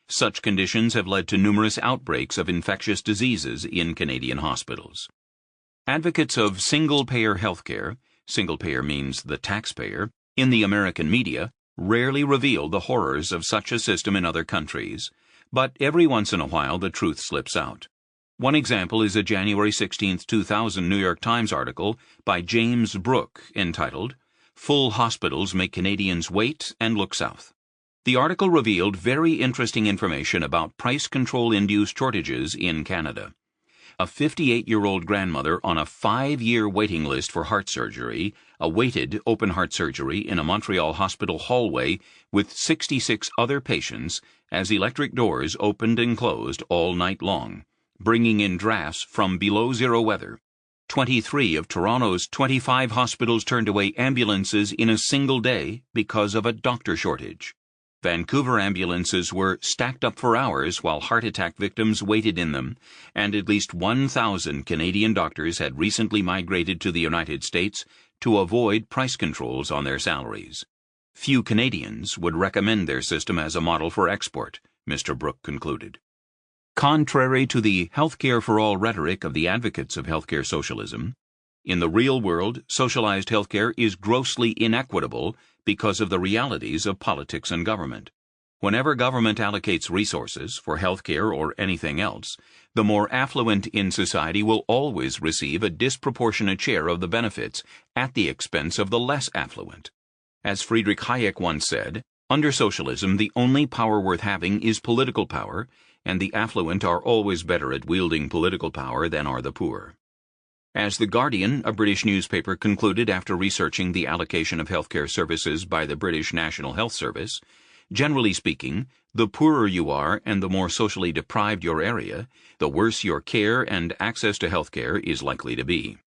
Such conditions have led to numerous outbreaks of infectious diseases in Canadian hospitals. Advocates of single-payer healthcare, single-payer means the taxpayer, in the American media rarely reveal the horrors of such a system in other countries, but every once in a while the truth slips out. One example is a January 16, 2000 New York Times article by James Brooke entitled, "Full Hospitals Make Canadians Wait and Look South." The article revealed very interesting information about price control-induced shortages in Canada. A 58-year-old grandmother on a 5-year waiting list for heart surgery awaited open-heart surgery in a Montreal hospital hallway with 66 other patients as electric doors opened and closed all night long, bringing in drafts from below-zero weather. 23 of Toronto's 25 hospitals turned away ambulances in a single day because of a doctor shortage. Vancouver ambulances were stacked up for hours while heart attack victims waited in them, and at least 1,000 Canadian doctors had recently migrated to the United States to avoid price controls on their salaries. Few Canadians would recommend their system as a model for export, Mr. Brooke concluded. Contrary to the healthcare for all rhetoric of the advocates of healthcare socialism, in the real world, socialized healthcare is grossly inequitable because of the realities of politics and government. Whenever government allocates resources for healthcare or anything else, the more affluent in society will always receive a disproportionate share of the benefits at the expense of the less affluent. As Friedrich Hayek once said, under socialism the only power worth having is political power, and the affluent are always better at wielding political power than are the poor. As The Guardian, a British newspaper, concluded after researching the allocation of healthcare services by the British National Health Service, generally speaking, the poorer you are and the more socially deprived your area, the worse your care and access to healthcare is likely to be.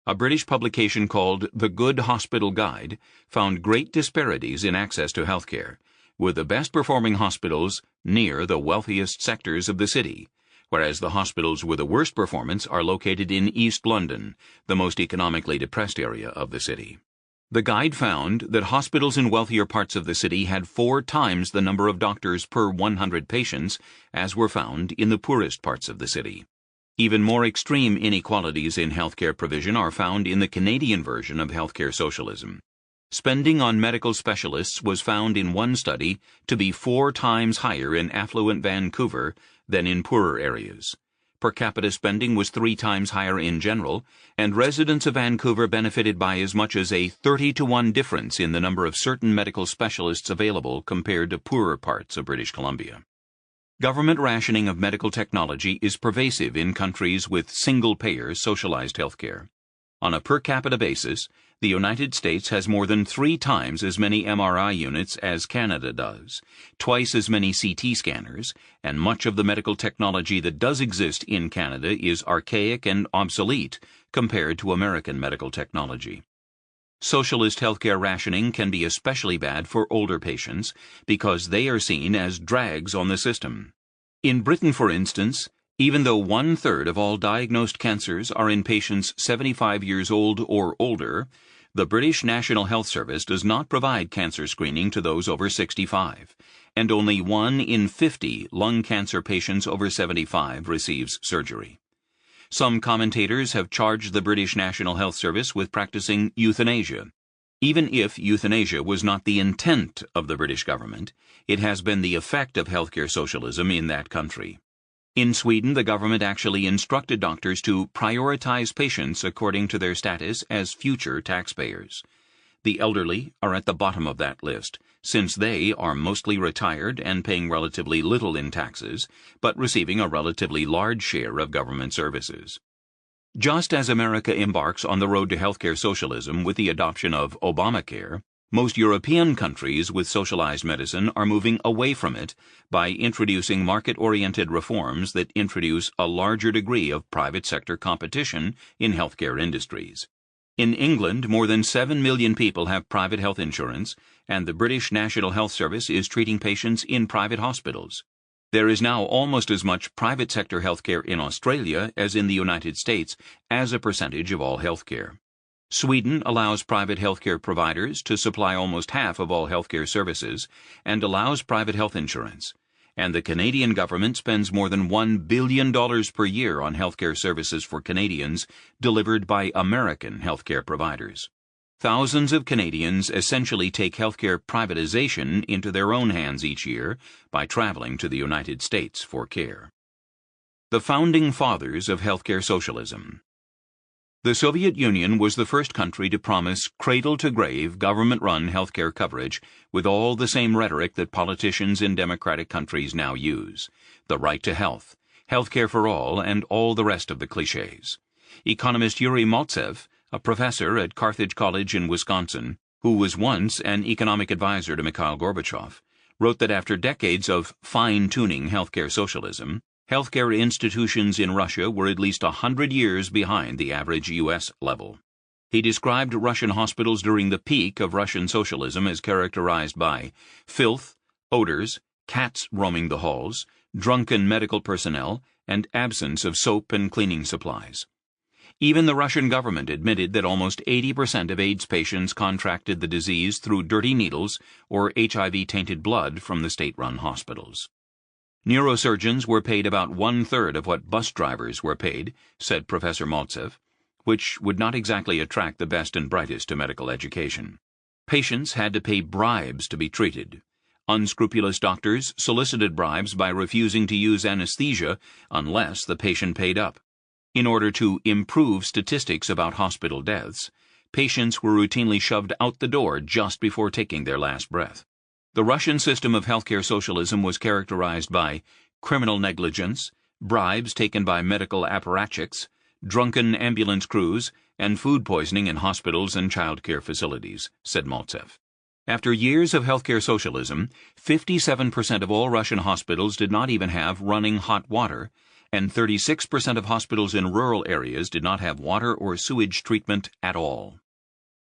A British publication called The Good Hospital Guide found great disparities in access to healthcare, with the best-performing hospitals near the wealthiest sectors of the city, whereas the hospitals with the worst performance are located in East London, the most economically depressed area of the city. The guide found that hospitals in wealthier parts of the city had 4 times the number of doctors per 100 patients as were found in the poorest parts of the city. Even more extreme inequalities in healthcare provision are found in the Canadian version of healthcare socialism. Spending on medical specialists was found in one study to be 4 times higher in affluent Vancouver than in poorer areas. Per capita spending was 3 times higher in general, and residents of Vancouver benefited by as much as a 30-to-1 difference in the number of certain medical specialists available compared to poorer parts of British Columbia. Government rationing of medical technology is pervasive in countries with single-payer socialized healthcare. On a per capita basis, the United States has more than 3 times as many MRI units as Canada does, twice as many CT scanners, and much of the medical technology that does exist in Canada is archaic and obsolete compared to American medical technology. Socialist healthcare rationing can be especially bad for older patients because they are seen as drags on the system. In Britain, for instance, even though 1/3 of all diagnosed cancers are in patients 75 years old or older, the British National Health Service does not provide cancer screening to those over 65, and only 1 in 50 lung cancer patients over 75 receives surgery. Some commentators have charged the British National Health Service with practicing euthanasia. Even if euthanasia was not the intent of the British government, it has been the effect of healthcare socialism in that country. In Sweden, the government actually instructed doctors to prioritize patients according to their status as future taxpayers. The elderly are at the bottom of that list, since they are mostly retired and paying relatively little in taxes, but receiving a relatively large share of government services. Just as America embarks on the road to healthcare socialism with the adoption of Obamacare, most European countries with socialized medicine are moving away from it by introducing market-oriented reforms that introduce a larger degree of private sector competition in healthcare industries. In England, more than 7 million people have private health insurance, and the British National Health Service is treating patients in private hospitals. There is now almost as much private sector healthcare in Australia as in the United States as a percentage of all healthcare. Sweden allows private healthcare providers to supply almost half of all healthcare services and allows private health insurance, and the Canadian government spends more than $1 billion per year on healthcare services for Canadians delivered by American healthcare providers. Thousands of Canadians essentially take healthcare privatization into their own hands each year by traveling to the United States for care. The Founding Fathers of Healthcare Socialism. The Soviet Union was the first country to promise cradle-to-grave government-run healthcare coverage with all the same rhetoric that politicians in democratic countries now use: the right to health, healthcare for all, and all the rest of the cliches. Economist Yuri Maltsev, a professor at Carthage College in Wisconsin, who was once an economic advisor to Mikhail Gorbachev, wrote that after decades of fine-tuning healthcare socialism, healthcare institutions in Russia were at least 100 years behind the average U.S. level. He described Russian hospitals during the peak of Russian socialism as characterized by filth, odors, cats roaming the halls, drunken medical personnel, and absence of soap and cleaning supplies. Even the Russian government admitted that almost 80% of AIDS patients contracted the disease through dirty needles or HIV-tainted blood from the state-run hospitals. Neurosurgeons were paid about one-third of what bus drivers were paid, said Professor Maltsev, which would not exactly attract the best and brightest to medical education. Patients had to pay bribes to be treated. Unscrupulous doctors solicited bribes by refusing to use anesthesia unless the patient paid up. In order to improve statistics about hospital deaths, patients were routinely shoved out the door just before taking their last breath. The Russian system of healthcare socialism was characterized by criminal negligence, bribes taken by medical apparatchiks, drunken ambulance crews, and food poisoning in hospitals and child care facilities, said Maltsev. After years of healthcare socialism, 57% of all Russian hospitals did not even have running hot water, and 36% of hospitals in rural areas did not have water or sewage treatment at all.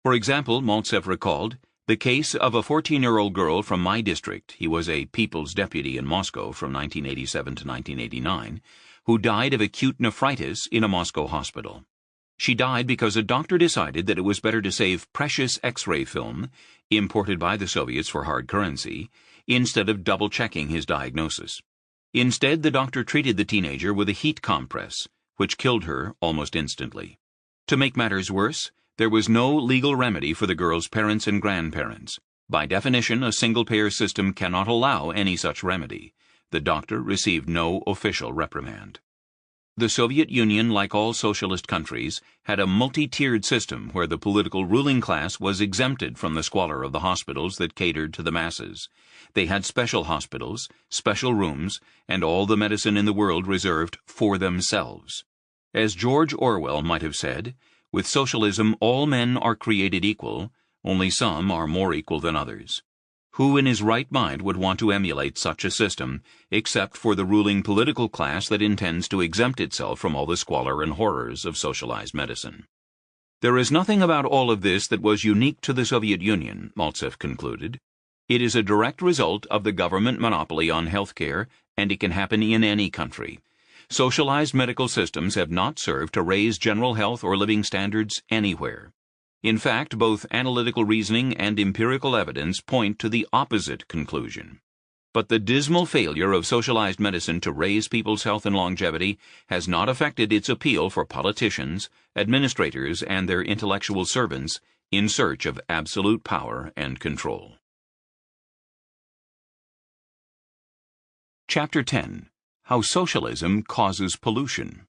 For example, Maltsev recalled the case of a 14-year-old girl from my district, he was a people's deputy in Moscow from 1987 to 1989, who died of acute nephritis in a Moscow hospital. She died because a doctor decided that it was better to save precious X-ray film, imported by the Soviets for hard currency, instead of double-checking his diagnosis. Instead, the doctor treated the teenager with a heat compress, which killed her almost instantly. To make matters worse, there was no legal remedy for the girl's parents and grandparents. By definition, a single-payer system cannot allow any such remedy. The doctor received no official reprimand. The Soviet Union, like all socialist countries, had a multi-tiered system where the political ruling class was exempted from the squalor of the hospitals that catered to the masses. They had special hospitals, special rooms, and all the medicine in the world reserved for themselves. As George Orwell might have said, with socialism all men are created equal, only some are more equal than others. Who in his right mind would want to emulate such a system, except for the ruling political class that intends to exempt itself from all the squalor and horrors of socialized medicine? There is nothing about all of this that was unique to the Soviet Union, Maltsev concluded. It is a direct result of the government monopoly on health care, and it can happen in any country. Socialized medical systems have not served to raise general health or living standards anywhere. In fact, both analytical reasoning and empirical evidence point to the opposite conclusion. But the dismal failure of socialized medicine to raise people's health and longevity has not affected its appeal for politicians, administrators, and their intellectual servants in search of absolute power and control. Chapter 10. How Socialism Causes Pollution.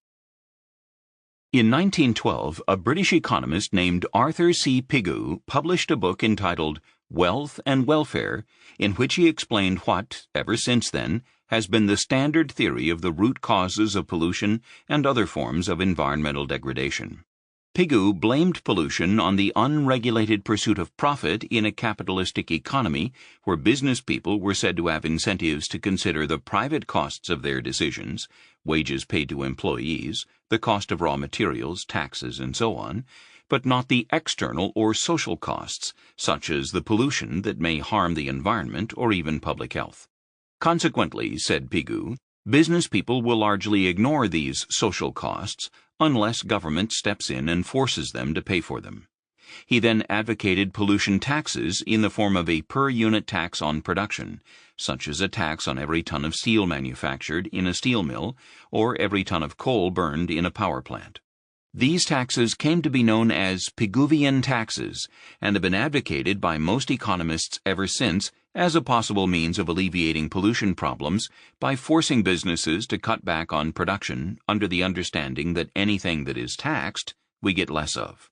In 1912, a British economist named Arthur C. Pigou published a book entitled Wealth and Welfare, in which he explained what, ever since then, has been the standard theory of the root causes of pollution and other forms of environmental degradation. Pigou blamed pollution on the unregulated pursuit of profit in a capitalistic economy where business people were said to have incentives to consider the private costs of their decisions, wages paid to employees, the cost of raw materials, taxes, and so on, but not the external or social costs, such as the pollution that may harm the environment or even public health. Consequently, said Pigou, business people will largely ignore these social costs unless government steps in and forces them to pay for them. He then advocated pollution taxes in the form of a per-unit tax on production, such as a tax on every ton of steel manufactured in a steel mill or every ton of coal burned in a power plant. These taxes came to be known as Pigouvian taxes and have been advocated by most economists ever since as a possible means of alleviating pollution problems by forcing businesses to cut back on production under the understanding that anything that is taxed we get less of.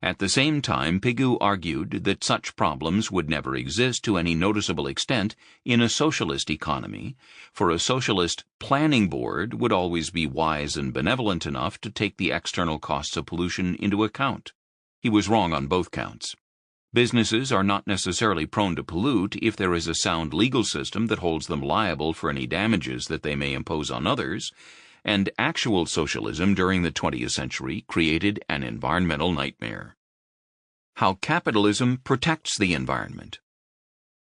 At the same time, Pigou argued that such problems would never exist to any noticeable extent in a socialist economy, for a socialist planning board would always be wise and benevolent enough to take the external costs of pollution into account. He was wrong on both counts. Businesses are not necessarily prone to pollute if there is a sound legal system that holds them liable for any damages that they may impose on others, and actual socialism during the 20th century created an environmental nightmare. How capitalism protects the environment.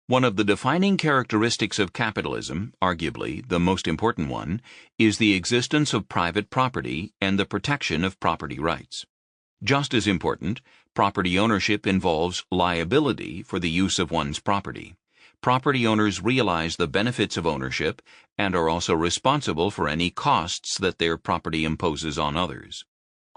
One of the defining characteristics of capitalism, arguably the most important one, is the existence of private property and the protection of property rights. Just as important, property ownership involves liability for the use of one's property. Property owners realize the benefits of ownership and are also responsible for any costs that their property imposes on others.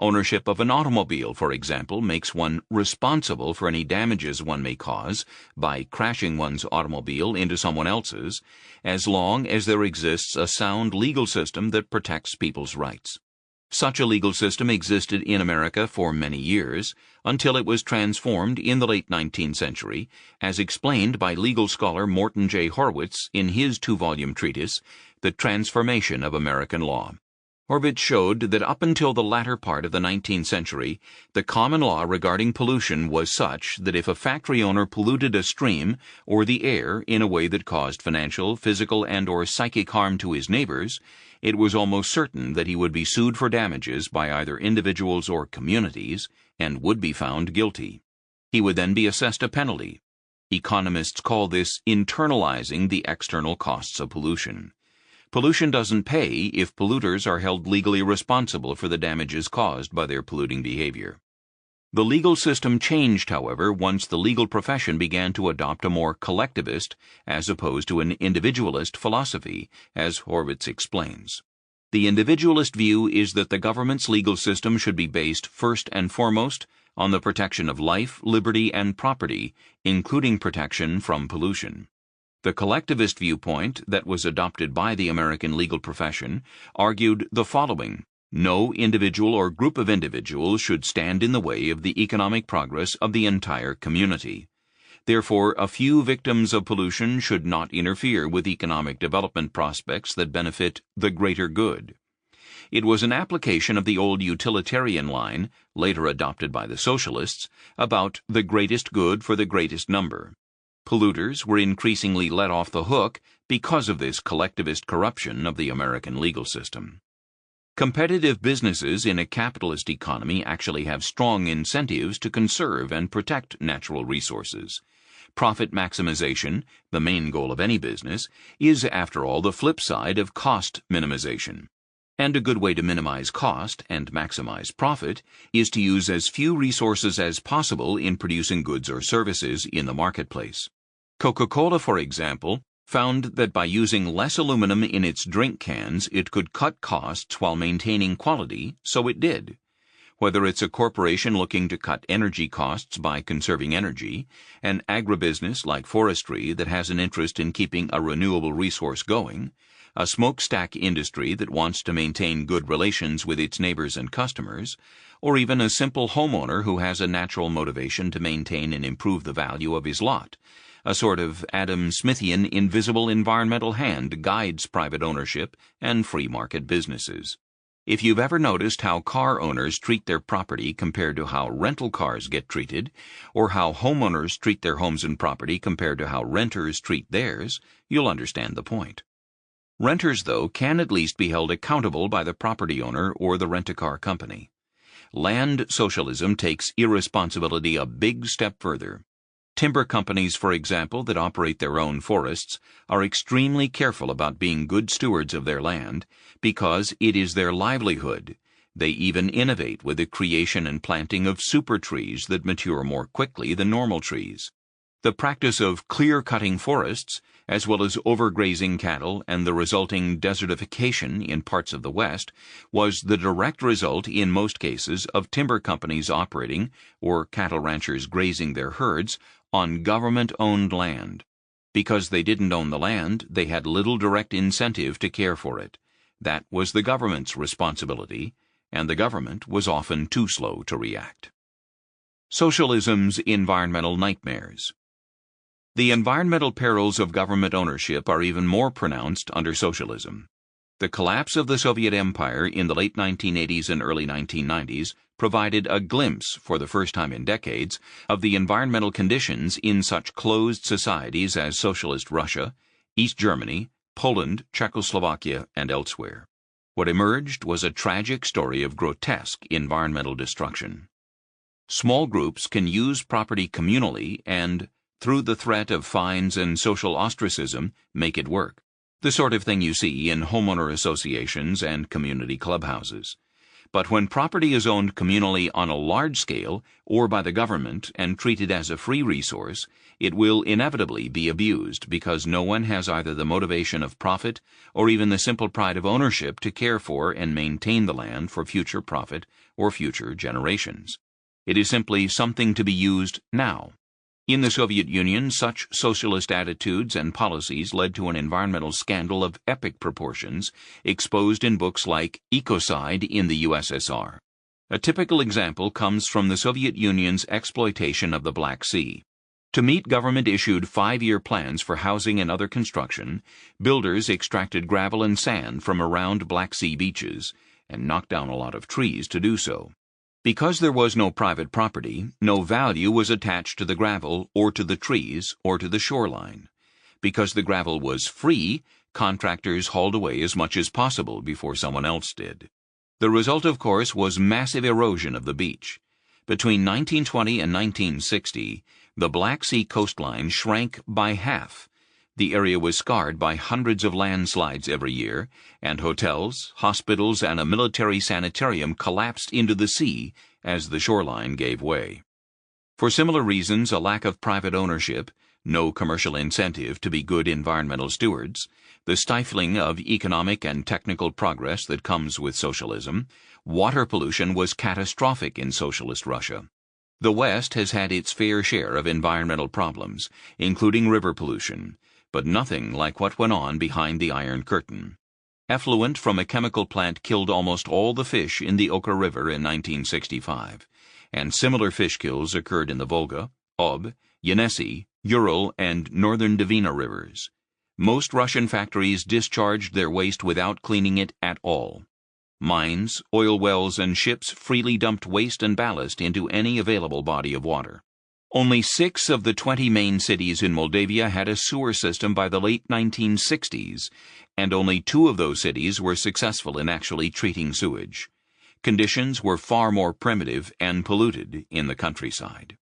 Ownership of an automobile, for example, makes one responsible for any damages one may cause by crashing one's automobile into someone else's, as long as there exists a sound legal system that protects people's rights. Such a legal system existed in America for many years, until it was transformed in the late 19th century, as explained by legal scholar Morton J. Horwitz in his 2-volume treatise, The Transformation of American Law. Horwitz showed that up until the latter part of the 19th century, the common law regarding pollution was such that if a factory owner polluted a stream or the air in a way that caused financial, physical, and/or psychic harm to his neighbors, it was almost certain that he would be sued for damages by either individuals or communities and would be found guilty. He would then be assessed a penalty. Economists call this internalizing the external costs of pollution. Pollution doesn't pay if polluters are held legally responsible for the damages caused by their polluting behavior. The legal system changed, however, once the legal profession began to adopt a more collectivist as opposed to an individualist philosophy, as Horwitz explains. The individualist view is that the government's legal system should be based first and foremost on the protection of life, liberty, and property, including protection from pollution. The collectivist viewpoint that was adopted by the American legal profession argued the following: no individual or group of individuals should stand in the way of the economic progress of the entire community. Therefore, a few victims of pollution should not interfere with economic development prospects that benefit the greater good. It was an application of the old utilitarian line, later adopted by the socialists, about the greatest good for the greatest number. Polluters were increasingly let off the hook because of this collectivist corruption of the American legal system. Competitive businesses in a capitalist economy actually have strong incentives to conserve and protect natural resources. Profit maximization, the main goal of any business, is, after all, the flip side of cost minimization. And a good way to minimize cost and maximize profit is to use as few resources as possible in producing goods or services in the marketplace. Coca-Cola, for example, found that by using less aluminum in its drink cans, it could cut costs while maintaining quality, so it did. Whether it's a corporation looking to cut energy costs by conserving energy, an agribusiness like forestry that has an interest in keeping a renewable resource going, a smokestack industry that wants to maintain good relations with its neighbors and customers, or even a simple homeowner who has a natural motivation to maintain and improve the value of his lot. A sort of Adam Smithian invisible environmental hand guides private ownership and free market businesses. If you've ever noticed how car owners treat their property compared to how rental cars get treated, or how homeowners treat their homes and property compared to how renters treat theirs, you'll understand the point. Renters, though, can at least be held accountable by the property owner or the rent-a-car company. Land socialism takes irresponsibility a big step further. Timber companies, for example, that operate their own forests, are extremely careful about being good stewards of their land because it is their livelihood. They even innovate with the creation and planting of super trees that mature more quickly than normal trees. The practice of clear-cutting forests, as well as overgrazing cattle and the resulting desertification in parts of the West, was the direct result in most cases of timber companies operating, or cattle ranchers grazing their herds, on government-owned land. Because they didn't own the land, they had little direct incentive to care for it. That was the government's responsibility, and the government was often too slow to react. Socialism's environmental nightmares. The environmental perils of government ownership are even more pronounced under socialism. The collapse of the Soviet Empire in the late 1980s and early 1990s provided a glimpse, for the first time in decades, of the environmental conditions in such closed societies as Socialist Russia, East Germany, Poland, Czechoslovakia, and elsewhere. What emerged was a tragic story of grotesque environmental destruction. Small groups can use property communally and, through the threat of fines and social ostracism, make it work. The sort of thing you see in homeowner associations and community clubhouses. But when property is owned communally on a large scale or by the government and treated as a free resource, it will inevitably be abused because no one has either the motivation of profit or even the simple pride of ownership to care for and maintain the land for future profit or future generations. It is simply something to be used now. In the Soviet Union, such socialist attitudes and policies led to an environmental scandal of epic proportions, exposed in books like Ecocide in the USSR. A typical example comes from the Soviet Union's exploitation of the Black Sea. To meet government-issued 5-year plans for housing and other construction, builders extracted gravel and sand from around Black Sea beaches and knocked down a lot of trees to do so. Because there was no private property, no value was attached to the gravel or to the trees or to the shoreline. Because the gravel was free, contractors hauled away as much as possible before someone else did. The result, of course, was massive erosion of the beach. Between 1920 and 1960, the Black Sea coastline shrank by half. The area was scarred by hundreds of landslides every year, and hotels, hospitals, and a military sanitarium collapsed into the sea as the shoreline gave way. For similar reasons, a lack of private ownership, no commercial incentive to be good environmental stewards, the stifling of economic and technical progress that comes with socialism, water pollution was catastrophic in socialist Russia. The West has had its fair share of environmental problems, including river pollution, but nothing like what went on behind the Iron Curtain. Effluent from a chemical plant killed almost all the fish in the Oka River in 1965, and similar fish kills occurred in the Volga, Ob, Yenisei, Ural, and northern Dvina rivers. Most Russian factories discharged their waste without cleaning it at all. Mines, oil wells, and ships freely dumped waste and ballast into any available body of water. Only 6 of the 20 main cities in Moldavia had a sewer system by the late 1960s, and only 2 of those cities were successful in actually treating sewage. Conditions were far more primitive and polluted in the countryside.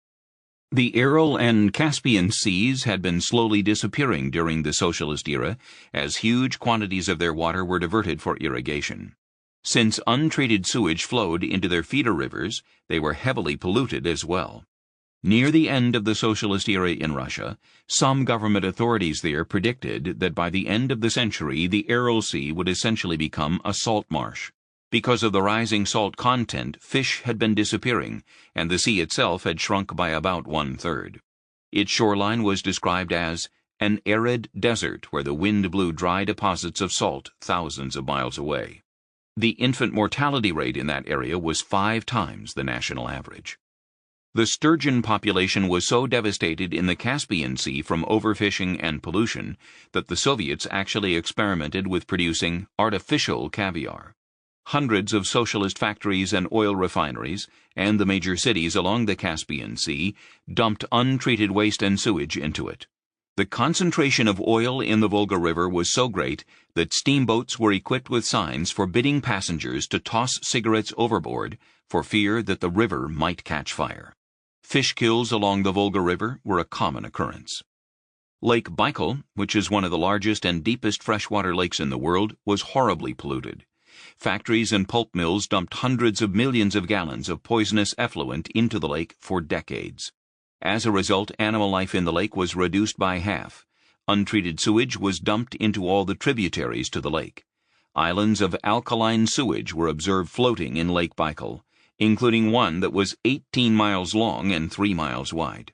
The Aral and Caspian Seas had been slowly disappearing during the socialist era as huge quantities of their water were diverted for irrigation. Since untreated sewage flowed into their feeder rivers, they were heavily polluted as well. Near the end of the socialist era in Russia, some government authorities there predicted that by the end of the century the Aral Sea would essentially become a salt marsh. Because of the rising salt content, fish had been disappearing, and the sea itself had shrunk by about 1/3. Its shoreline was described as an arid desert where the wind blew dry deposits of salt thousands of miles away. The infant mortality rate in that area was 5 times the national average. The sturgeon population was so devastated in the Caspian Sea from overfishing and pollution that the Soviets actually experimented with producing artificial caviar. Hundreds of socialist factories and oil refineries and the major cities along the Caspian Sea dumped untreated waste and sewage into it. The concentration of oil in the Volga River was so great that steamboats were equipped with signs forbidding passengers to toss cigarettes overboard for fear that the river might catch fire. Fish kills along the Volga River were a common occurrence. Lake Baikal, which is one of the largest and deepest freshwater lakes in the world, was horribly polluted. Factories and pulp mills dumped hundreds of millions of gallons of poisonous effluent into the lake for decades. As a result, animal life in the lake was reduced by half. Untreated sewage was dumped into all the tributaries to the lake. Islands of alkaline sewage were observed floating in Lake Baikal, including one that was 18 miles long and 3 miles wide.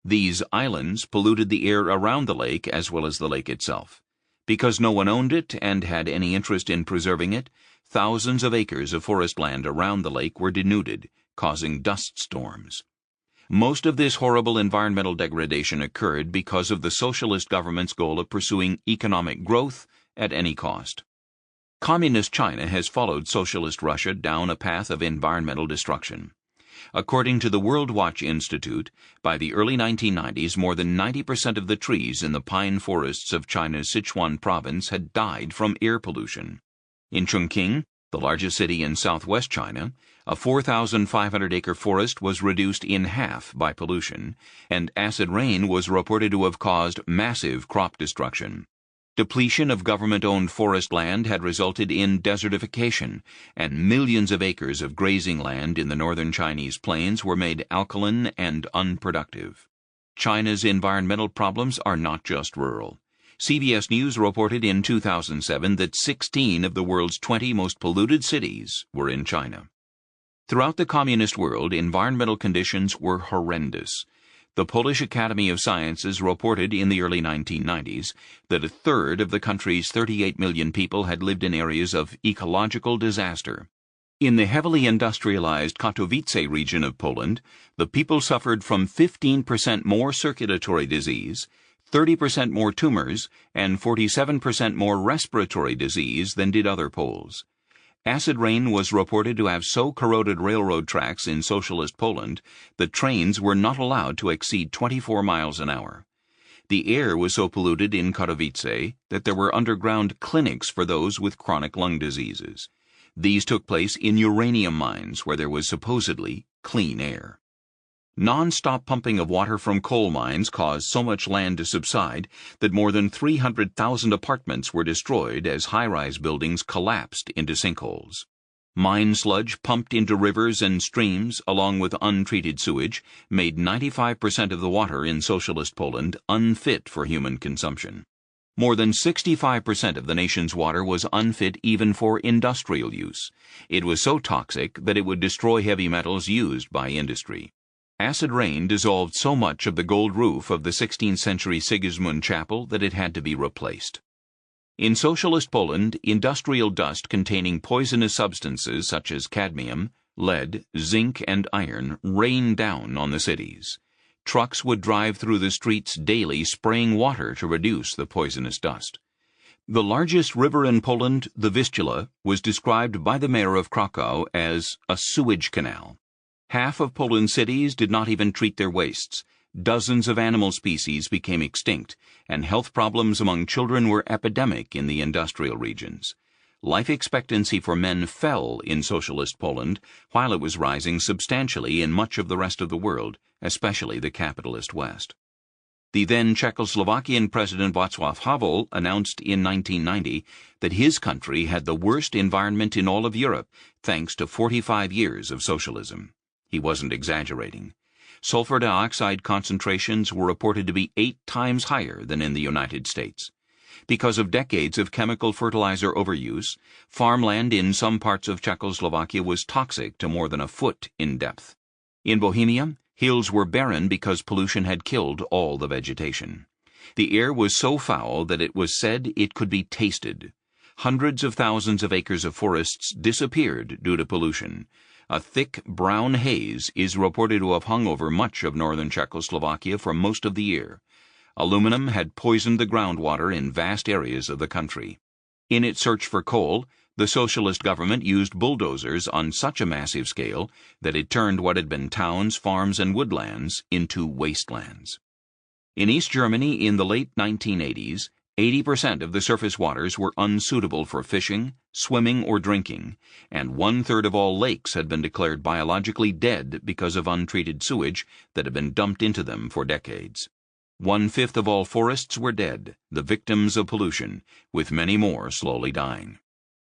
These islands polluted the air around the lake as well as the lake itself. Because no one owned it and had any interest in preserving it, thousands of acres of forest land around the lake were denuded, causing dust storms. Most of this horrible environmental degradation occurred because of the socialist government's goal of pursuing economic growth at any cost. Communist China has followed socialist Russia down a path of environmental destruction. According to the World Watch Institute, by the early 1990s, more than 90% of the trees in the pine forests of China's Sichuan province had died from air pollution. In Chongqing, the largest city in southwest China, a 4,500-acre forest was reduced in half by pollution, and acid rain was reported to have caused massive crop destruction. Depletion of government-owned forest land had resulted in desertification, and millions of acres of grazing land in the northern Chinese plains were made alkaline and unproductive. China's environmental problems are not just rural. CBS News reported in 2007 that 16 of the world's 20 most polluted cities were in China. Throughout the communist world, environmental conditions were horrendous. The Polish Academy of Sciences reported in the early 1990s that a third of the country's 38 million people had lived in areas of ecological disaster. In the heavily industrialized Katowice region of Poland, the people suffered from 15% more circulatory disease, 30% more tumors, and 47% more respiratory disease than did other Poles. Acid rain was reported to have so corroded railroad tracks in socialist Poland that trains were not allowed to exceed 24 miles an hour. The air was so polluted in Katowice that there were underground clinics for those with chronic lung diseases. These took place in uranium mines where there was supposedly clean air. Non-stop pumping of water from coal mines caused so much land to subside that more than 300,000 apartments were destroyed as high-rise buildings collapsed into sinkholes. Mine sludge pumped into rivers and streams, along with untreated sewage, made 95% of the water in socialist Poland unfit for human consumption. More than 65% of the nation's water was unfit even for industrial use. It was so toxic that it would destroy heavy metals used by industry. Acid rain dissolved so much of the gold roof of the 16th-century Sigismund Chapel that it had to be replaced. In socialist Poland, industrial dust containing poisonous substances such as cadmium, lead, zinc, and iron rained down on the cities. Trucks would drive through the streets daily spraying water to reduce the poisonous dust. The largest river in Poland, the Vistula, was described by the mayor of Krakow as a sewage canal. Half of Poland's cities did not even treat their wastes. Dozens of animal species became extinct, and health problems among children were epidemic in the industrial regions. Life expectancy for men fell in socialist Poland, while it was rising substantially in much of the rest of the world, especially the capitalist West. The then Czechoslovakian President Václav Havel announced in 1990 that his country had the worst environment in all of Europe, thanks to 45 years of socialism. He wasn't exaggerating. Sulfur dioxide concentrations were reported to be 8 times higher than in the United States. Because of decades of chemical fertilizer overuse, farmland in some parts of Czechoslovakia was toxic to more than a foot in depth. In Bohemia, hills were barren because pollution had killed all the vegetation. The air was so foul that it was said it could be tasted. Hundreds of thousands of acres of forests disappeared due to pollution. A thick brown haze is reported to have hung over much of northern Czechoslovakia for most of the year. Aluminum had poisoned the groundwater in vast areas of the country. In its search for coal, the socialist government used bulldozers on such a massive scale that it turned what had been towns, farms, and woodlands into wastelands. In East Germany in the late 1980s, 80% of the surface waters were unsuitable for fishing, swimming, or drinking, and 1/3 of all lakes had been declared biologically dead because of untreated sewage that had been dumped into them for decades. 1/5 of all forests were dead, the victims of pollution, with many more slowly dying.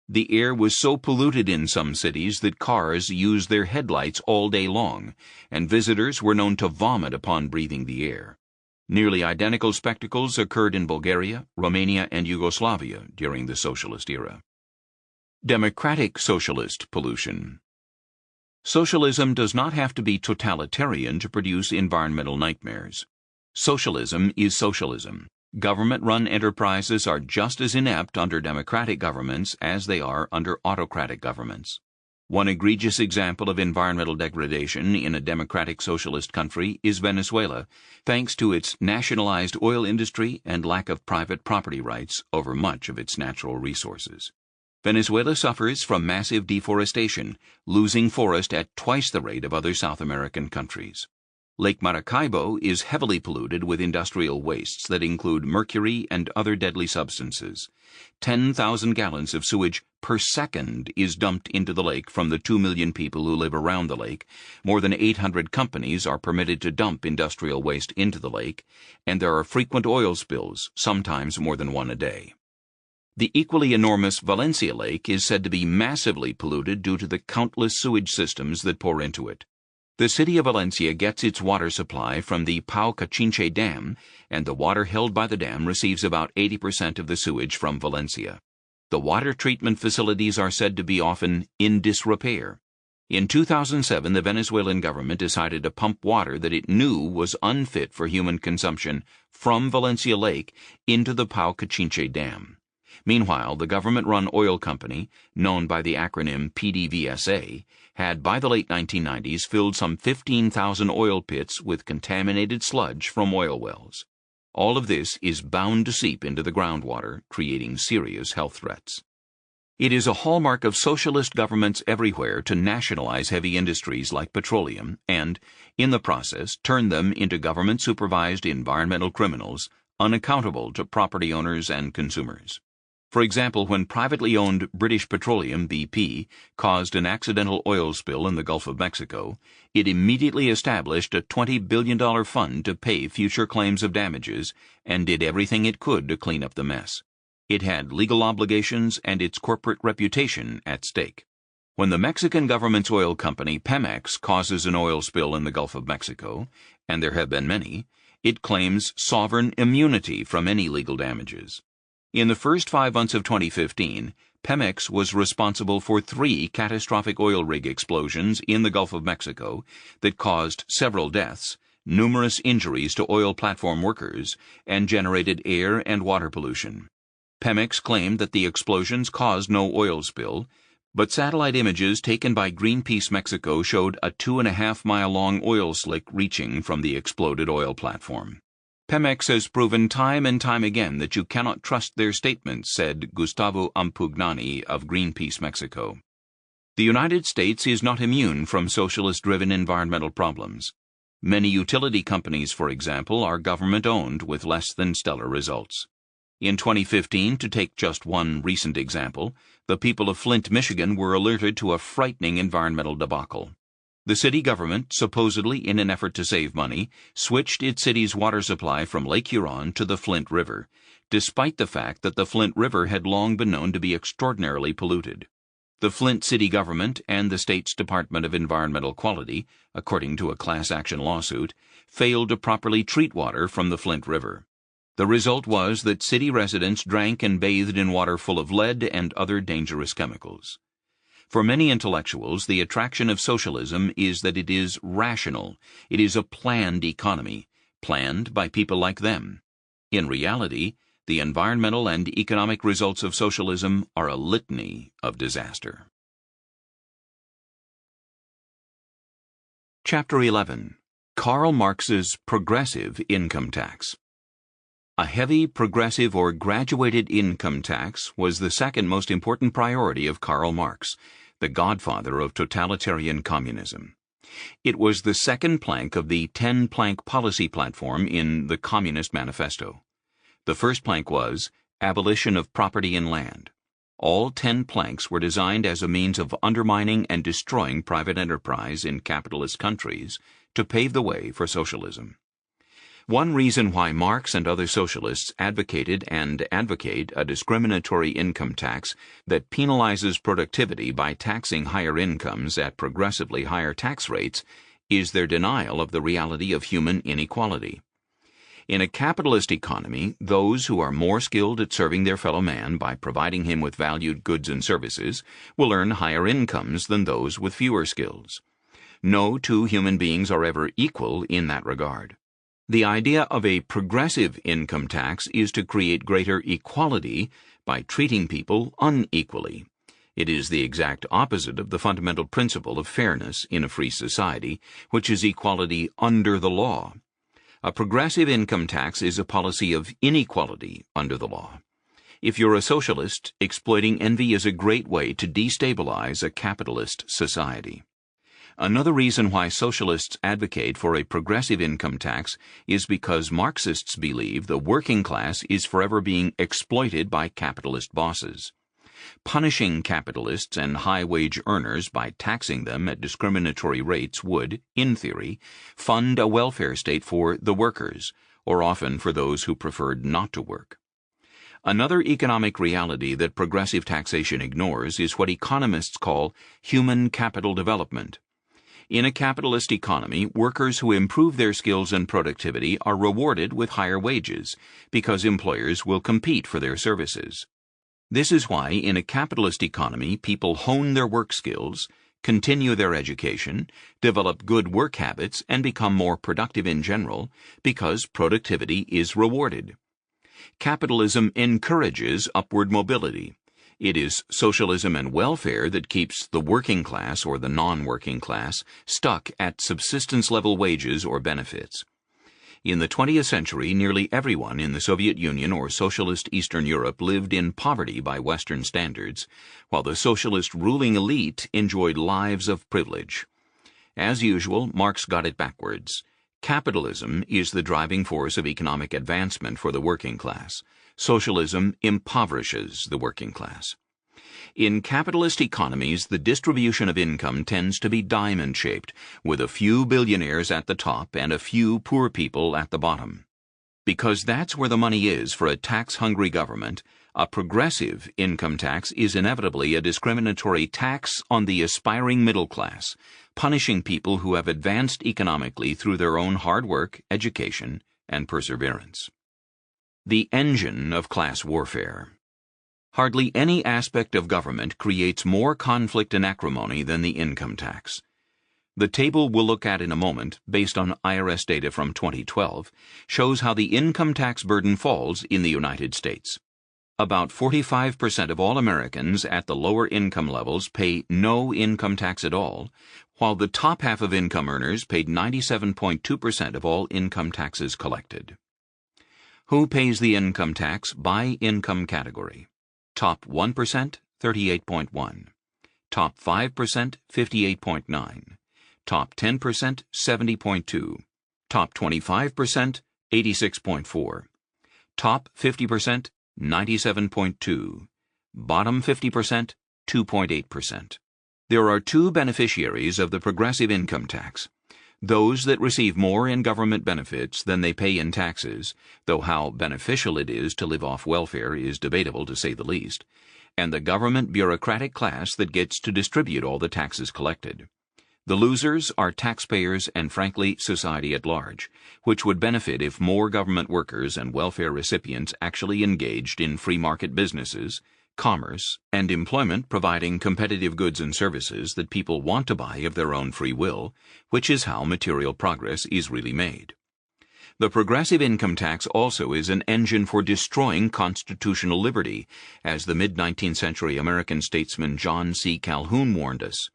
The air was so polluted in some cities that cars used their headlights all day long, and visitors were known to vomit upon breathing the air. Nearly identical spectacles occurred in Bulgaria, Romania, and Yugoslavia during the socialist era. Democratic socialist pollution. Socialism does not have to be totalitarian to produce environmental nightmares. Socialism is socialism. Government-run enterprises are just as inept under democratic governments as they are under autocratic governments. One egregious example of environmental degradation in a democratic socialist country is Venezuela, thanks to its nationalized oil industry and lack of private property rights over much of its natural resources. Venezuela suffers from massive deforestation, losing forest at twice the rate of other South American countries. Lake Maracaibo is heavily polluted with industrial wastes that include mercury and other deadly substances. 10,000 gallons of sewage per second is dumped into the lake from the 2 million people who live around the lake. More than 800 companies are permitted to dump industrial waste into the lake, and there are frequent oil spills, sometimes more than one a day. The equally enormous Valencia Lake is said to be massively polluted due to the countless sewage systems that pour into it. The city of Valencia gets its water supply from the Pau Cachinche Dam, and the water held by the dam receives about 80% of the sewage from Valencia. The water treatment facilities are said to be often in disrepair. In 2007, the Venezuelan government decided to pump water that it knew was unfit for human consumption from Valencia Lake into the Pau Cachinche Dam. Meanwhile, the government-run oil company, known by the acronym PDVSA, had by the late 1990s filled some 15,000 oil pits with contaminated sludge from oil wells. All of this is bound to seep into the groundwater, creating serious health threats. It is a hallmark of socialist governments everywhere to nationalize heavy industries like petroleum and, in the process, turn them into government-supervised environmental criminals, unaccountable to property owners and consumers. For example, when privately owned British Petroleum, BP, caused an accidental oil spill in the Gulf of Mexico, it immediately established a $20 billion fund to pay future claims of damages and did everything it could to clean up the mess. It had legal obligations and its corporate reputation at stake. When the Mexican government's oil company Pemex causes an oil spill in the Gulf of Mexico, and there have been many, it claims sovereign immunity from any legal damages. In the first 5 months of 2015, Pemex was responsible for 3 catastrophic oil rig explosions in the Gulf of Mexico that caused several deaths, numerous injuries to oil platform workers, and generated air and water pollution. Pemex claimed that the explosions caused no oil spill, but satellite images taken by Greenpeace Mexico showed a 2.5-mile-long oil slick reaching from the exploded oil platform. Pemex has proven time and time again that you cannot trust their statements, said Gustavo Ampugnani of Greenpeace Mexico. The United States is not immune from socialist-driven environmental problems. Many utility companies, for example, are government-owned with less than stellar results. In 2015, to take just one recent example, the people of Flint, Michigan were alerted to a frightening environmental debacle. The city government, supposedly in an effort to save money, switched its city's water supply from Lake Huron to the Flint River, despite the fact that the Flint River had long been known to be extraordinarily polluted. The Flint city government and the state's Department of Environmental Quality, according to a class action lawsuit, failed to properly treat water from the Flint River. The result was that city residents drank and bathed in water full of lead and other dangerous chemicals. For many intellectuals, the attraction of socialism is that it is rational. It is a planned economy, planned by people like them. In reality, the environmental and economic results of socialism are a litany of disaster. Chapter 11. Karl Marx's Progressive Income Tax. A heavy, progressive, or graduated income tax was the second most important priority of Karl Marx, the godfather of totalitarian communism. It was the second plank of the 10-plank policy platform in the Communist Manifesto. The first plank was abolition of property in land. All 10 planks were designed as a means of undermining and destroying private enterprise in capitalist countries to pave the way for socialism. One reason why Marx and other socialists advocated and advocate a discriminatory income tax that penalizes productivity by taxing higher incomes at progressively higher tax rates is their denial of the reality of human inequality. In a capitalist economy, those who are more skilled at serving their fellow man by providing him with valued goods and services will earn higher incomes than those with fewer skills. No two human beings are ever equal in that regard. The idea of a progressive income tax is to create greater equality by treating people unequally. It is the exact opposite of the fundamental principle of fairness in a free society, which is equality under the law. A progressive income tax is a policy of inequality under the law. If you're a socialist, exploiting envy is a great way to destabilize a capitalist society. Another reason why socialists advocate for a progressive income tax is because Marxists believe the working class is forever being exploited by capitalist bosses. Punishing capitalists and high-wage earners by taxing them at discriminatory rates would, in theory, fund a welfare state for the workers, or often for those who preferred not to work. Another economic reality that progressive taxation ignores is what economists call human capital development. In a capitalist economy, workers who improve their skills and productivity are rewarded with higher wages because employers will compete for their services. This is why in a capitalist economy people hone their work skills, continue their education, develop good work habits, and become more productive in general because productivity is rewarded. Capitalism encourages upward mobility. It is socialism and welfare that keeps the working class or the non-working class stuck at subsistence-level wages or benefits. In the 20th century, nearly everyone in the Soviet Union or socialist Eastern Europe lived in poverty by Western standards, while the socialist ruling elite enjoyed lives of privilege. As usual, Marx got it backwards. Capitalism is the driving force of economic advancement for the working class. Socialism impoverishes the working class. In capitalist economies, the distribution of income tends to be diamond-shaped, with a few billionaires at the top and a few poor people at the bottom. Because that's where the money is for a tax-hungry government, a progressive income tax is inevitably a discriminatory tax on the aspiring middle class, punishing people who have advanced economically through their own hard work, education, and perseverance. The engine of class warfare. Hardly any aspect of government creates more conflict and acrimony than the income tax. The table we'll look at in a moment, based on IRS data from 2012, shows how the income tax burden falls in the United States. About 45% of all Americans at the lower income levels pay no income tax at all, while the top half of income earners paid 97.2% of all income taxes collected. Who pays the income tax by income category? Top 1%, 38.1. Top 5%, 58.9. Top 10%, 70.2. Top 25%, 86.4. Top 50%, 97.2. Bottom 50%, 2.8%. There are two beneficiaries of the progressive income tax. Those that receive more in government benefits than they pay in taxes, though how beneficial it is to live off welfare is debatable to say the least, and the government bureaucratic class that gets to distribute all the taxes collected. The losers are taxpayers and, frankly, society at large, which would benefit if more government workers and welfare recipients actually engaged in free market businesses, commerce, and employment providing competitive goods and services that people want to buy of their own free will, which is how material progress is really made. The progressive income tax also is an engine for destroying constitutional liberty, as the mid-19th century American statesman John C. Calhoun warned us.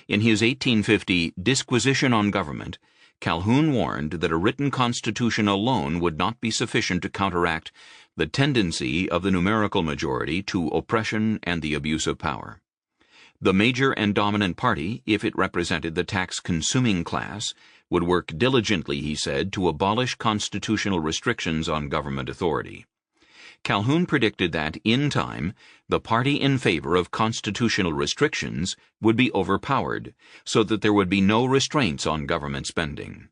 In his 1850 Disquisition on Government, Calhoun warned that a written constitution alone would not be sufficient to counteract the tendency of the numerical majority to oppression and the abuse of power. The major and dominant party, if it represented the tax-consuming class, would work diligently, he said, to abolish constitutional restrictions on government authority. Calhoun predicted that, in time, the party in favor of constitutional restrictions would be overpowered, so that there would be no restraints on government spending.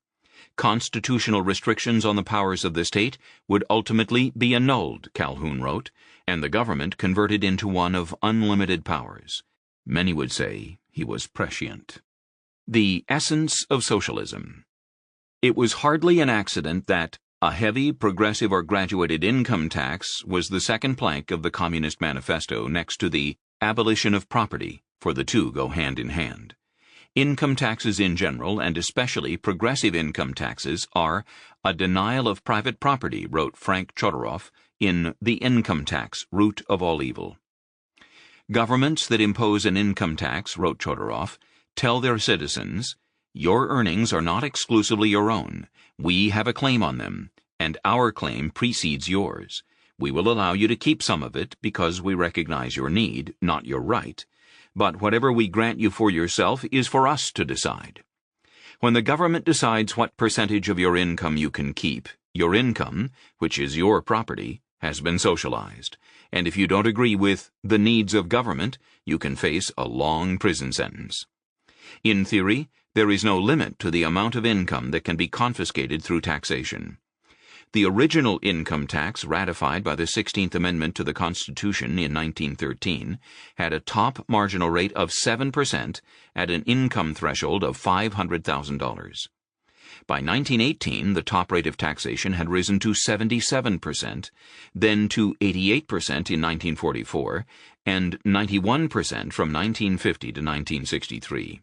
Constitutional restrictions on the powers of the state would ultimately be annulled, Calhoun wrote, and the government converted into one of unlimited powers. Many would say he was prescient. The essence of socialism. It was hardly an accident that a heavy, progressive, or graduated income tax was the second plank of the Communist Manifesto next to the abolition of property, for the two go hand in hand. Income taxes in general, and especially progressive income taxes, are a denial of private property, wrote Frank Chodorov in The Income Tax, Root of All Evil. Governments that impose an income tax, wrote Chodorov, tell their citizens, "Your earnings are not exclusively your own. We have a claim on them, and our claim precedes yours. We will allow you to keep some of it because we recognize your need, not your right. But whatever we grant you for yourself is for us to decide." When the government decides what percentage of your income you can keep, your income, which is your property, has been socialized, and if you don't agree with the needs of government, you can face a long prison sentence. In theory, there is no limit to the amount of income that can be confiscated through taxation. The original income tax ratified by the 16th Amendment to the Constitution in 1913 had a top marginal rate of 7% at an income threshold of $500,000. By 1918, the top rate of taxation had risen to 77%, then to 88% in 1944, and 91% from 1950 to 1963.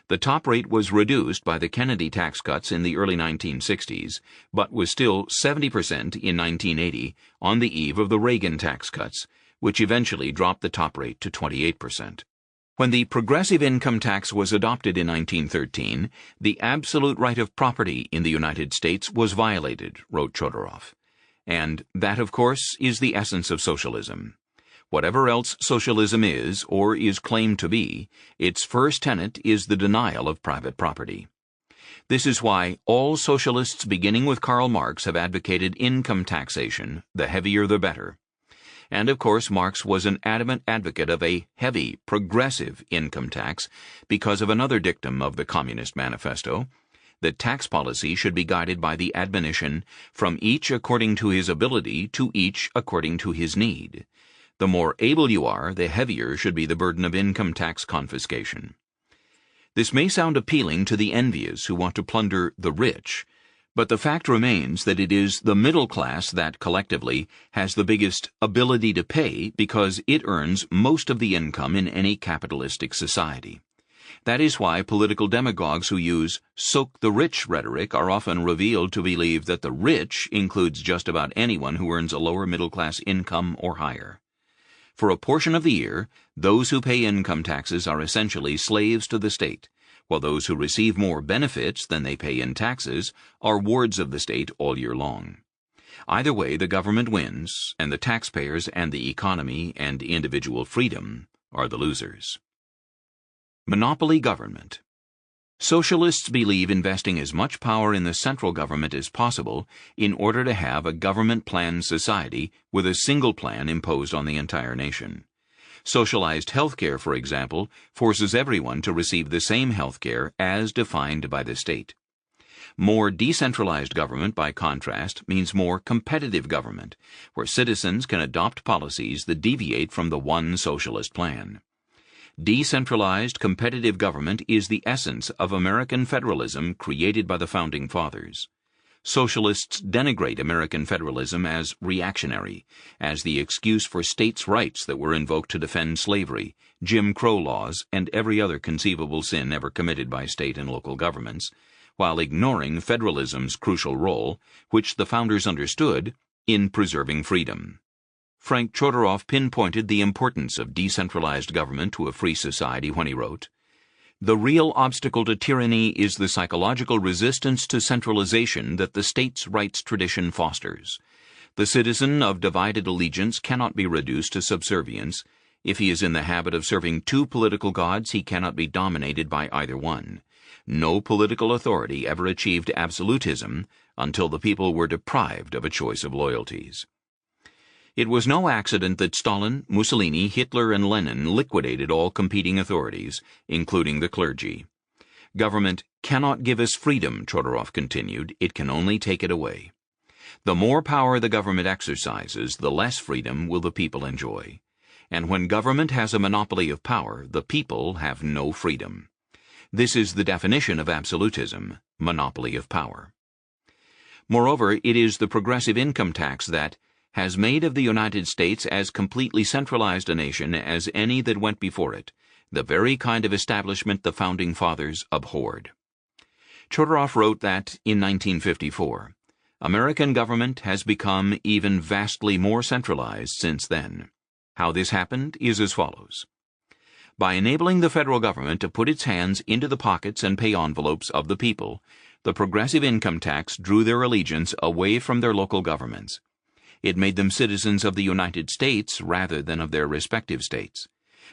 The top rate was reduced by the Kennedy tax cuts in the early 1960s, but was still 70% in 1980 on the eve of the Reagan tax cuts, which eventually dropped the top rate to 28%. When the progressive income tax was adopted in 1913, the absolute right of property in the United States was violated, wrote Chodorov. And that, of course, is the essence of socialism. Whatever else socialism is, or is claimed to be, its first tenet is the denial of private property. This is why all socialists beginning with Karl Marx have advocated income taxation, the heavier the better. And of course Marx was an adamant advocate of a heavy, progressive income tax because of another dictum of the Communist Manifesto, that tax policy should be guided by the admonition, "From each according to his ability, to each according to his need." The more able you are, the heavier should be the burden of income tax confiscation. This may sound appealing to the envious who want to plunder the rich, but the fact remains that it is the middle class that, collectively, has the biggest ability to pay because it earns most of the income in any capitalistic society. That is why political demagogues who use "soak the rich" rhetoric are often revealed to believe that the rich includes just about anyone who earns a lower middle-class income or higher. For a portion of the year, those who pay income taxes are essentially slaves to the state, while those who receive more benefits than they pay in taxes are wards of the state all year long. Either way, the government wins, and the taxpayers and the economy and individual freedom are the losers. Monopoly government. Socialists believe investing as much power in the central government as possible in order to have a government-planned society with a single plan imposed on the entire nation. Socialized health care, for example, forces everyone to receive the same health care as defined by the state. More decentralized government, by contrast, means more competitive government, where citizens can adopt policies that deviate from the one socialist plan. Decentralized, competitive government is the essence of American federalism created by the Founding Fathers. Socialists denigrate American federalism as reactionary, as the excuse for states' rights that were invoked to defend slavery, Jim Crow laws, and every other conceivable sin ever committed by state and local governments, while ignoring federalism's crucial role, which the founders understood, in preserving freedom. Frank Chodorov pinpointed the importance of decentralized government to a free society when he wrote, "The real obstacle to tyranny is the psychological resistance to centralization that the states' rights tradition fosters. The citizen of divided allegiance cannot be reduced to subservience. If he is in the habit of serving two political gods, he cannot be dominated by either one. No political authority ever achieved absolutism until the people were deprived of a choice of loyalties." It was no accident that Stalin, Mussolini, Hitler, and Lenin liquidated all competing authorities, including the clergy. Government cannot give us freedom, Chodorov continued, it can only take it away. The more power the government exercises, the less freedom will the people enjoy. And when government has a monopoly of power, the people have no freedom. This is the definition of absolutism, monopoly of power. Moreover, it is the progressive income tax that has made of the United States as completely centralized a nation as any that went before it, the very kind of establishment the Founding Fathers abhorred. Chodorov wrote that, in 1954, American government has become even vastly more centralized since then. How this happened is as follows. By enabling the federal government to put its hands into the pockets and pay envelopes of the people, the progressive income tax drew their allegiance away from their local governments. It made them citizens of the United States rather than of their respective states.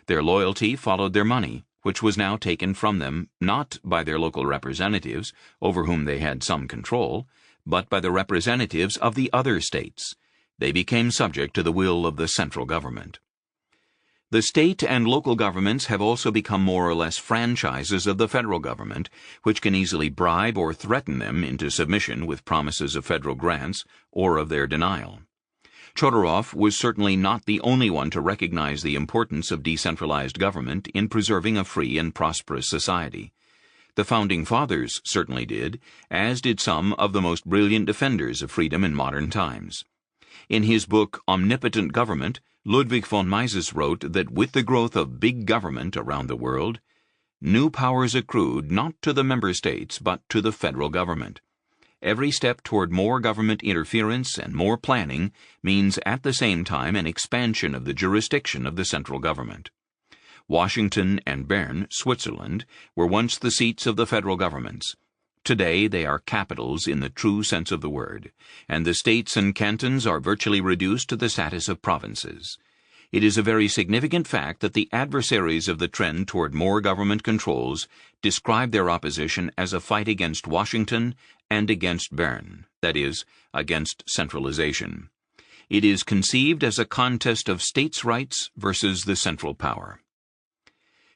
Their loyalty followed their money, which was now taken from them not by their local representatives, over whom they had some control, but by the representatives of the other states. They became subject to the will of the central government. The state and local governments have also become more or less franchises of the federal government, which can easily bribe or threaten them into submission with promises of federal grants or of their denial. Chodorov was certainly not the only one to recognize the importance of decentralized government in preserving a free and prosperous society. The Founding Fathers certainly did, as did some of the most brilliant defenders of freedom in modern times. In his book Omnipotent Government, Ludwig von Mises wrote that with the growth of big government around the world, new powers accrued not to the member states but to the federal government. Every step toward more government interference and more planning means at the same time an expansion of the jurisdiction of the central government. Washington and Bern, Switzerland, were once the seats of the federal governments. Today they are capitals in the true sense of the word, and the states and cantons are virtually reduced to the status of provinces. It is a very significant fact that the adversaries of the trend toward more government controls describe their opposition as a fight against Washington and against Bern, that is, against centralization. It is conceived as a contest of states' rights versus the central power.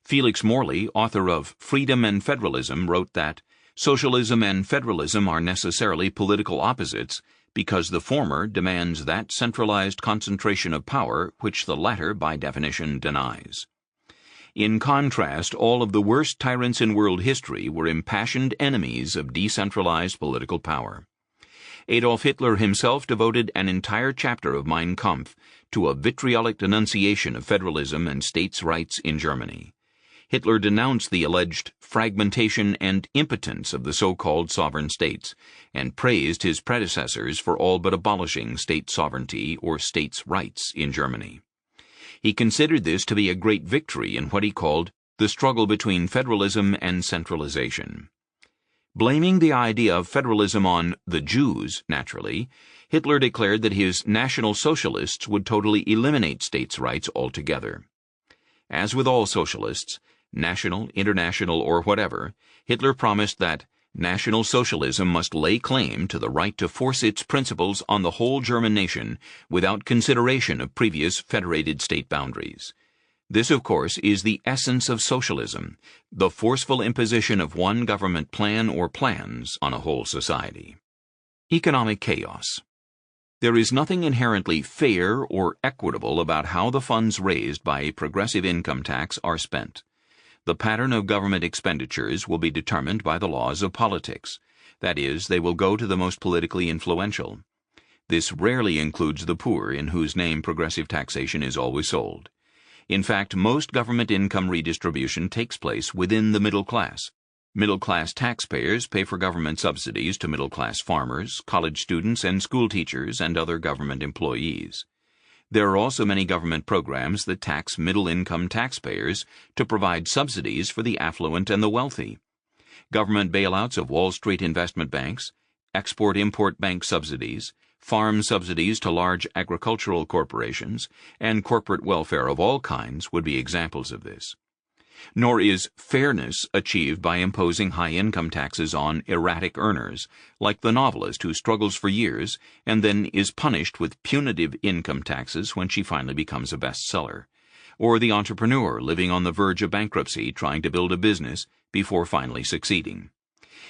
Felix Morley, author of Freedom and Federalism, wrote that socialism and federalism are necessarily political opposites because the former demands that centralized concentration of power which the latter, by definition, denies. In contrast, all of the worst tyrants in world history were impassioned enemies of decentralized political power. Adolf Hitler himself devoted an entire chapter of Mein Kampf to a vitriolic denunciation of federalism and states' rights in Germany. Hitler denounced the alleged fragmentation and impotence of the so-called sovereign states, and praised his predecessors for all but abolishing state sovereignty or states' rights in Germany. He considered this to be a great victory in what he called the struggle between federalism and centralization. Blaming the idea of federalism on the Jews, naturally, Hitler declared that his National Socialists would totally eliminate states' rights altogether. As with all socialists, national, international, or whatever, Hitler promised that National Socialism must lay claim to the right to force its principles on the whole German nation without consideration of previous federated state boundaries. This, of course, is the essence of socialism, the forceful imposition of one government plan or plans on a whole society. Economic chaos. There is nothing inherently fair or equitable about how the funds raised by a progressive income tax are spent. The pattern of government expenditures will be determined by the laws of politics. That is, they will go to the most politically influential. This rarely includes the poor, in whose name progressive taxation is always sold. In fact, most government income redistribution takes place within the middle class. Middle-class taxpayers pay for government subsidies to middle-class farmers, college students, and school teachers and other government employees. There are also many government programs that tax middle-income taxpayers to provide subsidies for the affluent and the wealthy. Government bailouts of Wall Street investment banks, export-import bank subsidies, farm subsidies to large agricultural corporations, and corporate welfare of all kinds would be examples of this. Nor is fairness achieved by imposing high income taxes on erratic earners, like the novelist who struggles for years and then is punished with punitive income taxes when she finally becomes a bestseller, or the entrepreneur living on the verge of bankruptcy trying to build a business before finally succeeding.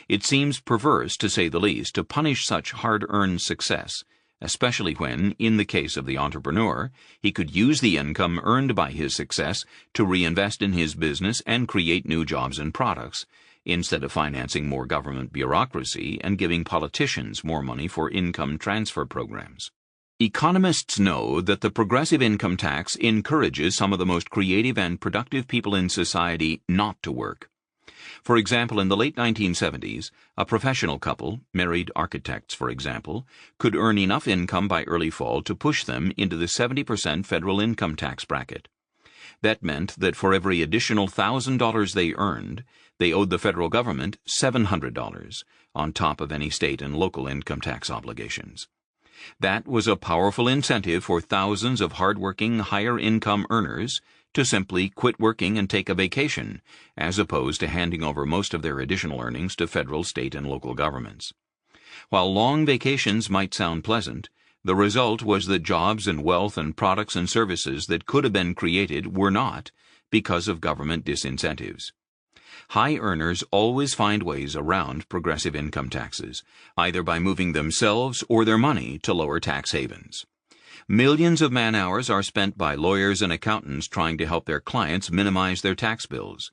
It seems perverse, to say the least, to punish such hard-earned success, especially when, in the case of the entrepreneur, he could use the income earned by his success to reinvest in his business and create new jobs and products, instead of financing more government bureaucracy and giving politicians more money for income transfer programs. Economists know that the progressive income tax encourages some of the most creative and productive people in society not to work. For example, in the late 1970s, a professional couple, married architects for example, could earn enough income by early fall to push them into the 70% federal income tax bracket. That meant that for every additional $1,000 they earned, they owed the federal government $700 on top of any state and local income tax obligations. That was a powerful incentive for thousands of hardworking, higher-income earners to simply quit working and take a vacation, as opposed to handing over most of their additional earnings to federal, state, and local governments. While long vacations might sound pleasant, the result was that jobs and wealth and products and services that could have been created were not, because of government disincentives. High earners always find ways around progressive income taxes, either by moving themselves or their money to lower tax havens. Millions of man-hours are spent by lawyers and accountants trying to help their clients minimize their tax bills.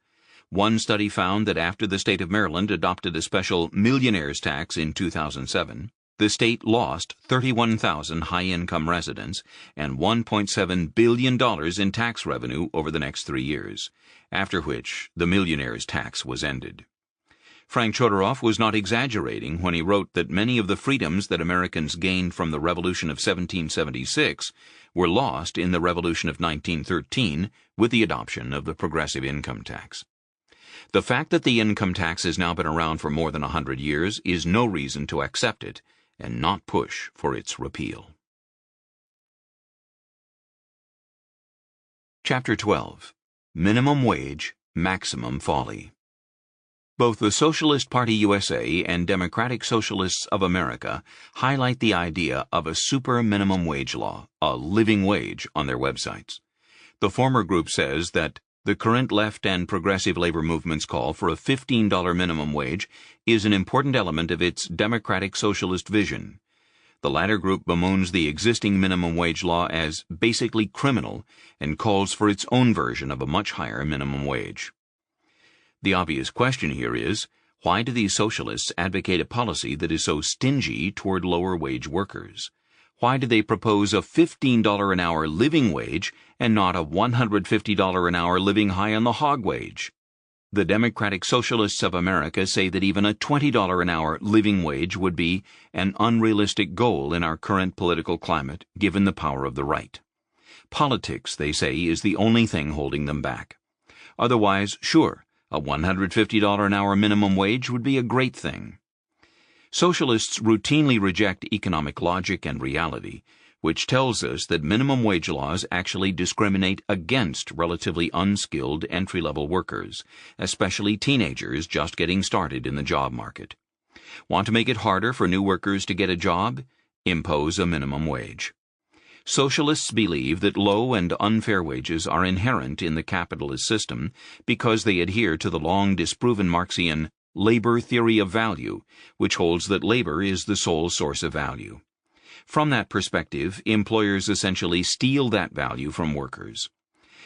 One study found that after the state of Maryland adopted a special millionaire's tax in 2007, the state lost 31,000 high-income residents and $1.7 billion in tax revenue over the next 3 years, after which the millionaire's tax was ended. Frank Chodorow was not exaggerating when he wrote that many of the freedoms that Americans gained from the Revolution of 1776 were lost in the Revolution of 1913 with the adoption of the progressive income tax. The fact that the income tax has now been around for more than 100 years is no reason to accept it and not push for its repeal. Chapter 12. Minimum Wage, Maximum Folly. Both the Socialist Party USA and Democratic Socialists of America highlight the idea of a super minimum wage law, a living wage, on their websites. The former group says that the current left and progressive labor movement's call for a $15 minimum wage is an important element of its democratic socialist vision. The latter group bemoans the existing minimum wage law as basically criminal and calls for its own version of a much higher minimum wage. The obvious question here is, why do these socialists advocate a policy that is so stingy toward lower wage workers? Why do they propose a $15 an hour living wage and not a $150 an hour living high on the hog wage? The Democratic Socialists of America say that even a $20 an hour living wage would be an unrealistic goal in our current political climate, given the power of the right. Politics, they say, is the only thing holding them back. Otherwise, sure, a $150 an hour minimum wage would be a great thing. Socialists routinely reject economic logic and reality, which tells us that minimum wage laws actually discriminate against relatively unskilled entry-level workers, especially teenagers just getting started in the job market. Want to make it harder for new workers to get a job? Impose a minimum wage. Socialists believe that low and unfair wages are inherent in the capitalist system because they adhere to the long disproven Marxian labor theory of value, which holds that labor is the sole source of value. From that perspective, employers essentially steal that value from workers.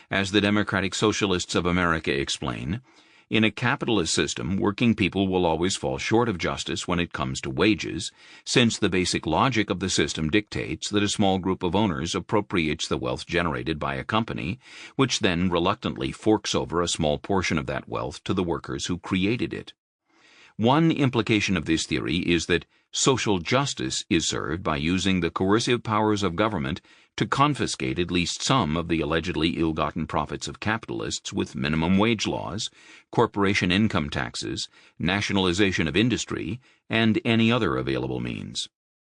As the Democratic Socialists of America explain, in a capitalist system, working people will always fall short of justice when it comes to wages, since the basic logic of the system dictates that a small group of owners appropriates the wealth generated by a company, which then reluctantly forks over a small portion of that wealth to the workers who created it. One implication of this theory is that social justice is served by using the coercive powers of government to confiscate at least some of the allegedly ill-gotten profits of capitalists with minimum wage laws, corporation income taxes, nationalization of industry, and any other available means.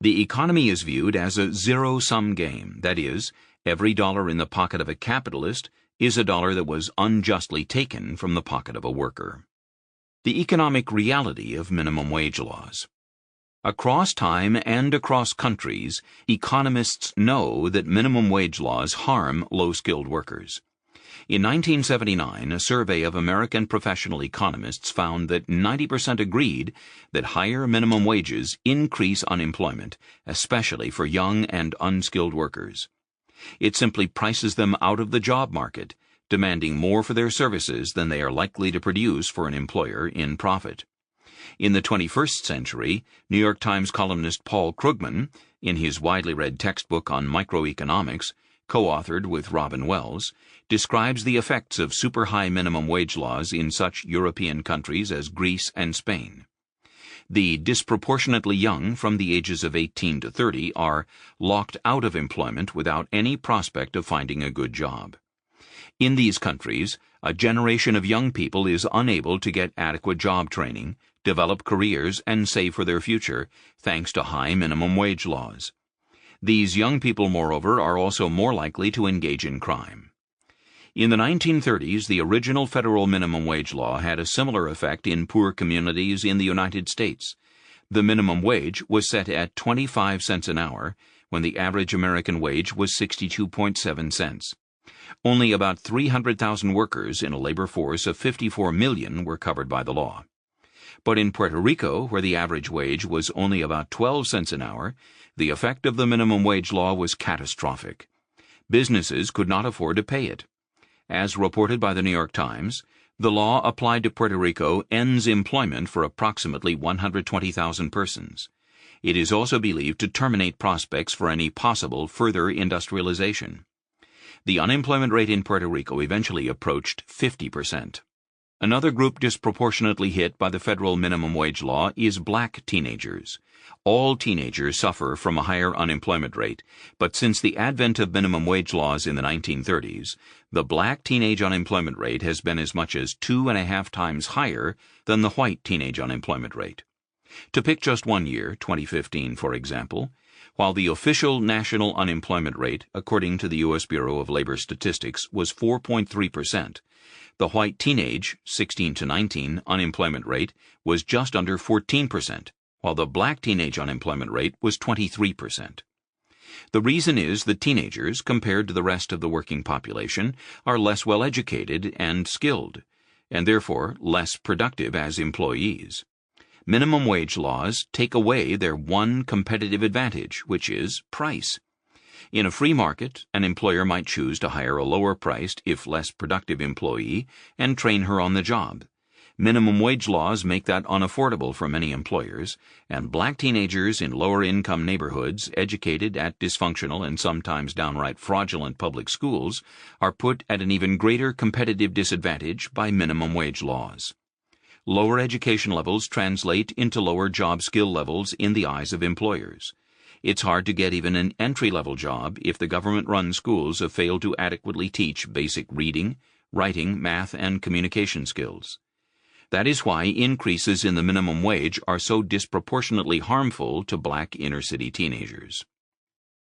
The economy is viewed as a zero-sum game, that is, every dollar in the pocket of a capitalist is a dollar that was unjustly taken from the pocket of a worker. The economic reality of minimum wage laws. Across time and across countries, economists know that minimum wage laws harm low-skilled workers. In 1979, a survey of American professional economists found that 90% agreed that higher minimum wages increase unemployment, especially for young and unskilled workers. It simply prices them out of the job market, demanding more for their services than they are likely to produce for an employer in profit. In the 21st century, New York Times columnist Paul Krugman, in his widely read textbook on microeconomics, co-authored with Robin Wells, describes the effects of super-high minimum wage laws in such European countries as Greece and Spain. The disproportionately young from the ages of 18 to 30 are locked out of employment without any prospect of finding a good job. In these countries, a generation of young people is unable to get adequate job training, develop careers, and save for their future, thanks to high minimum wage laws. These young people, moreover, are also more likely to engage in crime. In the 1930s, the original federal minimum wage law had a similar effect in poor communities in the United States. The minimum wage was set at 25 cents an hour, when the average American wage was 62.7 cents. Only about 300,000 workers in a labor force of 54 million were covered by the law. But in Puerto Rico, where the average wage was only about 12 cents an hour, the effect of the minimum wage law was catastrophic. Businesses could not afford to pay it. As reported by the New York Times, the law applied to Puerto Rico ends employment for approximately 120,000 persons. It is also believed to terminate prospects for any possible further industrialization. The unemployment rate in Puerto Rico eventually approached 50%. Another group disproportionately hit by the federal minimum wage law is black teenagers. All teenagers suffer from a higher unemployment rate, but since the advent of minimum wage laws in the 1930s, the black teenage unemployment rate has been as much as 2.5 times higher than the white teenage unemployment rate. To pick just one year, 2015, for example, while the official national unemployment rate, according to the U.S. Bureau of Labor Statistics, was 4.3%, the white teenage, 16 to 19, unemployment rate was just under 14%, while the black teenage unemployment rate was 23%. The reason is that teenagers, compared to the rest of the working population, are less well educated and skilled, and therefore less productive as employees. Minimum wage laws take away their one competitive advantage, which is price. In a free market, an employer might choose to hire a lower-priced, if less productive employee and train her on the job. Minimum wage laws make that unaffordable for many employers, and black teenagers in lower-income neighborhoods, educated at dysfunctional and sometimes downright fraudulent public schools, are put at an even greater competitive disadvantage by minimum wage laws. Lower education levels translate into lower job skill levels in the eyes of employers. It's hard to get even an entry-level job if the government-run schools have failed to adequately teach basic reading, writing, math, and communication skills. That is why increases in the minimum wage are so disproportionately harmful to black inner-city teenagers.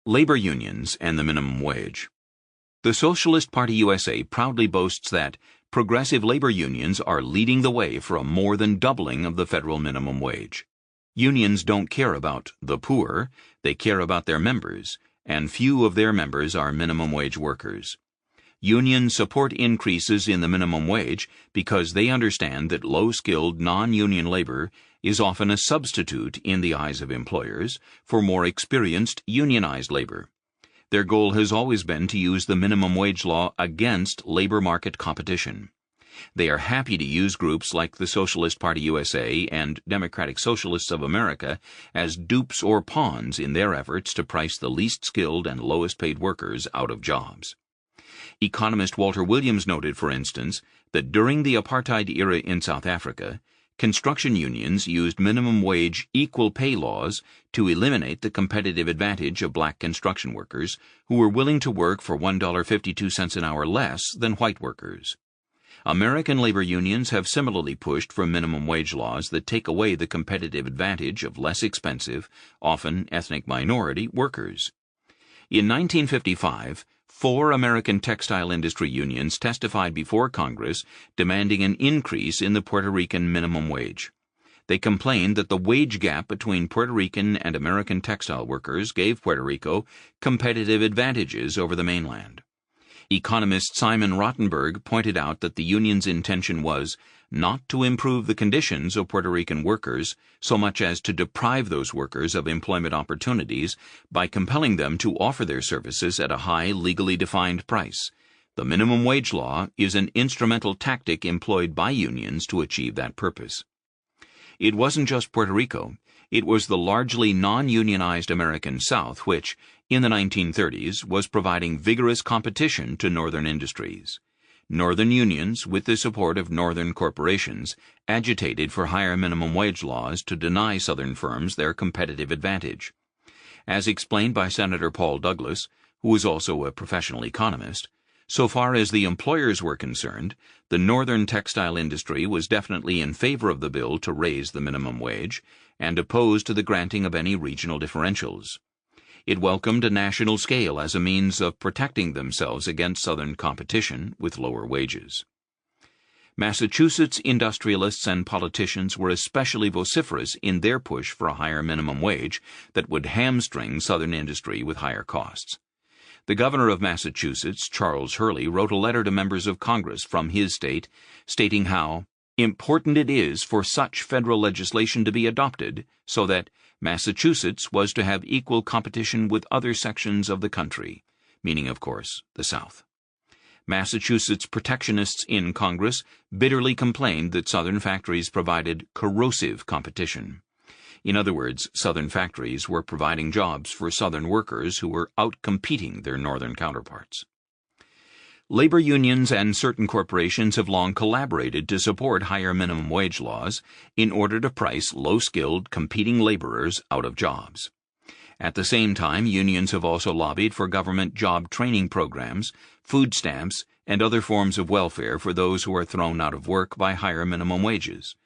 Labor unions and the minimum wage. The Socialist Party USA proudly boasts that progressive labor unions are leading the way for a more than doubling of the federal minimum wage. Unions don't care about the poor, they care about their members, and few of their members are minimum wage workers. Unions support increases in the minimum wage because they understand that low-skilled, non-union labor is often a substitute in the eyes of employers for more experienced, unionized labor. Their goal has always been to use the minimum wage law against labor market competition. They are happy to use groups like the Socialist Party USA and Democratic Socialists of America as dupes or pawns in their efforts to price the least skilled and lowest paid workers out of jobs. Economist Walter Williams noted, for instance, that during the apartheid era in South Africa, construction unions used minimum wage equal pay laws to eliminate the competitive advantage of black construction workers who were willing to work for $1.52 an hour less than white workers. American labor unions have similarly pushed for minimum wage laws that take away the competitive advantage of less expensive, often ethnic minority, workers. In 1955, 4 American textile industry unions testified before Congress demanding an increase in the Puerto Rican minimum wage. They complained that the wage gap between Puerto Rican and American textile workers gave Puerto Rico competitive advantages over the mainland. Economist Simon Rottenberg pointed out that the union's intention was not to improve the conditions of Puerto Rican workers so much as to deprive those workers of employment opportunities by compelling them to offer their services at a high legally defined price. The minimum wage law is an instrumental tactic employed by unions to achieve that purpose. It wasn't just Puerto Rico. It was the largely non-unionized American South which, in the 1930s was providing vigorous competition to Northern industries. Northern unions, with the support of Northern corporations, agitated for higher minimum wage laws to deny Southern firms their competitive advantage. As explained by Senator Paul Douglas, who was also a professional economist, so far as the employers were concerned, the Northern textile industry was definitely in favor of the bill to raise the minimum wage and opposed to the granting of any regional differentials. It welcomed a national scale as a means of protecting themselves against Southern competition with lower wages. Massachusetts industrialists and politicians were especially vociferous in their push for a higher minimum wage that would hamstring Southern industry with higher costs. The governor of Massachusetts, Charles Hurley, wrote a letter to members of Congress from his state stating how important it is for such federal legislation to be adopted so that Massachusetts was to have equal competition with other sections of the country, meaning, of course, the South. Massachusetts protectionists in Congress bitterly complained that Southern factories provided corrosive competition. In other words, Southern factories were providing jobs for Southern workers who were outcompeting their Northern counterparts. Labor unions and certain corporations have long collaborated to support higher minimum wage laws in order to price low-skilled, competing laborers out of jobs. At the same time, unions have also lobbied for government job training programs, food stamps, and other forms of welfare for those who are thrown out of work by higher minimum wages.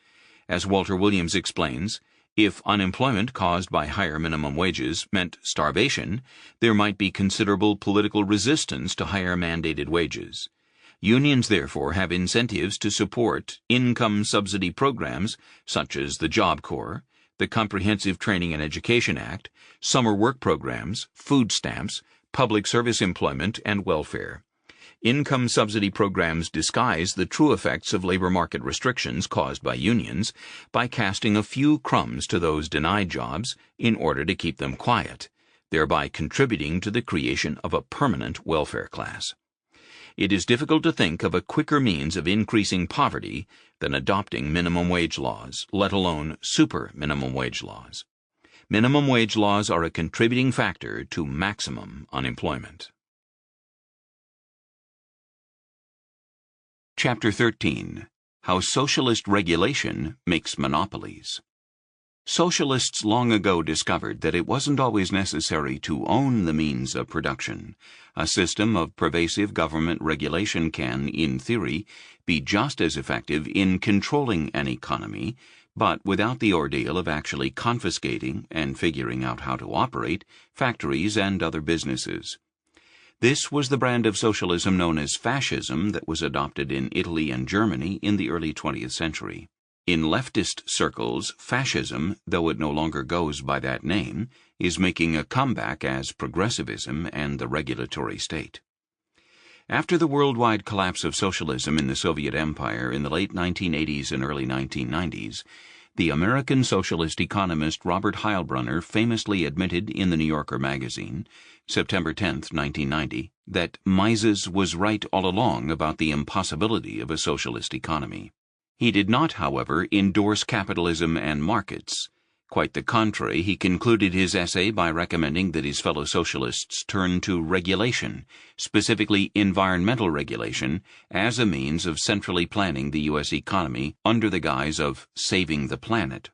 As Walter Williams explains, if unemployment caused by higher minimum wages meant starvation, there might be considerable political resistance to higher mandated wages. Unions, therefore, have incentives to support income subsidy programs such as the Job Corps, the Comprehensive Training and Education Act, summer work programs, food stamps, public service employment, and welfare. Income subsidy programs disguise the true effects of labor market restrictions caused by unions by casting a few crumbs to those denied jobs in order to keep them quiet, thereby contributing to the creation of a permanent welfare class. It is difficult to think of a quicker means of increasing poverty than adopting minimum wage laws, let alone super minimum wage laws. Minimum wage laws are a contributing factor to maximum unemployment. Chapter 13. How Socialist Regulation Makes Monopolies. Socialists long ago discovered that it wasn't always necessary to own the means of production. A system of pervasive government regulation can, in theory, be just as effective in controlling an economy, but without the ordeal of actually confiscating and figuring out how to operate factories and other businesses. This was the brand of socialism known as fascism that was adopted in Italy and Germany in the early 20th century. In leftist circles, fascism, though it no longer goes by that name, is making a comeback as progressivism and the regulatory state. After the worldwide collapse of socialism in the Soviet Empire in the late 1980s and early 1990s, the American socialist economist Robert Heilbronner famously admitted in the New Yorker magazine, September 10, 1990, that Mises was right all along about the impossibility of a socialist economy. He did not, however, endorse capitalism and markets. Quite the contrary, he concluded his essay by recommending that his fellow socialists turn to regulation, specifically environmental regulation, as a means of centrally planning the U.S. economy under the guise of saving the planet.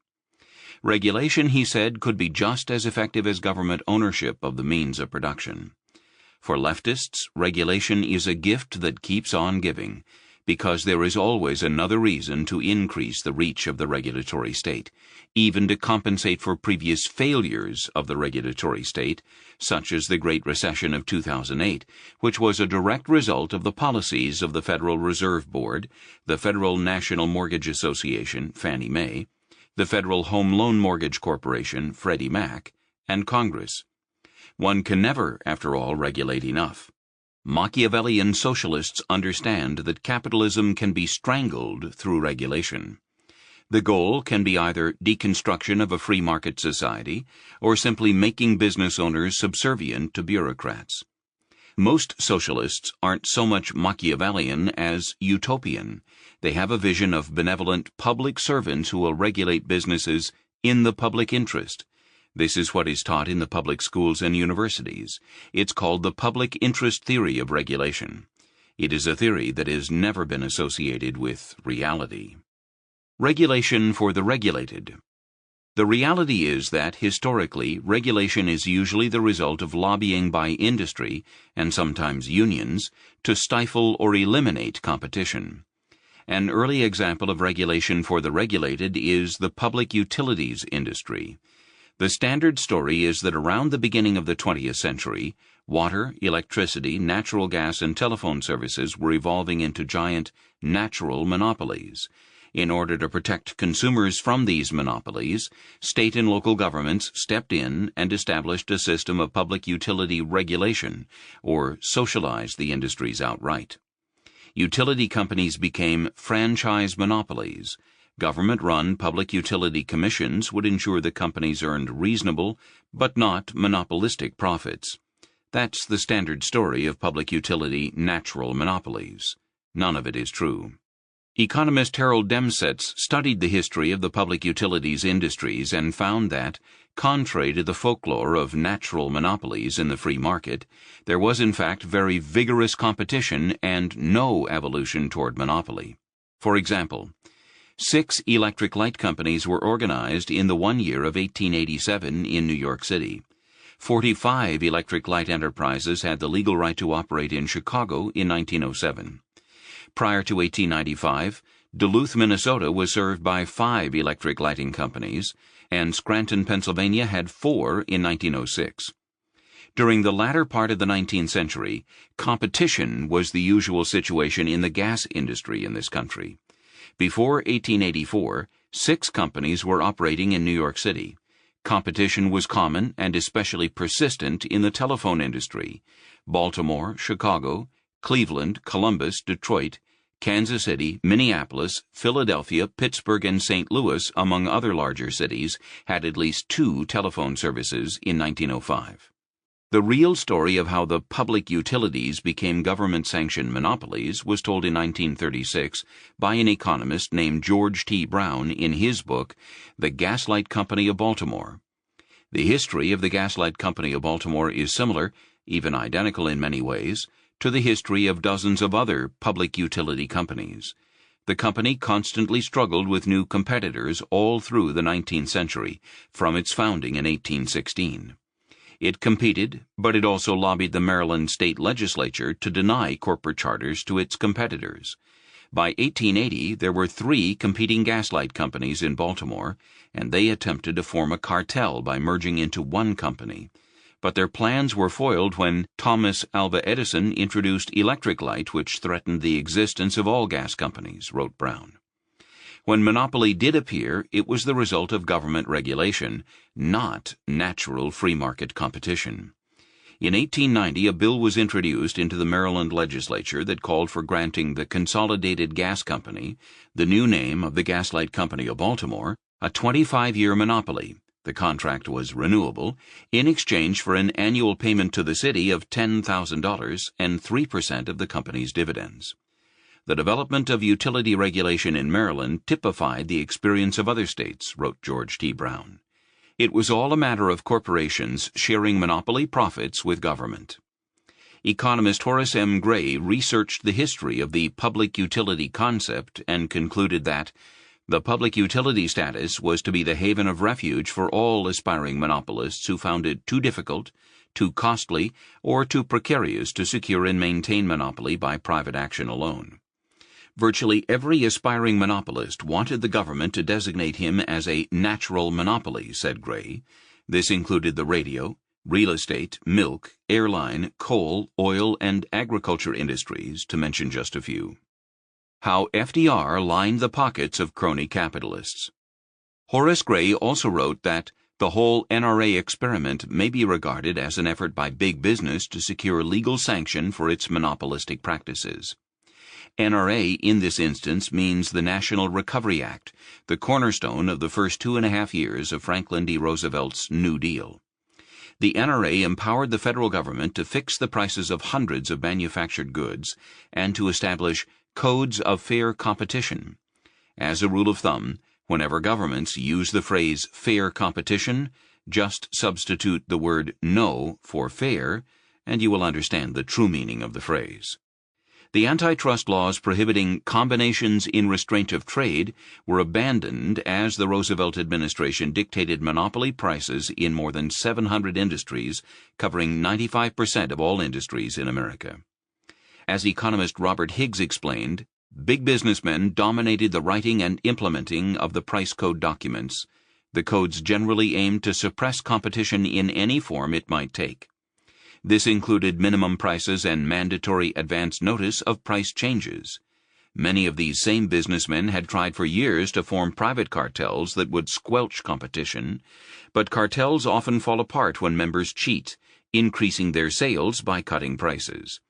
Regulation, he said, could be just as effective as government ownership of the means of production. For leftists, regulation is a gift that keeps on giving, because there is always another reason to increase the reach of the regulatory state, even to compensate for previous failures of the regulatory state, such as the Great Recession of 2008, which was a direct result of the policies of the Federal Reserve Board, the Federal National Mortgage Association, Fannie Mae, the Federal Home Loan Mortgage Corporation, Freddie Mac, and Congress. One can never, after all, regulate enough. Machiavellian socialists understand that capitalism can be strangled through regulation. The goal can be either deconstruction of a free market society or simply making business owners subservient to bureaucrats. Most socialists aren't so much Machiavellian as utopian. They have a vision of benevolent public servants who will regulate businesses in the public interest. This is what is taught in the public schools and universities. It's called the public interest theory of regulation. It is a theory that has never been associated with reality. Regulation for the regulated. The reality is that, historically, regulation is usually the result of lobbying by industry, and sometimes unions, to stifle or eliminate competition. An early example of regulation for the regulated is the public utilities industry. The standard story is that around the beginning of the 20th century, water, electricity, natural gas, and telephone services were evolving into giant natural monopolies. In order to protect consumers from these monopolies, state and local governments stepped in and established a system of public utility regulation, or socialized the industries outright. Utility companies became franchise monopolies. Government-run public utility commissions would ensure the companies earned reasonable, but not monopolistic profits. That's the standard story of public utility natural monopolies. None of it is true. Economist Harold Demsetz studied the history of the public utilities industries and found that, contrary to the folklore of natural monopolies in the free market, there was in fact very vigorous competition and no evolution toward monopoly. For example, 6 electric light companies were organized in the 1 year of 1887 in New York City. 45 electric light enterprises had the legal right to operate in Chicago in 1907. Prior to 1895, Duluth, Minnesota was served by 5 electric lighting companies, and Scranton, Pennsylvania had 4 in 1906. During the latter part of the 19th century, competition was the usual situation in the gas industry in this country. Before 1884, 6 companies were operating in New York City. Competition was common and especially persistent in the telephone industry. Baltimore, Chicago, Cleveland, Columbus, Detroit, Kansas City, Minneapolis, Philadelphia, Pittsburgh, and St. Louis, among other larger cities, had at least 2 telephone services in 1905. The real story of how the public utilities became government-sanctioned monopolies was told in 1936 by an economist named George T. Brown in his book, The Gaslight Company of Baltimore. The history of the Gaslight Company of Baltimore is similar, even identical in many ways, to the history of dozens of other public utility companies. The company constantly struggled with new competitors all through the 19th century, from its founding in 1816. It competed, but it also lobbied the Maryland state legislature to deny corporate charters to its competitors. By 1880, there were 3 competing gaslight companies in Baltimore, and they attempted to form a cartel by merging into one company. But their plans were foiled when Thomas Alva Edison introduced electric light, which threatened the existence of all gas companies, wrote Brown. When monopoly did appear, it was the result of government regulation, not natural free market competition. In 1890, a bill was introduced into the Maryland legislature that called for granting the Consolidated Gas Company, the new name of the Gaslight Company of Baltimore, a 25-year monopoly. The contract was renewable, in exchange for an annual payment to the city of $10,000 and 3% of the company's dividends. The development of utility regulation in Maryland typified the experience of other states, wrote George T. Brown. It was all a matter of corporations sharing monopoly profits with government. Economist Horace M. Gray researched the history of the public utility concept and concluded that the public utility status was to be the haven of refuge for all aspiring monopolists who found it too difficult, too costly, or too precarious to secure and maintain monopoly by private action alone. Virtually every aspiring monopolist wanted the government to designate him as a natural monopoly, said Gray. This included the radio, real estate, milk, airline, coal, oil, and agriculture industries, to mention just a few. How FDR lined the pockets of crony capitalists. Horace Gray also wrote that the whole NRA experiment may be regarded as an effort by big business to secure legal sanction for its monopolistic practices. NRA in this instance means the National Recovery Act, the cornerstone of the first 2.5 years of Franklin D. Roosevelt's New Deal. The NRA empowered the federal government to fix the prices of hundreds of manufactured goods and to establish codes of fair competition. As a rule of thumb, whenever governments use the phrase fair competition, Just substitute the word no for fair, and you will understand the true meaning of the phrase. The antitrust laws prohibiting combinations in restraint of trade were abandoned as the Roosevelt administration dictated monopoly prices in more than 700 industries, covering 95% of all industries in America. As economist Robert Higgs explained, big businessmen dominated the writing and implementing of the price code documents. The codes generally aimed to suppress competition in any form it might take. This included minimum prices and mandatory advance notice of price changes. Many of these same businessmen had tried for years to form private cartels that would squelch competition, but cartels often fall apart when members cheat, increasing their sales by cutting prices.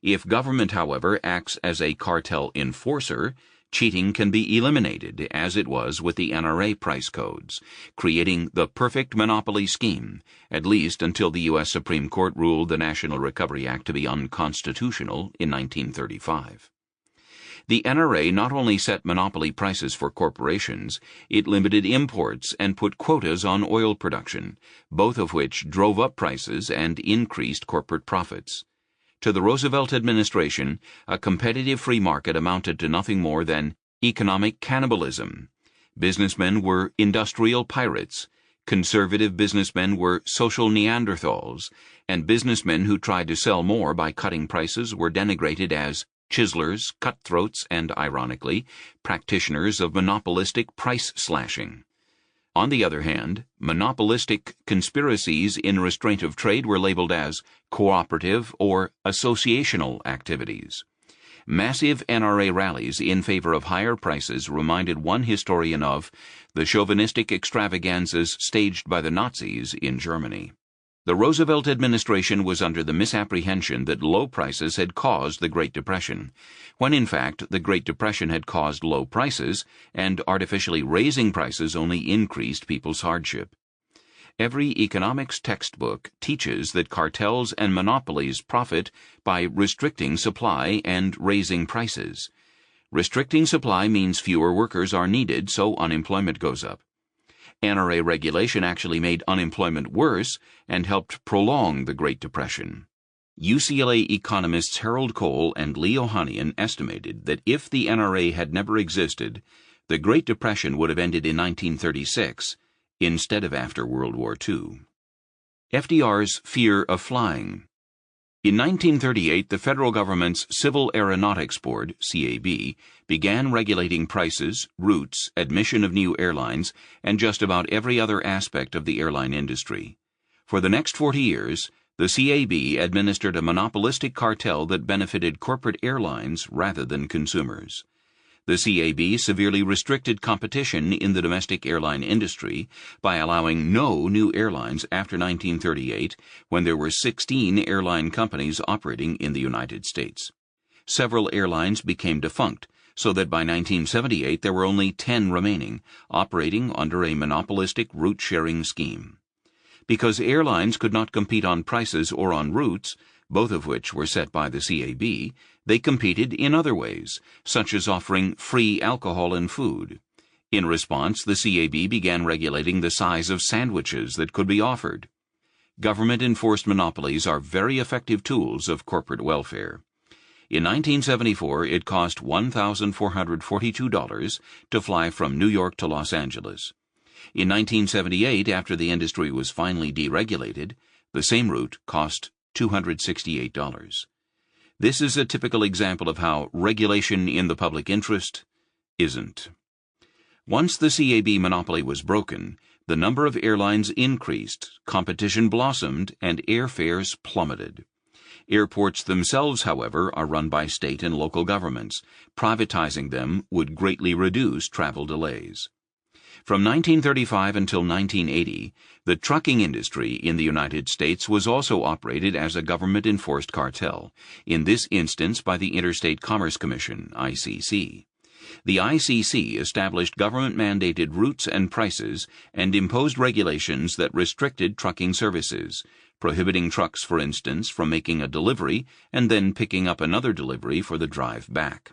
If government, however, acts as a cartel enforcer, cheating can be eliminated, as it was with the NRA price codes, creating the perfect monopoly scheme, at least until the U.S. Supreme Court ruled the National Recovery Act to be unconstitutional in 1935. The NRA not only set monopoly prices for corporations, it limited imports and put quotas on oil production, both of which drove up prices and increased corporate profits. To the Roosevelt administration, a competitive free market amounted to nothing more than economic cannibalism. Businessmen were industrial pirates, conservative businessmen were social Neanderthals, and businessmen who tried to sell more by cutting prices were denigrated as chiselers, cutthroats, and, ironically, practitioners of monopolistic price slashing. On the other hand, monopolistic conspiracies in restraint of trade were labeled as cooperative or associational activities. Massive NRA rallies in favor of higher prices reminded one historian of the chauvinistic extravaganzas staged by the Nazis in Germany. The Roosevelt administration was under the misapprehension that low prices had caused the Great Depression, when in fact the Great Depression had caused low prices, and artificially raising prices only increased people's hardship. Every economics textbook teaches that cartels and monopolies profit by restricting supply and raising prices. Restricting supply means fewer workers are needed, so unemployment goes up. NRA regulation actually made unemployment worse and helped prolong the Great Depression. UCLA economists Harold Cole and Lee Ohanian estimated that if the NRA had never existed, the Great Depression would have ended in 1936, instead of after World War II. FDR's fear of flying. In 1938, the federal government's Civil Aeronautics Board, CAB, began regulating prices, routes, admission of new airlines, and just about every other aspect of the airline industry. For the next 40 years, the CAB administered a monopolistic cartel that benefited corporate airlines rather than consumers. The CAB severely restricted competition in the domestic airline industry by allowing no new airlines after 1938, when there were 16 airline companies operating in the United States. Several airlines became defunct, so that by 1978 there were only 10 remaining, operating under a monopolistic route-sharing scheme. Because airlines could not compete on prices or on routes, both of which were set by the CAB, they competed in other ways, such as offering free alcohol and food. In response, the CAB began regulating the size of sandwiches that could be offered. Government-enforced monopolies are very effective tools of corporate welfare. In 1974, it cost $1,442 to fly from New York to Los Angeles. In 1978, after the industry was finally deregulated, the same route cost $268. This is a typical example of how regulation in the public interest isn't. Once the CAB monopoly was broken, the number of airlines increased, competition blossomed, and airfares plummeted. Airports themselves, however, are run by state and local governments. Privatizing them would greatly reduce travel delays. From 1935 until 1980, the trucking industry in the United States was also operated as a government-enforced cartel, in this instance by the Interstate Commerce Commission, ICC. The ICC established government-mandated routes and prices and imposed regulations that restricted trucking services, prohibiting trucks, for instance, from making a delivery and then picking up another delivery for the drive back.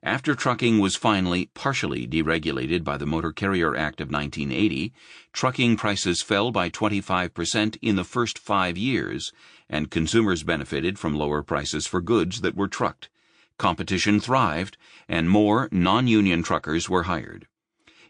After trucking was finally partially deregulated by the Motor Carrier Act of 1980, trucking prices fell by 25% in the first 5 years, and consumers benefited from lower prices for goods that were trucked. Competition thrived, and more non-union truckers were hired.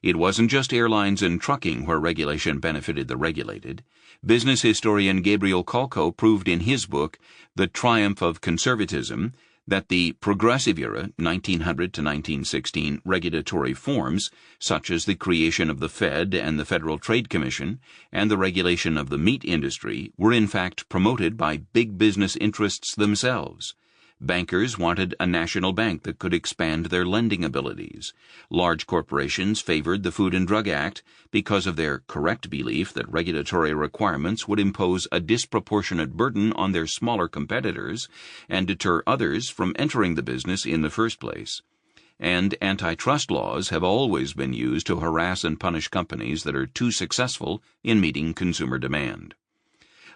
It wasn't just airlines and trucking where regulation benefited the regulated. Business historian Gabriel Kolko proved in his book, The Triumph of Conservatism, that the Progressive Era, 1900 to 1916, regulatory forms, such as the creation of the Fed and the Federal Trade Commission, and the regulation of the meat industry, were in fact promoted by big business interests themselves. Bankers wanted a national bank that could expand their lending abilities. Large corporations favored the Food and Drug Act because of their correct belief that regulatory requirements would impose a disproportionate burden on their smaller competitors and deter others from entering the business in the first place. And antitrust laws have always been used to harass and punish companies that are too successful in meeting consumer demand.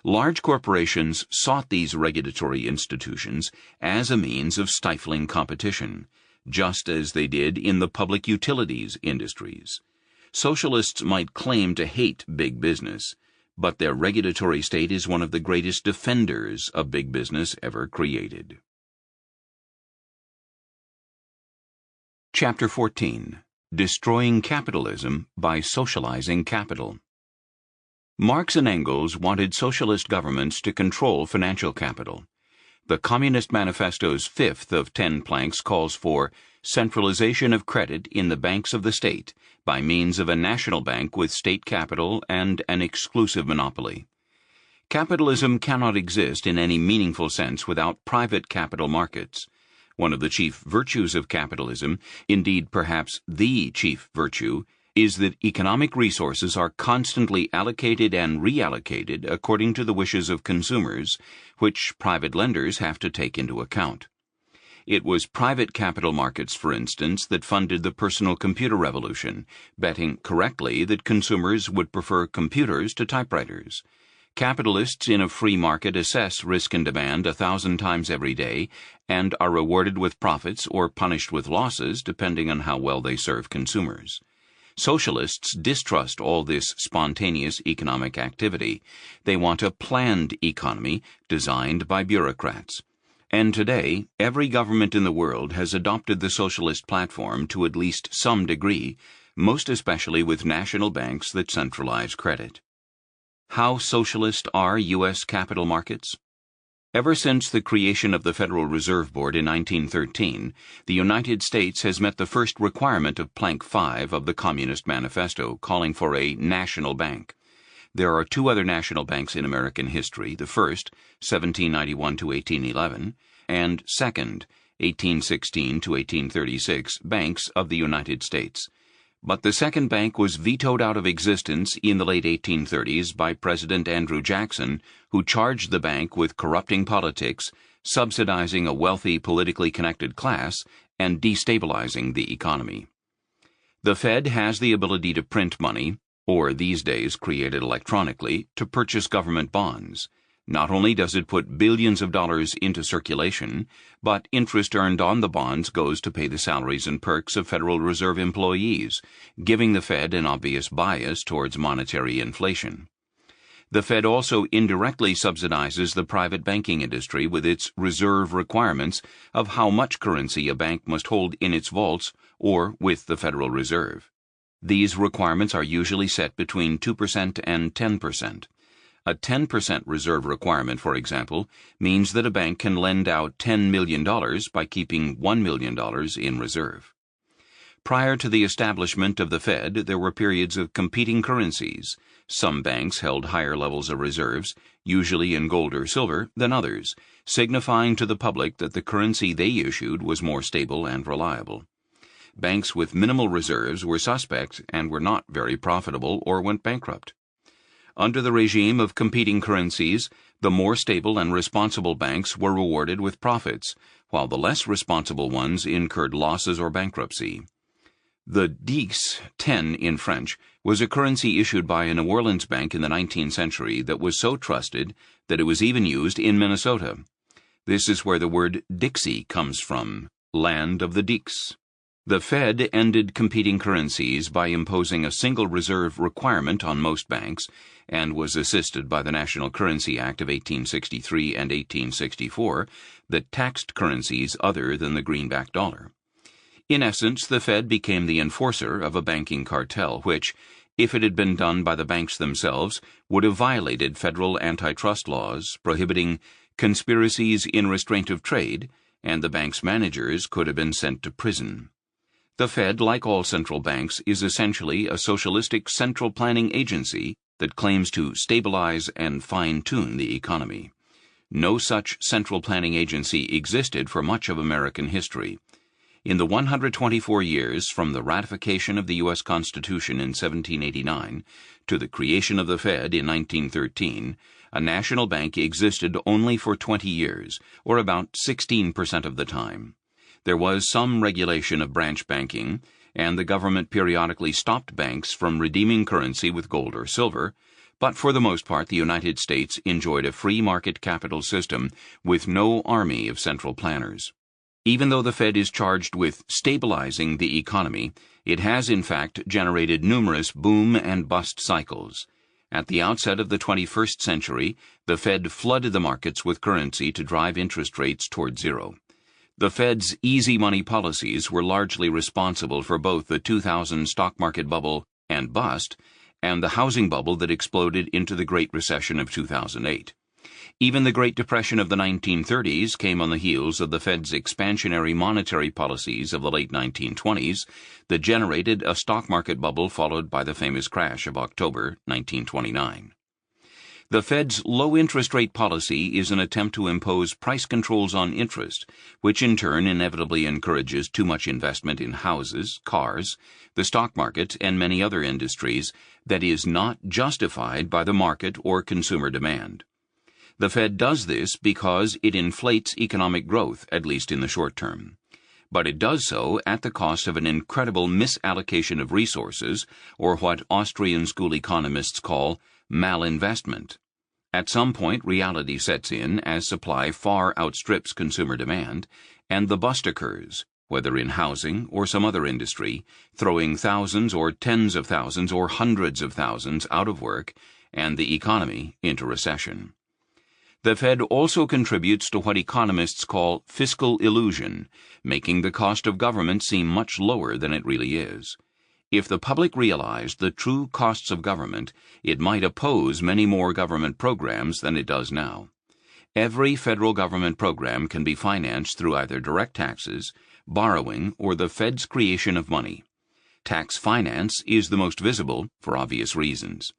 Large corporations sought these regulatory institutions as a means of stifling competition, just as they did in the public utilities industries. Socialists might claim to hate big business, but their regulatory state is one of the greatest defenders of big business ever created. Chapter 14. Destroying Capitalism by Socializing Capital. Marx and Engels wanted socialist governments to control financial capital. The Communist Manifesto's 5th of 10 planks calls for centralization of credit in the banks of the state by means of a national bank with state capital and an exclusive monopoly. Capitalism cannot exist in any meaningful sense without private capital markets. One of the chief virtues of capitalism, indeed perhaps the chief virtue, is that economic resources are constantly allocated and reallocated according to the wishes of consumers, which private lenders have to take into account. It was private capital markets, for instance, that funded the personal computer revolution, betting correctly that consumers would prefer computers to typewriters. Capitalists in a free market assess risk and demand 1,000 times every day and are rewarded with profits or punished with losses depending on how well they serve consumers. Socialists distrust all this spontaneous economic activity. They want a planned economy designed by bureaucrats. And today, every government in the world has adopted the socialist platform to at least some degree, most especially with national banks that centralize credit. How socialist are U.S. capital markets? Ever since the creation of the Federal Reserve Board in 1913, the United States has met the first requirement of Plank 5 of the Communist Manifesto, calling for a national bank. There are 2 other national banks in American history, the first, 1791 to 1811, and second, 1816 to 1836, banks of the United States. But the second bank was vetoed out of existence in the late 1830s by President Andrew Jackson, who charged the bank with corrupting politics, subsidizing a wealthy politically connected class, and destabilizing the economy. The Fed has the ability to print money, or these days created electronically, to purchase government bonds. Not only does it put billions of dollars into circulation, but interest earned on the bonds goes to pay the salaries and perks of Federal Reserve employees, giving the Fed an obvious bias towards monetary inflation. The Fed also indirectly subsidizes the private banking industry with its reserve requirements of how much currency a bank must hold in its vaults or with the Federal Reserve. These requirements are usually set between 2% and 10%. A 10% reserve requirement, for example, means that a bank can lend out $10 million by keeping $1 million in reserve. Prior to the establishment of the Fed, there were periods of competing currencies. Some banks held higher levels of reserves, usually in gold or silver, than others, signifying to the public that the currency they issued was more stable and reliable. Banks with minimal reserves were suspect and were not very profitable or went bankrupt. Under the regime of competing currencies, the more stable and responsible banks were rewarded with profits, while the less responsible ones incurred losses or bankruptcy. The dix, 10 in French, was a currency issued by a New Orleans bank in the 19th century that was so trusted that it was even used in Minnesota. This is where the word Dixie comes from, land of the Dix. The Fed ended competing currencies by imposing a single reserve requirement on most banks, and was assisted by the National Currency Act of 1863 and 1864 that taxed currencies other than the greenback dollar. In essence, the Fed became the enforcer of a banking cartel which, if it had been done by the banks themselves, would have violated federal antitrust laws prohibiting conspiracies in restraint of trade, and the bank's managers could have been sent to prison. The Fed, like all central banks, is essentially a socialistic central planning agency that claims to stabilize and fine-tune the economy. No such central planning agency existed for much of American history. In the 124 years from the ratification of the U.S. Constitution in 1789 to the creation of the Fed in 1913, a national bank existed only for 20 years, or about 16% of the time. There was some regulation of branch banking, and the government periodically stopped banks from redeeming currency with gold or silver, but for the most part the United States enjoyed a free market capital system with no army of central planners. Even though the Fed is charged with stabilizing the economy, it has in fact generated numerous boom and bust cycles. At the outset of the 21st century, the Fed flooded the markets with currency to drive interest rates toward zero. The Fed's easy money policies were largely responsible for both the 2000 stock market bubble and bust and the housing bubble that exploded into the Great Recession of 2008. Even the Great Depression of the 1930s came on the heels of the Fed's expansionary monetary policies of the late 1920s that generated a stock market bubble followed by the famous crash of October 1929. The Fed's low-interest rate policy is an attempt to impose price controls on interest, which in turn inevitably encourages too much investment in houses, cars, the stock market, and many other industries that is not justified by the market or consumer demand. The Fed does this because it inflates economic growth, at least in the short term. But it does so at the cost of an incredible misallocation of resources, or what Austrian school economists call malinvestment. At some point, reality sets in as supply far outstrips consumer demand, and the bust occurs, whether in housing or some other industry, throwing thousands or tens of thousands or hundreds of thousands out of work and the economy into recession. The Fed also contributes to what economists call fiscal illusion, making the cost of government seem much lower than it really is. If the public realized the true costs of government, it might oppose many more government programs than it does now. Every federal government program can be financed through either direct taxes, borrowing, or the Fed's creation of money. Tax finance is the most visible, for obvious reasons.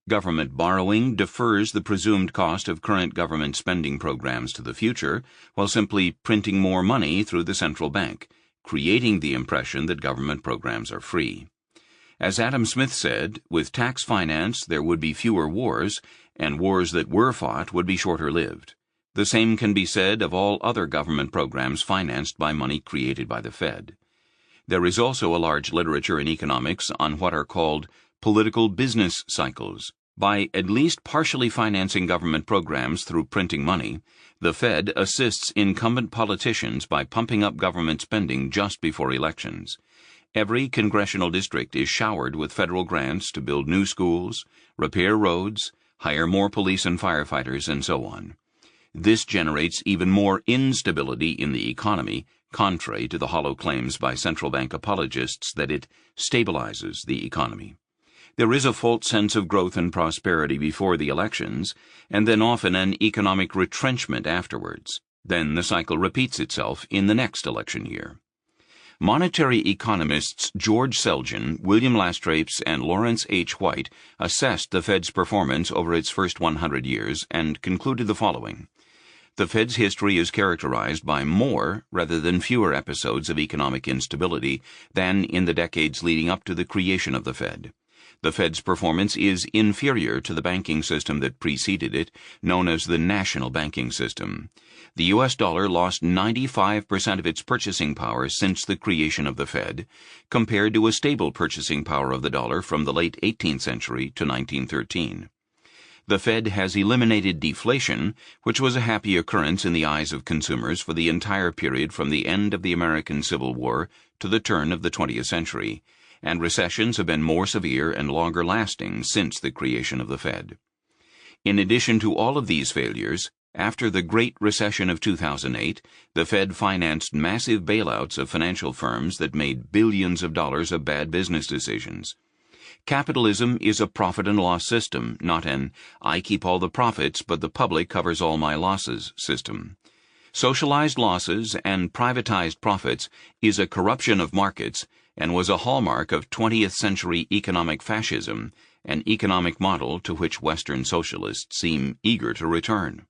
Government borrowing defers the presumed cost of current government spending programs to the future, while simply printing more money through the central bank, creating the impression that government programs are free. As Adam Smith said, with tax finance there would be fewer wars, and wars that were fought would be shorter-lived. The same can be said of all other government programs financed by money created by the Fed. There is also a large literature in economics on what are called political business cycles. By at least partially financing government programs through printing money, the Fed assists incumbent politicians by pumping up government spending just before elections. Every congressional district is showered with federal grants to build new schools, repair roads, hire more police and firefighters, and so on. This generates even more instability in the economy, contrary to the hollow claims by central bank apologists that it stabilizes the economy. There is a false sense of growth and prosperity before the elections, and then often an economic retrenchment afterwards. Then the cycle repeats itself in the next election year. Monetary economists George Selgin, William Lastrapes, and Lawrence H. White assessed the Fed's performance over its first 100 years and concluded the following. The Fed's history is characterized by more rather than fewer episodes of economic instability than in the decades leading up to the creation of the Fed. The Fed's performance is inferior to the banking system that preceded it, known as the national banking system. The U.S. dollar lost 95% of its purchasing power since the creation of the Fed, compared to a stable purchasing power of the dollar from the late 18th century to 1913. The Fed has eliminated deflation, which was a happy occurrence in the eyes of consumers for the entire period from the end of the American Civil War to the turn of the 20th century, and recessions have been more severe and longer lasting since the creation of the Fed. In addition to all of these failures, after the Great Recession of 2008, the Fed financed massive bailouts of financial firms that made billions of dollars of bad business decisions. Capitalism is a profit and loss system, not an I keep all the profits but the public covers all my losses system. Socialized losses and privatized profits is a corruption of markets and was a hallmark of 20th century economic fascism, an economic model to which Western socialists seem eager to return.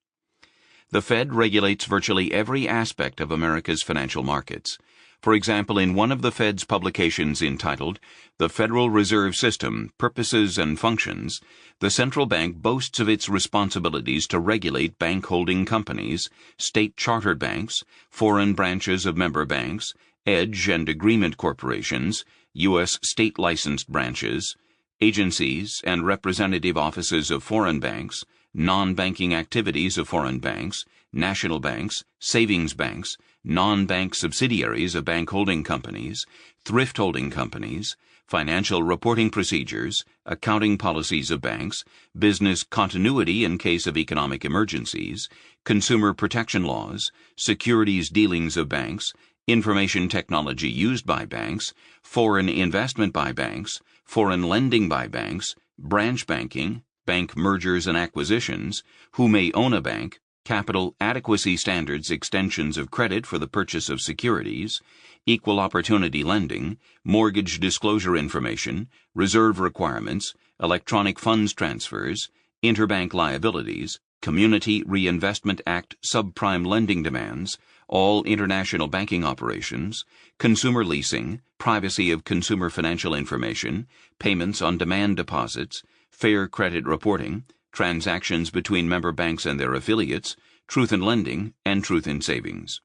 The Fed regulates virtually every aspect of America's financial markets. For example, in one of the Fed's publications entitled The Federal Reserve System, Purposes and Functions, the central bank boasts of its responsibilities to regulate bank-holding companies, state-chartered banks, foreign branches of member banks, edge and agreement corporations, U.S. state-licensed branches, agencies and representative offices of foreign banks, non-banking activities of foreign banks, national banks, savings banks, non-bank subsidiaries of bank holding companies, thrift holding companies, financial reporting procedures, accounting policies of banks, business continuity in case of economic emergencies, consumer protection laws, securities dealings of banks, information technology used by banks, foreign investment by banks, foreign lending by banks, branch banking, bank mergers and acquisitions, who may own a bank, capital adequacy standards, extensions of credit for the purchase of securities, equal opportunity lending, mortgage disclosure information, reserve requirements, electronic funds transfers, interbank liabilities, Community Reinvestment Act subprime lending demands, all international banking operations, consumer leasing, privacy of consumer financial information, payments on demand deposits, fair credit reporting, transactions between member banks and their affiliates, truth in lending, and truth in savings.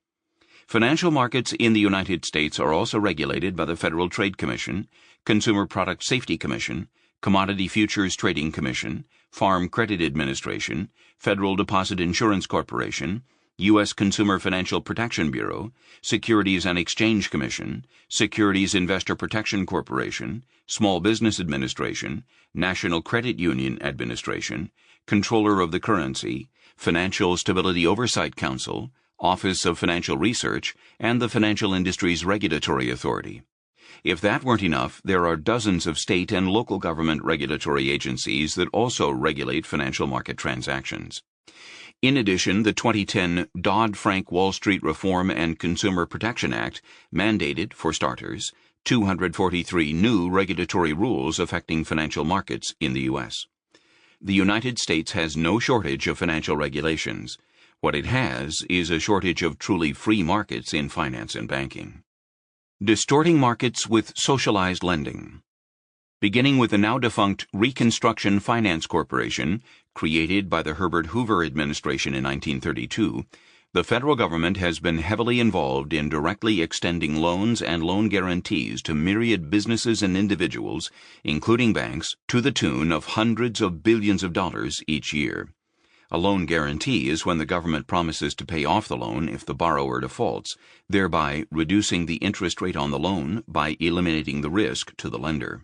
Financial markets in the United States are also regulated by the Federal Trade Commission, Consumer Product Safety Commission, Commodity Futures Trading Commission, Farm Credit Administration, Federal Deposit Insurance Corporation, U.S. Consumer Financial Protection Bureau, Securities and Exchange Commission, Securities Investor Protection Corporation, Small Business Administration, National Credit Union Administration, Controller of the Currency, Financial Stability Oversight Council, Office of Financial Research, and the Financial Industries Regulatory Authority. If that weren't enough, there are dozens of state and local government regulatory agencies that also regulate financial market transactions. In addition, the 2010 Dodd-Frank Wall Street Reform and Consumer Protection Act mandated, for starters, 243 new regulatory rules affecting financial markets in the U.S. The United States has no shortage of financial regulations. What it has is a shortage of truly free markets in finance and banking. Distorting markets with socialized lending. Beginning with the now-defunct Reconstruction Finance Corporation, created by the Herbert Hoover administration in 1932, the federal government has been heavily involved in directly extending loans and loan guarantees to myriad businesses and individuals, including banks, to the tune of hundreds of billions of dollars each year. A loan guarantee is when the government promises to pay off the loan if the borrower defaults, thereby reducing the interest rate on the loan by eliminating the risk to the lender.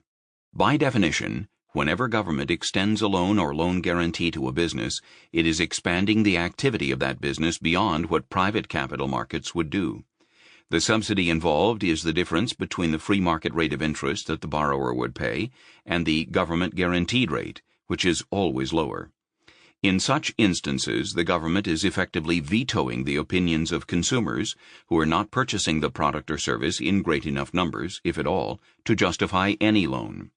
By definition, whenever government extends a loan or loan guarantee to a business, it is expanding the activity of that business beyond what private capital markets would do. The subsidy involved is the difference between the free market rate of interest that the borrower would pay and the government guaranteed rate, which is always lower. In such instances, the government is effectively vetoing the opinions of consumers who are not purchasing the product or service in great enough numbers, if at all, to justify any loan.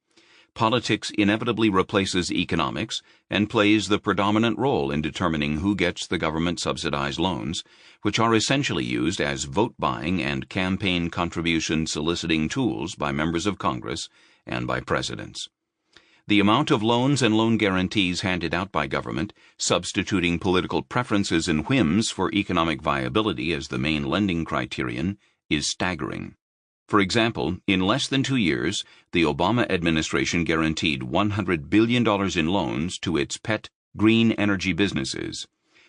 Politics inevitably replaces economics and plays the predominant role in determining who gets the government-subsidized loans, which are essentially used as vote-buying and campaign contribution soliciting tools by members of Congress and by presidents. The amount of loans and loan guarantees handed out by government, substituting political preferences and whims for economic viability as the main lending criterion, is staggering. For example, in less than 2 years, the Obama administration guaranteed $100 billion in loans to its pet green energy businesses.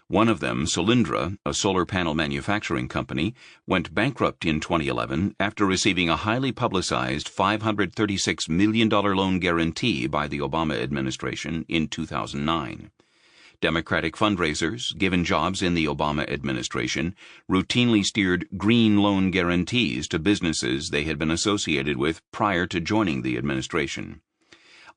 One of them, Solyndra, a solar panel manufacturing company, went bankrupt in 2011 after receiving a highly publicized $536 million loan guarantee by the Obama administration in 2009. Democratic fundraisers, given jobs in the Obama administration, routinely steered green loan guarantees to businesses they had been associated with prior to joining the administration.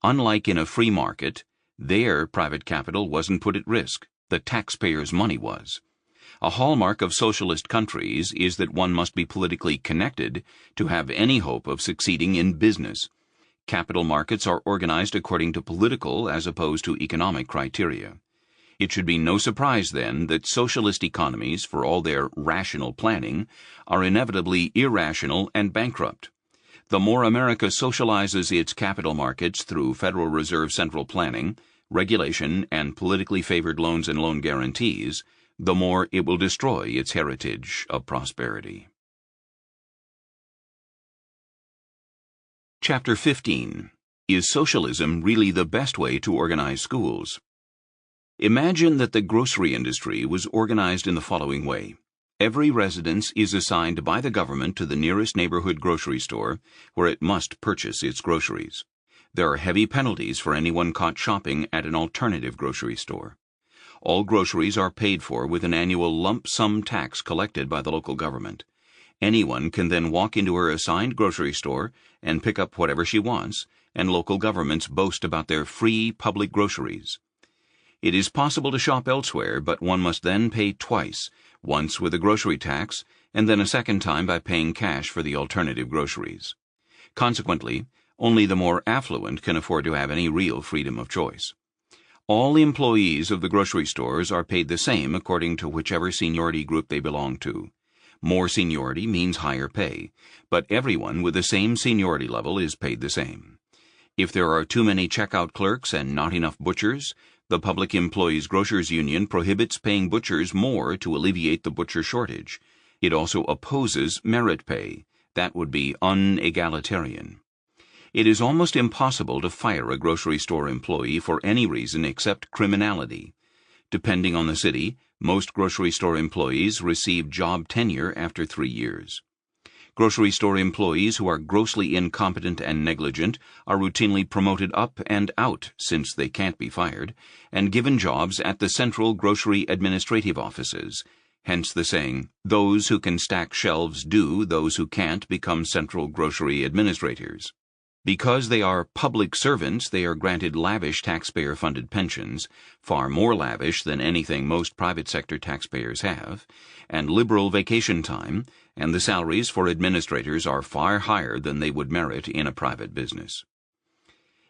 Unlike in a free market, their private capital wasn't put at risk. The taxpayers' money was. A hallmark of socialist countries is that one must be politically connected to have any hope of succeeding in business. Capital markets are organized according to political as opposed to economic criteria. It should be no surprise, then, that socialist economies, for all their rational planning, are inevitably irrational and bankrupt. The more America socializes its capital markets through Federal Reserve central planning, regulation, and politically favored loans and loan guarantees, the more it will destroy its heritage of prosperity. Chapter 15. Is Socialism Really the Best Way to Organize Schools? Imagine that the grocery industry was organized in the following way. Every residence is assigned by the government to the nearest neighborhood grocery store, where it must purchase its groceries. There are heavy penalties for anyone caught shopping at an alternative grocery store. All groceries are paid for with an annual lump sum tax collected by the local government. Anyone can then walk into her assigned grocery store and pick up whatever she wants, and local governments boast about their free public groceries. It is possible to shop elsewhere, but one must then pay twice, once with a grocery tax, and then a second time by paying cash for the alternative groceries. Consequently, only the more affluent can afford to have any real freedom of choice. All employees of the grocery stores are paid the same according to whichever seniority group they belong to. More seniority means higher pay, but everyone with the same seniority level is paid the same. If there are too many checkout clerks and not enough butchers, the Public Employees Grocers Union prohibits paying butchers more to alleviate the butcher shortage. It also opposes merit pay. That would be unegalitarian. It is almost impossible to fire a grocery store employee for any reason except criminality. Depending on the city, most grocery store employees receive job tenure after 3 years. Grocery store employees who are grossly incompetent and negligent are routinely promoted up and out, since they can't be fired, and given jobs at the central grocery administrative offices. Hence the saying, "Those who can stack shelves do, those who can't become central grocery administrators." Because they are public servants, they are granted lavish taxpayer-funded pensions, far more lavish than anything most private sector taxpayers have, and liberal vacation time, and the salaries for administrators are far higher than they would merit in a private business.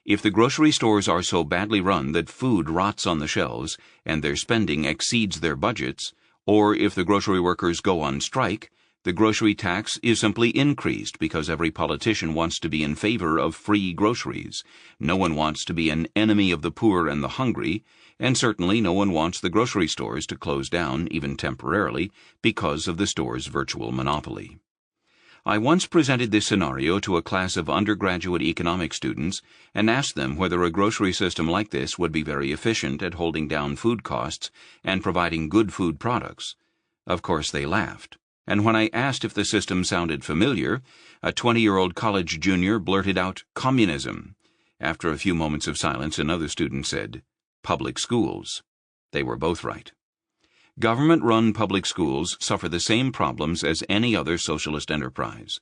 If the grocery stores are so badly run that food rots on the shelves and their spending exceeds their budgets, or if the grocery workers go on strike, the grocery tax is simply increased because every politician wants to be in favor of free groceries. No one wants to be an enemy of the poor and the hungry, and certainly no one wants the grocery stores to close down, even temporarily, because of the store's virtual monopoly. I once presented this scenario to a class of undergraduate economics students and asked them whether a grocery system like this would be very efficient at holding down food costs and providing good food products. Of course, they laughed. And when I asked if the system sounded familiar, a 20-year-old college junior blurted out, "Communism." After a few moments of silence, another student said, "Public schools." They were both right. Government-run public schools suffer the same problems as any other socialist enterprise.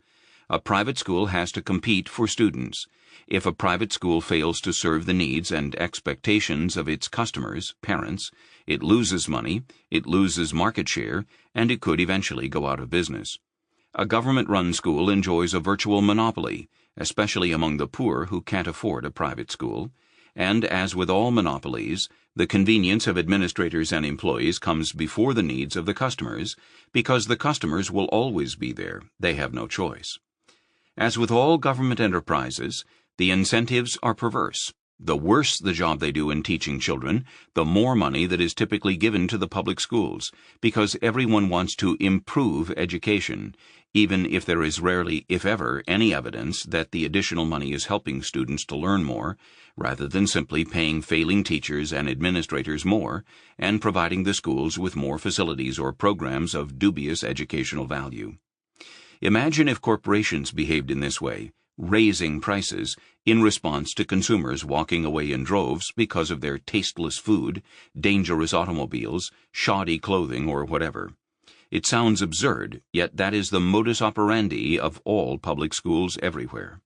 A private school has to compete for students. If a private school fails to serve the needs and expectations of its customers, parents, it loses money, it loses market share, and it could eventually go out of business. A government-run school enjoys a virtual monopoly, especially among the poor who can't afford a private school, and as with all monopolies, the convenience of administrators and employees comes before the needs of the customers, because the customers will always be there. They have no choice. As with all government enterprises, the incentives are perverse. The worse the job they do in teaching children, the more money that is typically given to the public schools, because everyone wants to improve education, even if there is rarely, if ever, any evidence that the additional money is helping students to learn more, rather than simply paying failing teachers and administrators more and providing the schools with more facilities or programs of dubious educational value. Imagine if corporations behaved in this way, raising prices in response to consumers walking away in droves because of their tasteless food, dangerous automobiles, shoddy clothing, or whatever. It sounds absurd, yet that is the modus operandi of all public schools everywhere.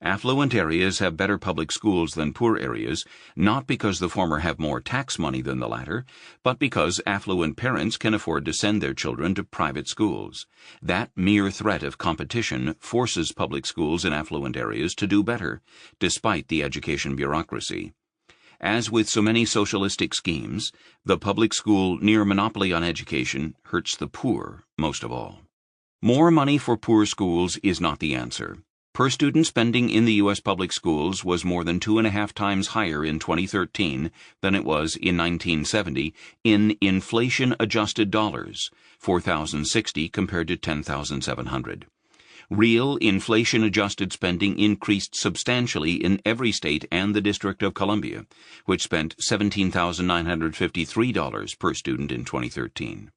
Affluent areas have better public schools than poor areas, not because the former have more tax money than the latter, but because affluent parents can afford to send their children to private schools. That mere threat of competition forces public schools in affluent areas to do better, despite the education bureaucracy. As with so many socialistic schemes, the public school near monopoly on education hurts the poor most of all. More money for poor schools is not the answer. Per-student spending in the U.S. public schools was more than 2.5 times higher in 2013 than it was in 1970 in inflation-adjusted dollars, $4,060 compared to $10,700. Real inflation-adjusted spending increased substantially in every state and the District of Columbia, which spent $17,953 per student in 2013.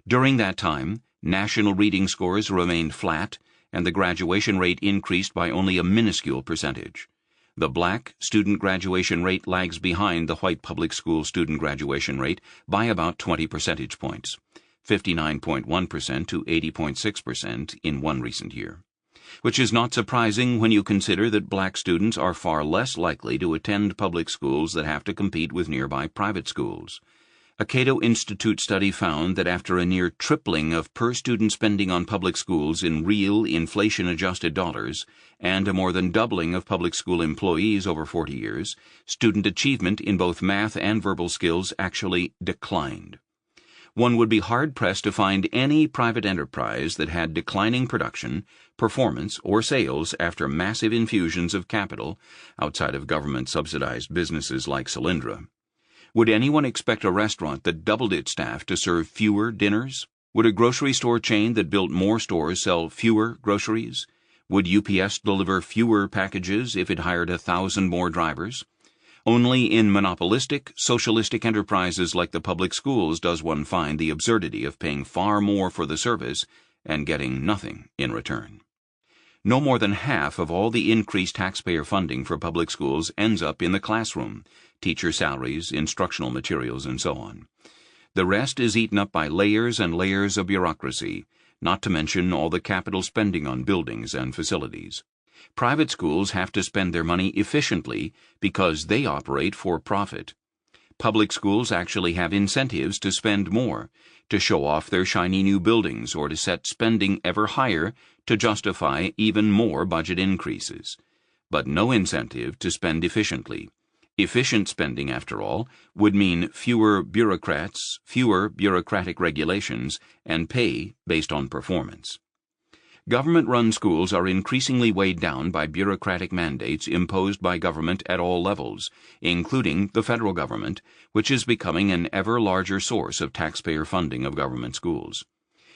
During that time, national reading scores remained flat, and the graduation rate increased by only a minuscule percentage. The black student graduation rate lags behind the white public school student graduation rate by about 20 percentage points, 59.1% to 80.6% in one recent year, which is not surprising when you consider that black students are far less likely to attend public schools that have to compete with nearby private schools. A Cato Institute study found that after a near tripling of per-student spending on public schools in real inflation-adjusted dollars and a more than doubling of public school employees over 40 years, student achievement in both math and verbal skills actually declined. One would be hard-pressed to find any private enterprise that had declining production, performance, or sales after massive infusions of capital outside of government-subsidized businesses like Solyndra. Would anyone expect a restaurant that doubled its staff to serve fewer dinners? Would a grocery store chain that built more stores sell fewer groceries? Would UPS deliver fewer packages if it hired 1,000 more drivers? Only in monopolistic, socialistic enterprises like the public schools does one find the absurdity of paying far more for the service and getting nothing in return. No more than half of all the increased taxpayer funding for public schools ends up in the classroom, teacher salaries, instructional materials, and so on. The rest is eaten up by layers and layers of bureaucracy, not to mention all the capital spending on buildings and facilities. Private schools have to spend their money efficiently because they operate for profit. Public schools actually have incentives to spend more, to show off their shiny new buildings or to set spending ever higher to justify even more budget increases. But no incentive to spend efficiently. Efficient spending, after all, would mean fewer bureaucrats, fewer bureaucratic regulations, and pay based on performance. Government-run schools are increasingly weighed down by bureaucratic mandates imposed by government at all levels, including the federal government, which is becoming an ever larger source of taxpayer funding of government schools.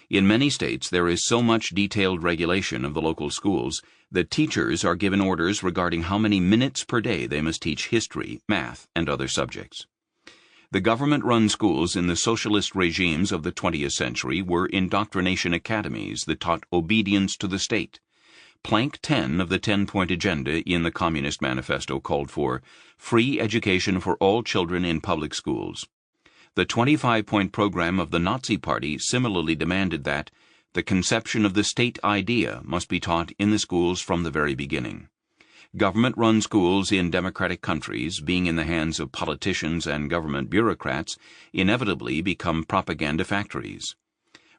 In many states, there is so much detailed regulation of the local schools that teachers are given orders regarding how many minutes per day they must teach history, math, and other subjects. The government-run schools in the socialist regimes of the 20th century were indoctrination academies that taught obedience to the state. Plank 10 of the 10-point agenda in the Communist Manifesto called for free education for all children in public schools. The 25-point program of the Nazi Party similarly demanded that the conception of the state idea must be taught in the schools from the very beginning. Government-run schools in democratic countries, being in the hands of politicians and government bureaucrats, inevitably become propaganda factories.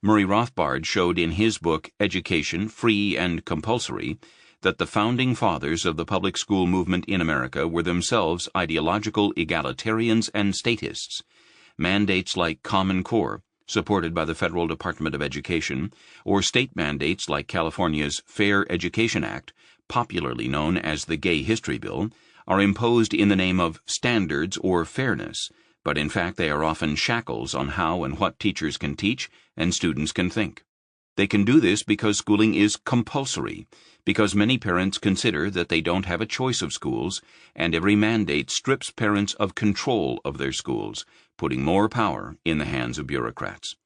Murray Rothbard showed in his book Education, Free and Compulsory that the founding fathers of the public school movement in America were themselves ideological egalitarians and statists. Mandates like Common Core, supported by the Federal Department of Education, or state mandates like California's Fair Education Act, popularly known as the Gay History Bill, are imposed in the name of standards or fairness, but in fact they are often shackles on how and what teachers can teach and students can think. They can do this because schooling is compulsory, because many parents consider that they don't have a choice of schools, and every mandate strips parents of control of their schools, putting more power in the hands of bureaucrats.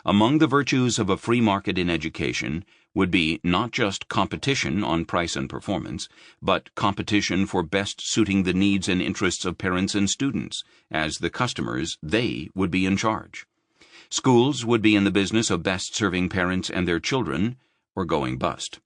Among the virtues of a free market in education would be not just competition on price and performance, but competition for best suiting the needs and interests of parents and students. As the customers, they would be in charge. Schools would be in the business of best serving parents and their children, or going bust.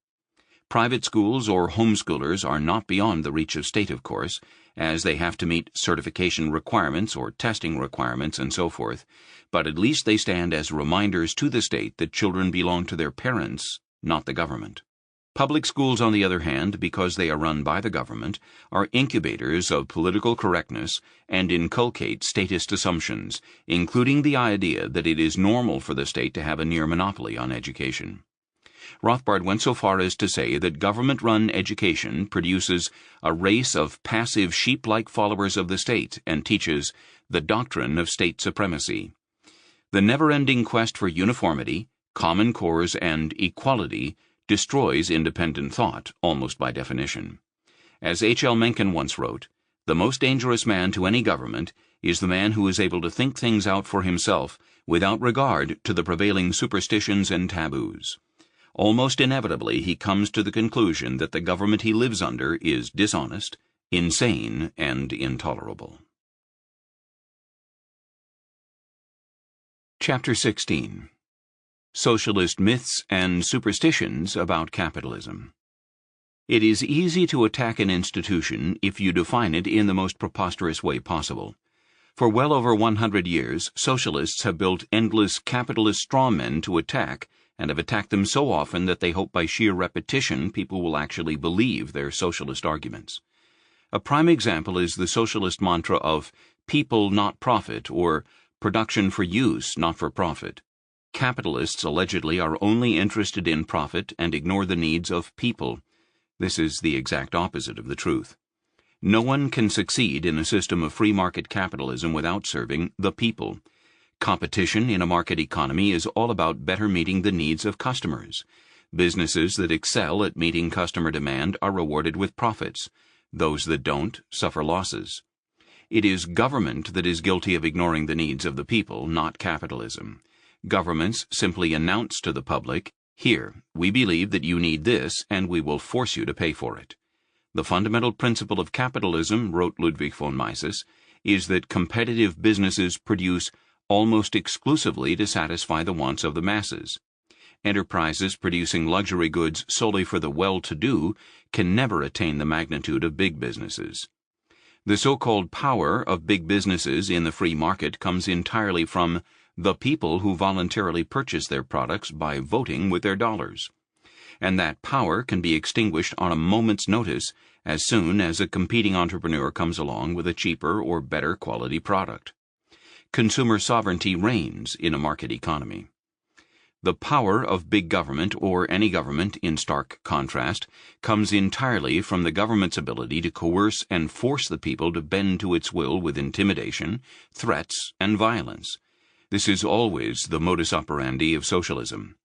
Private schools or homeschoolers are not beyond the reach of state, of course, as they have to meet certification requirements or testing requirements and so forth, but at least they stand as reminders to the state that children belong to their parents, not the government. Public schools, on the other hand, because they are run by the government, are incubators of political correctness and inculcate statist assumptions, including the idea that it is normal for the state to have a near monopoly on education. Rothbard went so far as to say that government-run education produces a race of passive sheep-like followers of the state and teaches the doctrine of state supremacy. The never-ending quest for uniformity, common cores, and equality destroys independent thought, almost by definition. As H.L. Mencken once wrote, "The most dangerous man to any government is the man who is able to think things out for himself without regard to the prevailing superstitions and taboos. Almost inevitably he comes to the conclusion that the government he lives under is dishonest, insane, and intolerable." Chapter 16. Socialist Myths and Superstitions about Capitalism. It is easy to attack an institution if you define it in the most preposterous way possible. For well over 100 years, socialists have built endless capitalist strawmen to attack, and have attacked them so often that they hope by sheer repetition people will actually believe their socialist arguments. A prime example is the socialist mantra of people not profit, or production for use, not for profit. Capitalists allegedly are only interested in profit and ignore the needs of people. This is the exact opposite of the truth. No one can succeed in a system of free market capitalism without serving the people. Competition in a market economy is all about better meeting the needs of customers. Businesses that excel at meeting customer demand are rewarded with profits. Those that don't suffer losses. It is government that is guilty of ignoring the needs of the people, not capitalism. Governments simply announce to the public, "Here, we believe that you need this, and we will force you to pay for it." The fundamental principle of capitalism, wrote Ludwig von Mises, is that competitive businesses produce almost exclusively to satisfy the wants of the masses. Enterprises producing luxury goods solely for the well-to-do can never attain the magnitude of big businesses. The so-called power of big businesses in the free market comes entirely from the people who voluntarily purchase their products by voting with their dollars. And that power can be extinguished on a moment's notice as soon as a competing entrepreneur comes along with a cheaper or better quality product. Consumer sovereignty reigns in a market economy. The power of big government, or any government in stark contrast, comes entirely from the government's ability to coerce and force the people to bend to its will with intimidation, threats, and violence. This is always the modus operandi of socialism.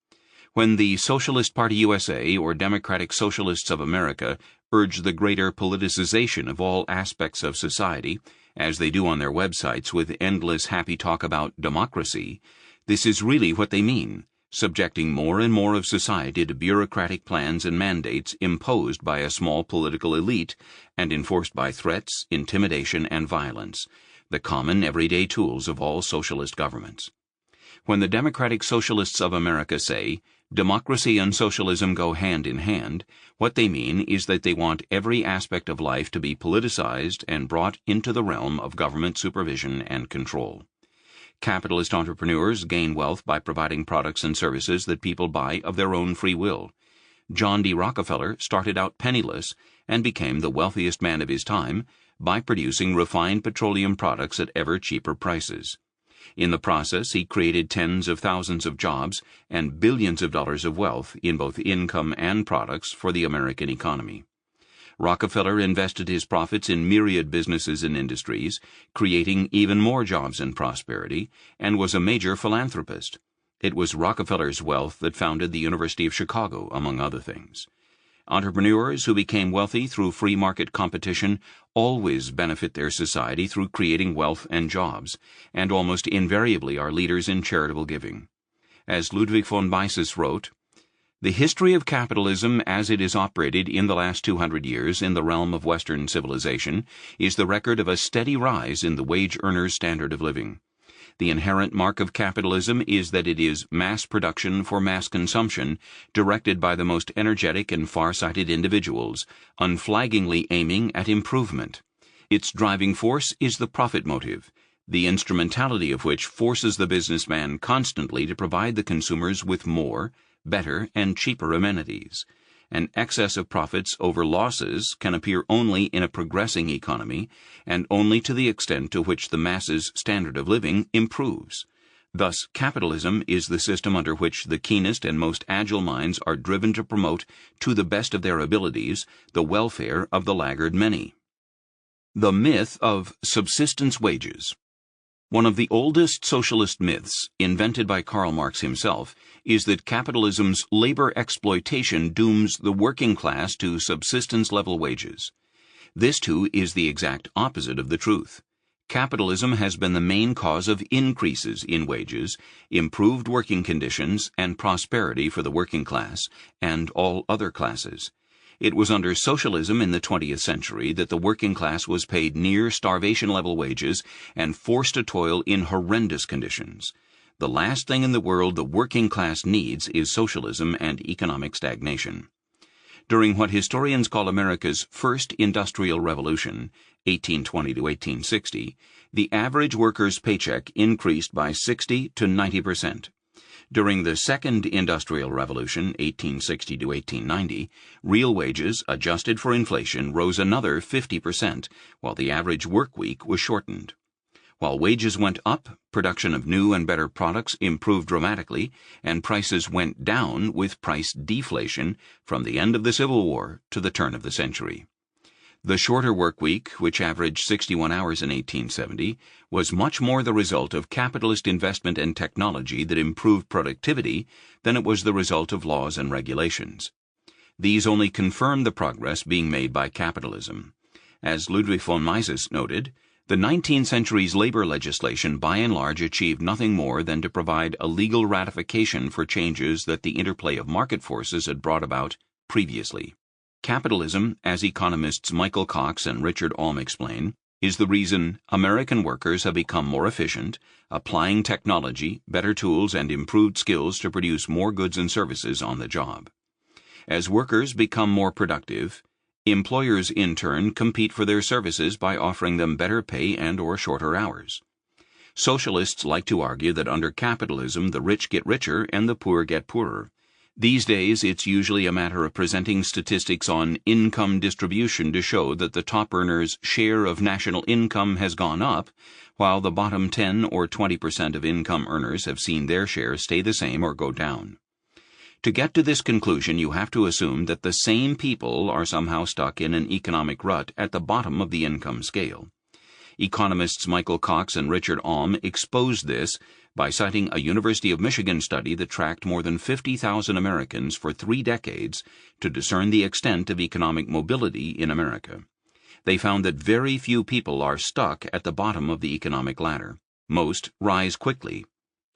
When the Socialist Party USA or Democratic Socialists of America urge the greater politicization of all aspects of society, as they do on their websites with endless happy talk about democracy, this is really what they mean, subjecting more and more of society to bureaucratic plans and mandates imposed by a small political elite and enforced by threats, intimidation, and violence, the common everyday tools of all socialist governments. When the Democratic Socialists of America say, "Democracy and socialism go hand in hand," what they mean is that they want every aspect of life to be politicized and brought into the realm of government supervision and control. Capitalist entrepreneurs gain wealth by providing products and services that people buy of their own free will. John D. Rockefeller started out penniless and became the wealthiest man of his time by producing refined petroleum products at ever cheaper prices. In the process, he created tens of thousands of jobs and billions of dollars of wealth in both income and products for the American economy. Rockefeller invested his profits in myriad businesses and industries, creating even more jobs and prosperity, and was a major philanthropist. It was Rockefeller's wealth that founded the University of Chicago, among other things. Entrepreneurs who became wealthy through free market competition always benefit their society through creating wealth and jobs, and almost invariably are leaders in charitable giving. As Ludwig von Mises wrote, "The history of capitalism as it is operated in the last 200 years in the realm of Western civilization is the record of a steady rise in the wage earner's standard of living. The inherent mark of capitalism is that it is mass production for mass consumption, directed by the most energetic and far-sighted individuals, unflaggingly aiming at improvement. Its driving force is the profit motive, the instrumentality of which forces the businessman constantly to provide the consumers with more, better, and cheaper amenities. An excess of profits over losses can appear only in a progressing economy, and only to the extent to which the masses' standard of living improves. Thus, capitalism is the system under which the keenest and most agile minds are driven to promote, to the best of their abilities, the welfare of the laggard many." The myth of subsistence wages. One of the oldest socialist myths, invented by Karl Marx himself, is that capitalism's labor exploitation dooms the working class to subsistence-level wages. This, too, is the exact opposite of the truth. Capitalism has been the main cause of increases in wages, improved working conditions, and prosperity for the working class and all other classes. It was under socialism in the 20th century that the working class was paid near starvation-level wages and forced to toil in horrendous conditions. The last thing in the world the working class needs is socialism and economic stagnation. During what historians call America's first industrial revolution, 1820 to 1860, the average worker's paycheck increased by 60 to 90%. During the second industrial revolution, 1860 to 1890, real wages, adjusted for inflation, rose another 50%, while the average work week was shortened. While wages went up, production of new and better products improved dramatically, and prices went down with price deflation from the end of the Civil War to the turn of the century. The shorter work week, which averaged 61 hours in 1870, was much more the result of capitalist investment and technology that improved productivity than it was the result of laws and regulations. These only confirmed the progress being made by capitalism. As Ludwig von Mises noted, the 19th century's labor legislation by and large achieved nothing more than to provide a legal ratification for changes that the interplay of market forces had brought about previously. Capitalism, as economists Michael Cox and Richard Alm explain, is the reason American workers have become more efficient, applying technology, better tools, and improved skills to produce more goods and services on the job. As workers become more productive, employers in turn compete for their services by offering them better pay and/or shorter hours. Socialists like to argue that under capitalism the rich get richer and the poor get poorer. These days, it's usually a matter of presenting statistics on income distribution to show that the top earners' share of national income has gone up, while the bottom 10 or 20% of income earners have seen their share stay the same or go down. To get to this conclusion, you have to assume that the same people are somehow stuck in an economic rut at the bottom of the income scale. Economists Michael Cox and Richard Alm exposed this by citing a University of Michigan study that tracked more than 50,000 Americans for 3 decades to discern the extent of economic mobility in America. They found that very few people are stuck at the bottom of the economic ladder. Most rise quickly.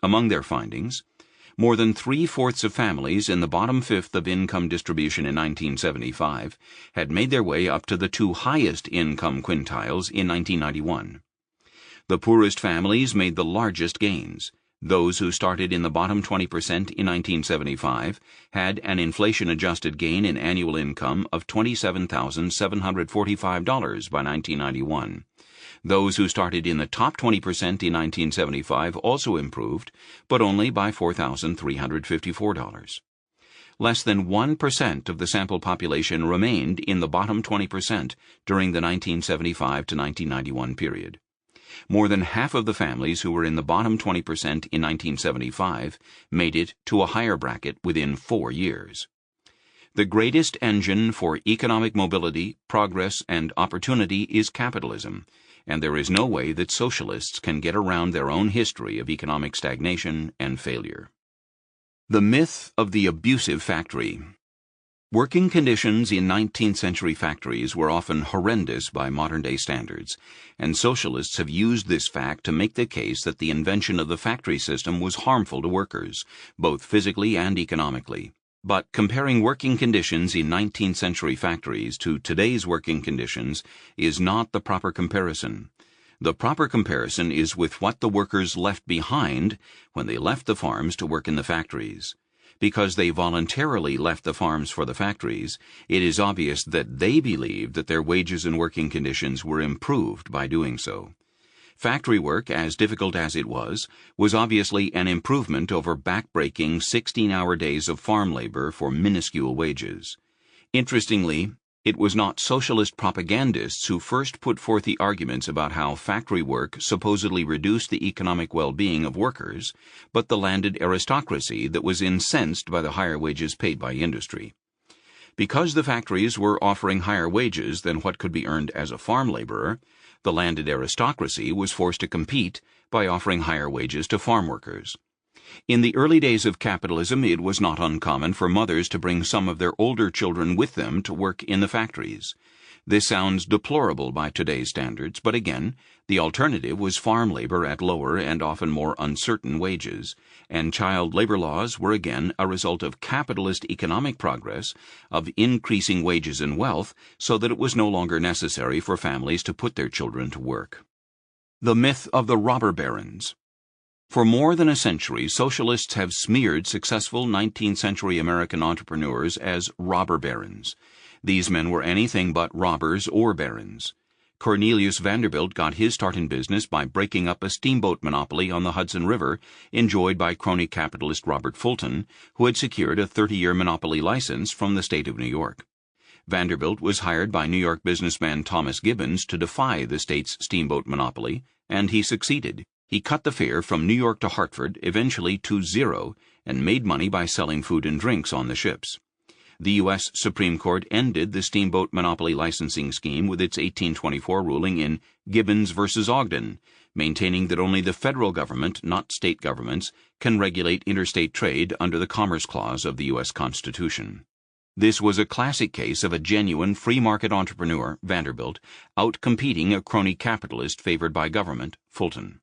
Among their findings, more than 3/4 of families in the bottom fifth of income distribution in 1975 had made their way up to the 2 highest income quintiles in 1991. The poorest families made the largest gains. Those who started in the bottom 20% in 1975 had an inflation-adjusted gain in annual income of $27,745 by 1991. Those who started in the top 20% in 1975 also improved, but only by $4,354. Less than 1% of the sample population remained in the bottom 20% during the 1975 to 1991 period. More than half of the families who were in the bottom 20% in 1975 made it to a higher bracket within 4 years. The greatest engine for economic mobility, progress, and opportunity is capitalism, and there is no way that socialists can get around their own history of economic stagnation and failure. The myth of the abusive factory. Working conditions in 19th century factories were often horrendous by modern-day standards, and socialists have used this fact to make the case that the invention of the factory system was harmful to workers, both physically and economically. But comparing working conditions in 19th century factories to today's working conditions is not the proper comparison. The proper comparison is with what the workers left behind when they left the farms to work in the factories. Because they voluntarily left the farms for the factories, it is obvious that they believed that their wages and working conditions were improved by doing so. Factory work, as difficult as it was obviously an improvement over back-breaking 16-hour days of farm labor for minuscule wages. Interestingly, it was not socialist propagandists who first put forth the arguments about how factory work supposedly reduced the economic well-being of workers, but the landed aristocracy that was incensed by the higher wages paid by industry. Because the factories were offering higher wages than what could be earned as a farm laborer, the landed aristocracy was forced to compete by offering higher wages to farm workers. In the early days of capitalism, it was not uncommon for mothers to bring some of their older children with them to work in the factories. This sounds deplorable by today's standards, but again, the alternative was farm labor at lower and often more uncertain wages, and child labor laws were again a result of capitalist economic progress, of increasing wages and wealth, so that it was no longer necessary for families to put their children to work. The myth of the robber barons. For more than a century, socialists have smeared successful 19th century American entrepreneurs as robber barons. These men were anything but robbers or barons. Cornelius Vanderbilt got his start in business by breaking up a steamboat monopoly on the Hudson River enjoyed by crony capitalist Robert Fulton, who had secured a 30-year monopoly license from the state of New York. Vanderbilt was hired by New York businessman Thomas Gibbons to defy the state's steamboat monopoly, and he succeeded. He cut the fare from New York to Hartford, eventually to zero, and made money by selling food and drinks on the ships. The U.S. Supreme Court ended the steamboat monopoly licensing scheme with its 1824 ruling in Gibbons v. Ogden, maintaining that only the federal government, not state governments, can regulate interstate trade under the Commerce Clause of the U.S. Constitution. This was a classic case of a genuine free-market entrepreneur, Vanderbilt, out-competing a crony capitalist favored by government, Fulton.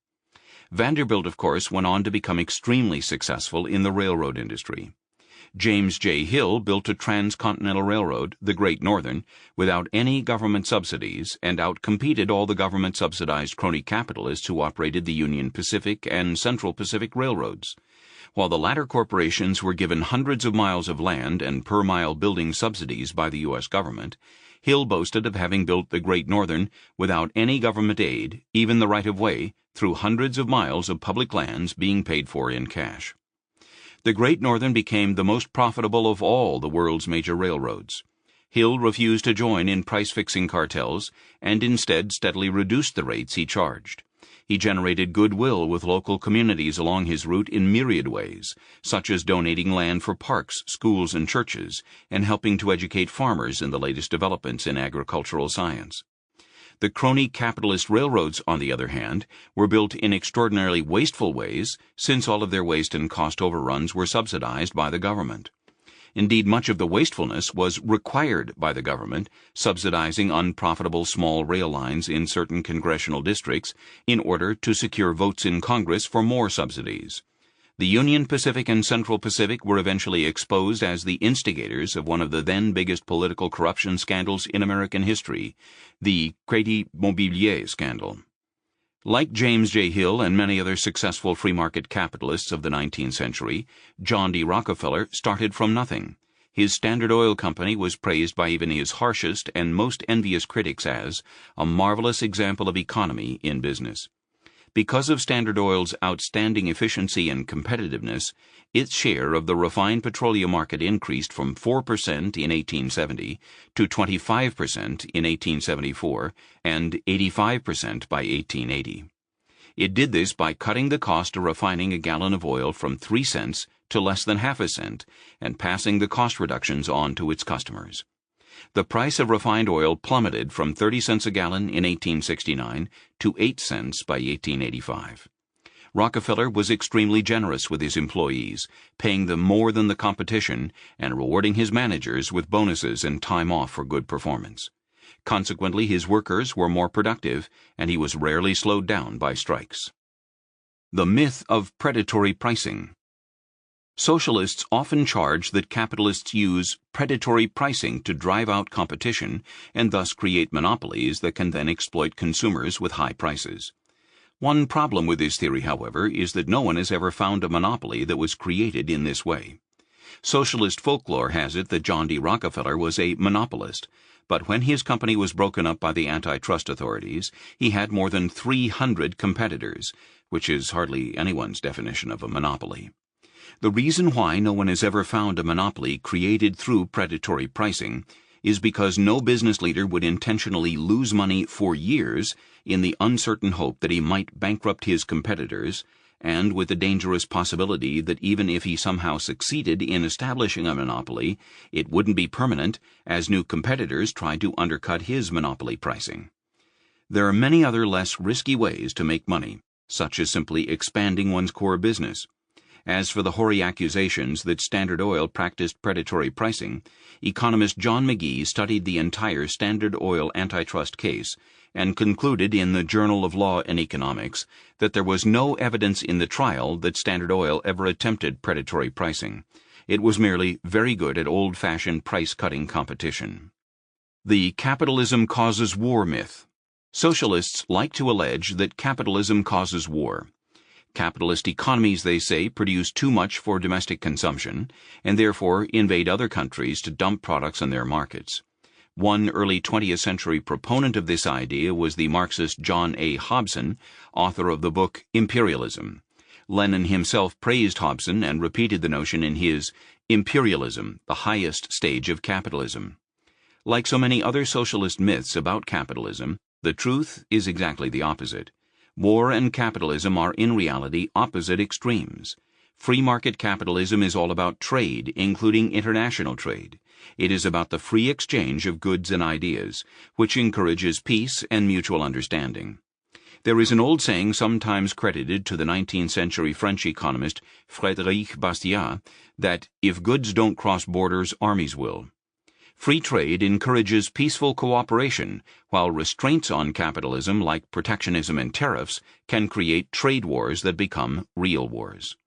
Vanderbilt, of course, went on to become extremely successful in the railroad industry. James J. Hill built a transcontinental railroad, the Great Northern, without any government subsidies and outcompeted all the government-subsidized crony capitalists who operated the Union Pacific and Central Pacific railroads. While the latter corporations were given hundreds of miles of land and per-mile building subsidies by the U.S. government, Hill boasted of having built the Great Northern without any government aid, even the right-of-way, through hundreds of miles of public lands being paid for in cash. The Great Northern became the most profitable of all the world's major railroads. Hill refused to join in price-fixing cartels and instead steadily reduced the rates he charged. He generated goodwill with local communities along his route in myriad ways, such as donating land for parks, schools, and churches, and helping to educate farmers in the latest developments in agricultural science. The crony capitalist railroads, on the other hand, were built in extraordinarily wasteful ways, since all of their waste and cost overruns were subsidized by the government. Indeed, much of the wastefulness was required by the government, subsidizing unprofitable small rail lines in certain congressional districts in order to secure votes in Congress for more subsidies. The Union Pacific and Central Pacific were eventually exposed as the instigators of one of the then biggest political corruption scandals in American history, the Crédit Mobilier scandal. Like James J. Hill and many other successful free-market capitalists of the 19th century, John D. Rockefeller started from nothing. His Standard Oil Company was praised by even his harshest and most envious critics as a marvelous example of economy in business. Because of Standard Oil's outstanding efficiency and competitiveness, its share of the refined petroleum market increased from 4% in 1870 to 25% in 1874 and 85% by 1880. It did this by cutting the cost of refining a gallon of oil from 3 cents to less than half a cent and passing the cost reductions on to its customers. The price of refined oil plummeted from 30 cents a gallon in 1869 to 8 cents by 1885. Rockefeller was extremely generous with his employees, paying them more than the competition and rewarding his managers with bonuses and time off for good performance. Consequently, his workers were more productive, and he was rarely slowed down by strikes. The myth of predatory pricing. Socialists often charge that capitalists use predatory pricing to drive out competition and thus create monopolies that can then exploit consumers with high prices. One problem with this theory, however, is that no one has ever found a monopoly that was created in this way. Socialist folklore has it that John D. Rockefeller was a monopolist, but when his company was broken up by the antitrust authorities, he had more than 300 competitors, which is hardly anyone's definition of a monopoly. The reason why no one has ever found a monopoly created through predatory pricing is because no business leader would intentionally lose money for years in the uncertain hope that he might bankrupt his competitors, and with the dangerous possibility that even if he somehow succeeded in establishing a monopoly, it wouldn't be permanent as new competitors tried to undercut his monopoly pricing. There are many other less risky ways to make money, such as simply expanding one's core business. As for the hoary accusations that Standard Oil practiced predatory pricing, economist John McGee studied the entire Standard Oil antitrust case and concluded in the Journal of Law and Economics that there was no evidence in the trial that Standard Oil ever attempted predatory pricing. It was merely very good at old-fashioned price-cutting competition. The capitalism causes war myth. Socialists like to allege that capitalism causes war. Capitalist economies, they say, produce too much for domestic consumption and therefore invade other countries to dump products on their markets. One early 20th century proponent of this idea was the Marxist John A. Hobson, author of the book Imperialism. Lenin himself praised Hobson and repeated the notion in his Imperialism, the Highest Stage of Capitalism. Like so many other socialist myths about capitalism, the truth is exactly the opposite. War and capitalism are in reality opposite extremes. Free market capitalism is all about trade, including international trade. It is about the free exchange of goods and ideas, which encourages peace and mutual understanding. There is an old saying sometimes credited to the 19th century French economist Frédéric Bastiat that if goods don't cross borders, armies will. Free trade encourages peaceful cooperation, while restraints on capitalism like protectionism and tariffs can create trade wars that become real wars.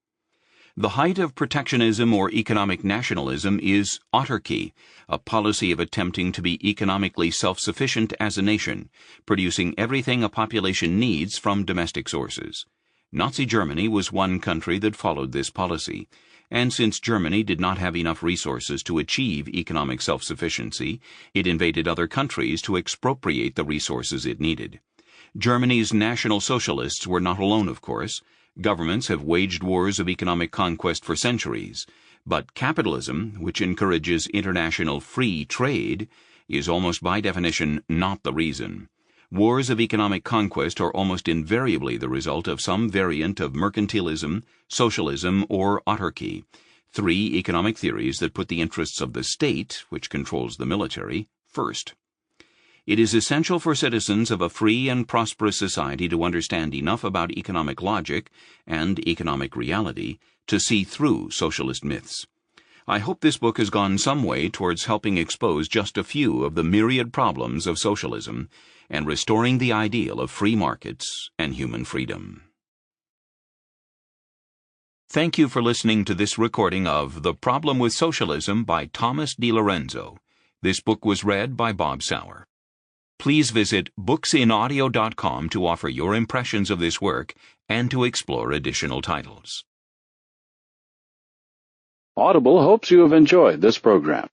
The height of protectionism or economic nationalism is autarky, a policy of attempting to be economically self-sufficient as a nation, producing everything a population needs from domestic sources. Nazi Germany was one country that followed this policy, and since Germany did not have enough resources to achieve economic self-sufficiency, it invaded other countries to expropriate the resources it needed. Germany's National Socialists were not alone, of course. Governments have waged wars of economic conquest for centuries, but capitalism, which encourages international free trade, is almost by definition not the reason. Wars of economic conquest are almost invariably the result of some variant of mercantilism, socialism, or autarky, three economic theories that put the interests of the state, which controls the military, first. It is essential for citizens of a free and prosperous society to understand enough about economic logic and economic reality to see through socialist myths. I hope this book has gone some way towards helping expose just a few of the myriad problems of socialism and restoring the ideal of free markets and human freedom. Thank you for listening to this recording of The Problem with Socialism by Thomas DiLorenzo. This book was read by Bob Sauer. Please visit booksinaudio.com to offer your impressions of this work and to explore additional titles. Audible hopes you have enjoyed this program.